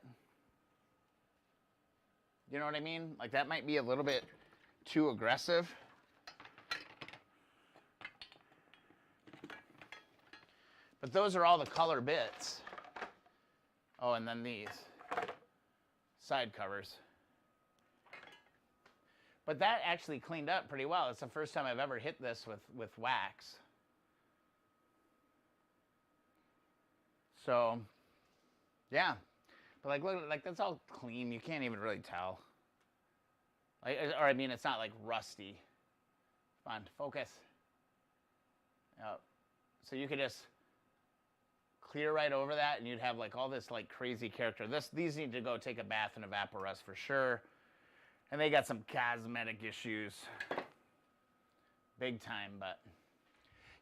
You know what I mean? Like that might be a little bit too aggressive. But those are all the color bits. Oh, and then these side covers. But that actually cleaned up pretty well. It's the first time I've ever hit this with wax. So, yeah. But like, look, like that's all clean. You can't even really tell. Like, or I mean, it's not like rusty. Come on, focus. Yep. So you could just clear right over that, and you'd have like all this like crazy character. These need to go take a bath and evaporust for sure. And they got some cosmetic issues, big time. But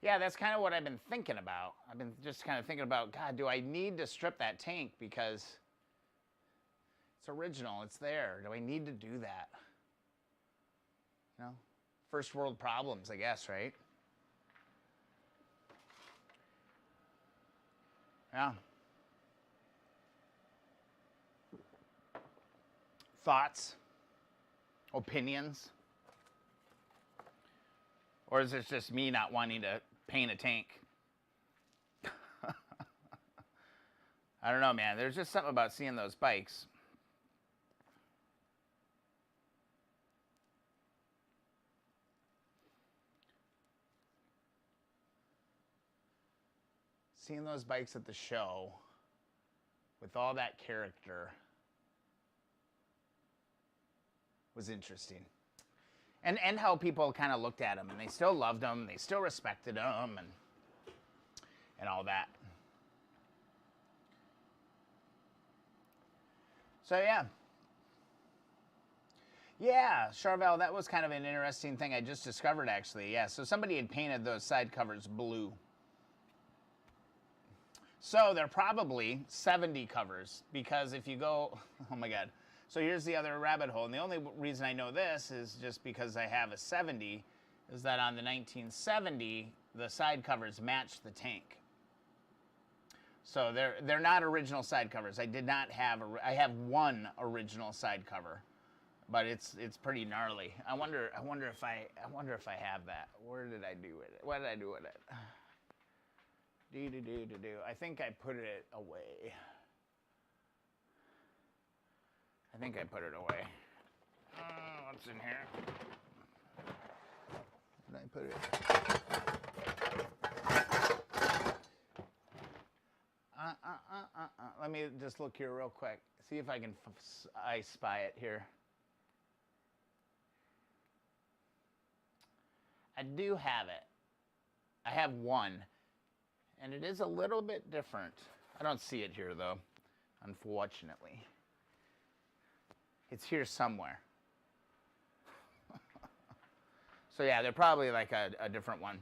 yeah, that's kind of what I've been thinking about. I've been just kind of thinking about, God, do I need to strip that tank because it's original, it's there. Do I need to do that? You know, first world problems, I guess, right? Yeah. Thoughts? Opinions? Or is this just me not wanting to paint a tank? I don't know, man. There's just something about seeing those bikes. Seeing those bikes at the show with all that character was interesting. And how people kind of looked at them, and they still loved them, they still respected them, and all that. So yeah. Yeah, Charvel, that was kind of an interesting thing I just discovered, actually. Yeah, so somebody had painted those side covers blue. So they're probably 70 covers, because if you go, oh my God. So here's the other rabbit hole, and the only reason I know this is just because I have a 70, is that on the 1970, the side covers match the tank. So they're not original side covers. I did not have, I have one original side cover, but it's pretty gnarly. I wonder if I have that. Where did I do it? What did I do with it? I think I put it away. I think I put it away. What's in here? Did I put it? Let me just look here real quick. See if I can I spy it here. I do have it. I have one. And it is a little bit different. I don't see it here, though, unfortunately. It's here somewhere. So, yeah, they're probably like a different one.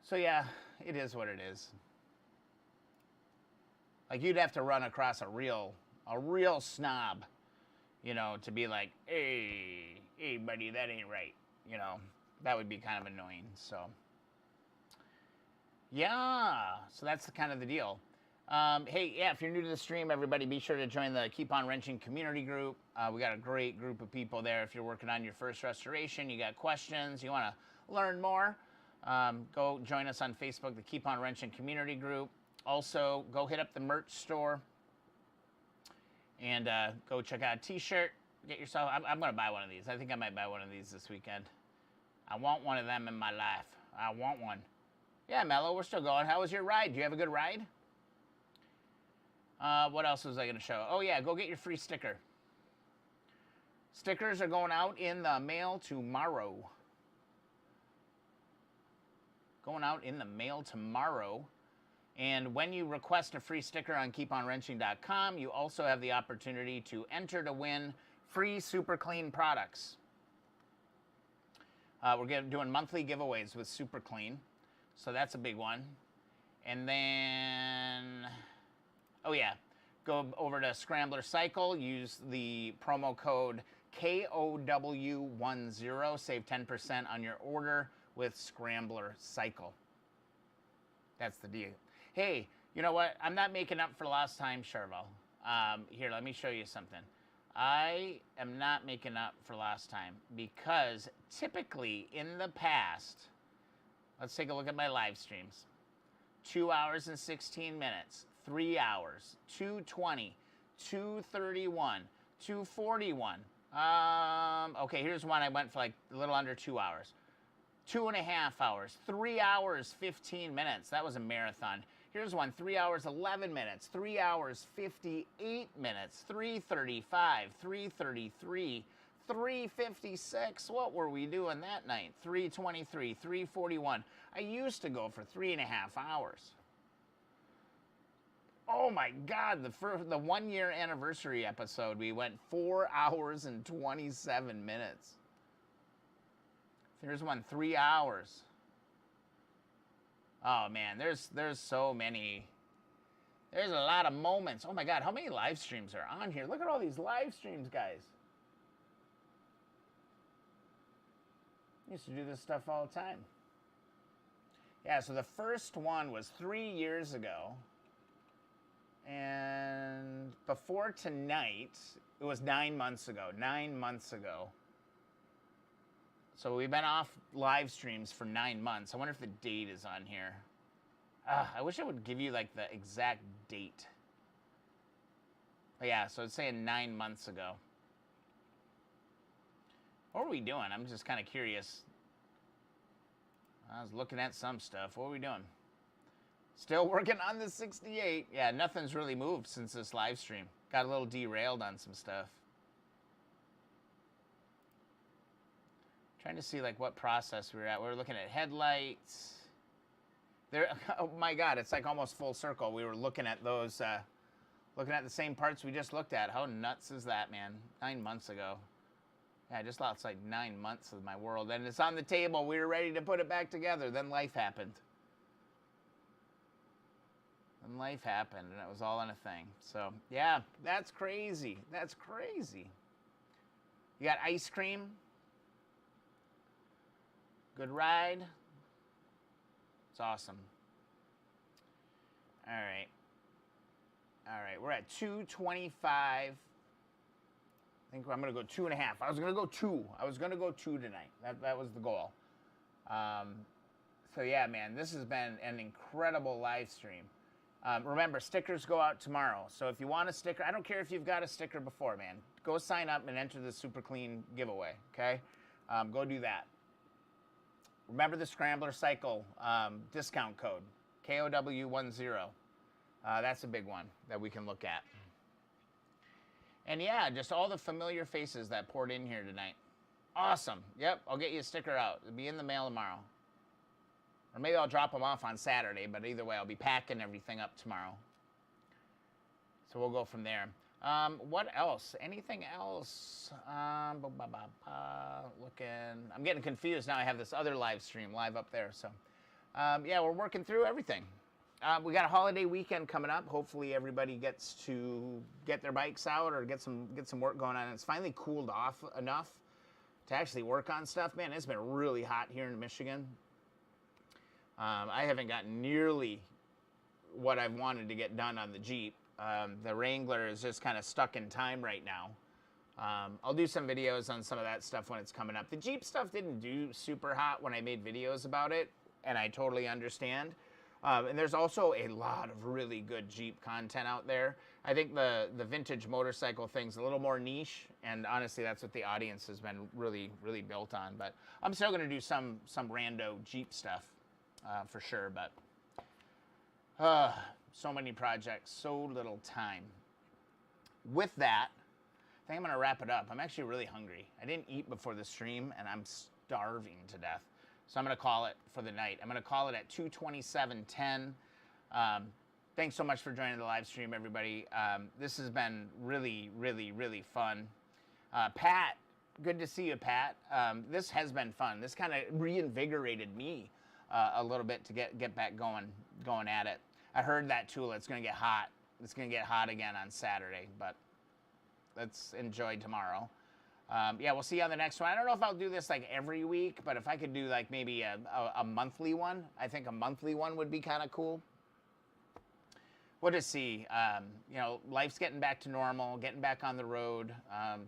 So, yeah, it is what it is. Like, you'd have to run across a real snob, you know, to be like, hey, buddy, that ain't right, you know. That would be kind of annoying, so. Yeah, so that's kind of the deal. Hey, yeah, if you're new to the stream, everybody, be sure to join the Keep On Wrenching community group. We got a great group of people there. If you're working on your first restoration, you got questions, you want to learn more, go join us on Facebook, the Keep On Wrenching community group. Also, go hit up the merch store and go check out a t-shirt. Get yourself, I'm going to buy one of these. I think I might buy one of these this weekend. I want one of them in my life. I want one. Yeah, Mello, we're still going. How was your ride? Do you have a good ride? What else was I going to show? Oh, yeah, go get your free sticker. Stickers are going out in the mail tomorrow. Going out in the mail tomorrow. And when you request a free sticker on keeponwrenching.com, you also have the opportunity to enter to win free Super Clean products. We're doing monthly giveaways with Super Clean, so that's a big one. And then, oh yeah, go over to Scrambler Cycle, use the promo code K.O.W. save 10% on your order with Scrambler Cycle. That's the deal. Hey, you know what? I'm not making up for last time, Charvel. Here, let me show you something. I am not making up for last time because typically in the past, let's take a look at my live streams. 2 hours and 16 minutes, 3 hours, 2:20, 2:31, 2:41. Okay, here's one I went for like a little under 2 hours. 2.5 hours, 3 hours, 15 minutes. That was a marathon. Here's one, 3 hours, 11 minutes, 3 hours, 58 minutes, 3:35, 3:33, 3:56. What were we doing that night? 3:23, 3:41. I used to go for 3.5 hours. Oh my God, the 1 year anniversary episode, we went 4 hours and 27 minutes. Here's one, 3 hours. Oh man, there's so many. There's a lot of moments. Oh my God, how many live streams are on here? Look at all these live streams, guys. I used to do this stuff all the time. Yeah, so the first one was 3 years ago. And before tonight, it was 9 months ago. 9 months ago. So we've been off live streams for 9 months. I wonder if the date is on here. I wish I would give you like the exact date. But yeah, so it's saying 9 months ago. What were we doing? I'm just kind of curious. I was looking at some stuff. What were we doing? Still working on the 68. Yeah, nothing's really moved since this live stream. Got a little derailed on some stuff. Trying to see like what process we were at. We were looking at headlights. There, oh my God, it's like almost full circle. We were looking at those, looking at the same parts we just looked at. How nuts is that, man? 9 months ago. Yeah, I just lost like 9 months of my world. And it's on the table. We were ready to put it back together. Then life happened. And life happened, and it was all in a thing. So, yeah, that's crazy. That's crazy. You got ice cream? Good ride. It's awesome. All right. All right, we're at 2:25. I think I'm going to go 2.5. I was going to go 2. I was going to go 2 tonight. That was the goal. So, yeah, man, this has been an incredible live stream. Remember, stickers go out tomorrow. So if you want a sticker, I don't care if you've got a sticker before, man. Go sign up and enter the Super Clean giveaway, okay? Go do that. Remember the Scrambler Cycle discount code, K.O.W. That's a big one that we can look at. And yeah, just all the familiar faces that poured in here tonight. Awesome. Yep, I'll get you a sticker out. It'll be in the mail tomorrow. Or maybe I'll drop them off on Saturday, but either way, I'll be packing everything up tomorrow. So we'll go from there. What else? Anything else? Looking. I'm getting confused now. I have this other live stream live up there. So, yeah, we're working through everything. We got a holiday weekend coming up. Hopefully, everybody gets to get their bikes out or get some work going on. It's finally cooled off enough to actually work on stuff. Man, it's been really hot here in Michigan. I haven't gotten nearly what I've wanted to get done on the Jeep. The Wrangler is just kind of stuck in time right now. I'll do some videos on some of that stuff when it's coming up. The Jeep stuff didn't do super hot when I made videos about it, and I totally understand. And there's also a lot of really good Jeep content out there. I think the vintage motorcycle thing's a little more niche, and honestly, that's what the audience has been really, really built on. But I'm still going to do some rando Jeep stuff for sure. But So many projects, so little time. With that, I think I'm going to wrap it up. I'm actually really hungry. I didn't eat before the stream, and I'm starving to death. So I'm going to call it for the night. I'm going to call it at 2:27:10. Thanks so much for joining the live stream, everybody. This has been really, really, really fun. Pat, good to see you, Pat. This has been fun. This kind of reinvigorated me a little bit to get back going at it. I heard that Tula. It's going to get hot. It's going to get hot again on Saturday, but let's enjoy tomorrow. Yeah, we'll see you on the next one. I don't know if I'll do this like every week, but if I could do like maybe a monthly one, I think a monthly one would be kind of cool. We'll just see. You know, life's getting back to normal, getting back on the road,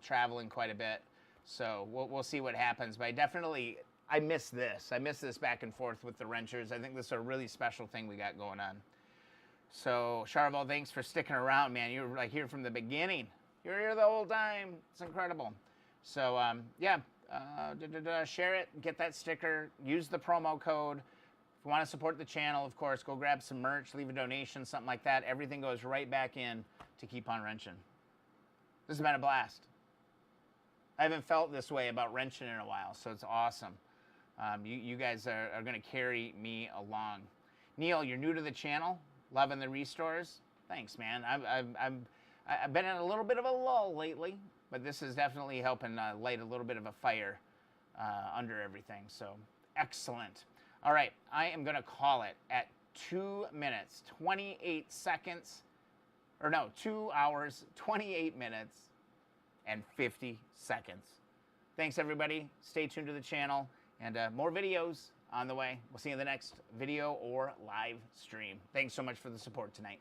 traveling quite a bit. So we'll see what happens. But I miss this. I miss this back and forth with the wrenchers. I think this is a really special thing we got going on. So, Charvel, thanks for sticking around, man. You were like here from the beginning. You're here the whole time. It's incredible. So, yeah, share it, get that sticker, use the promo code. If you want to support the channel, of course, go grab some merch, leave a donation, something like that. Everything goes right back in to keep on wrenching. This has been a blast. I haven't felt this way about wrenching in a while, so it's awesome. You guys are going to carry me along. Neil, you're new to the channel. Loving the restores. Thanks, man. I've been in a little bit of a lull lately, but this is definitely helping light a little bit of a fire under everything. So excellent. All right, I am going to call it at 2 minutes, 28 seconds, or no, 2 hours, 28 minutes, and 50 seconds. Thanks, everybody. Stay tuned to the channel, and more videos on the way. We'll see you in the next video or live stream. Thanks so much for the support tonight.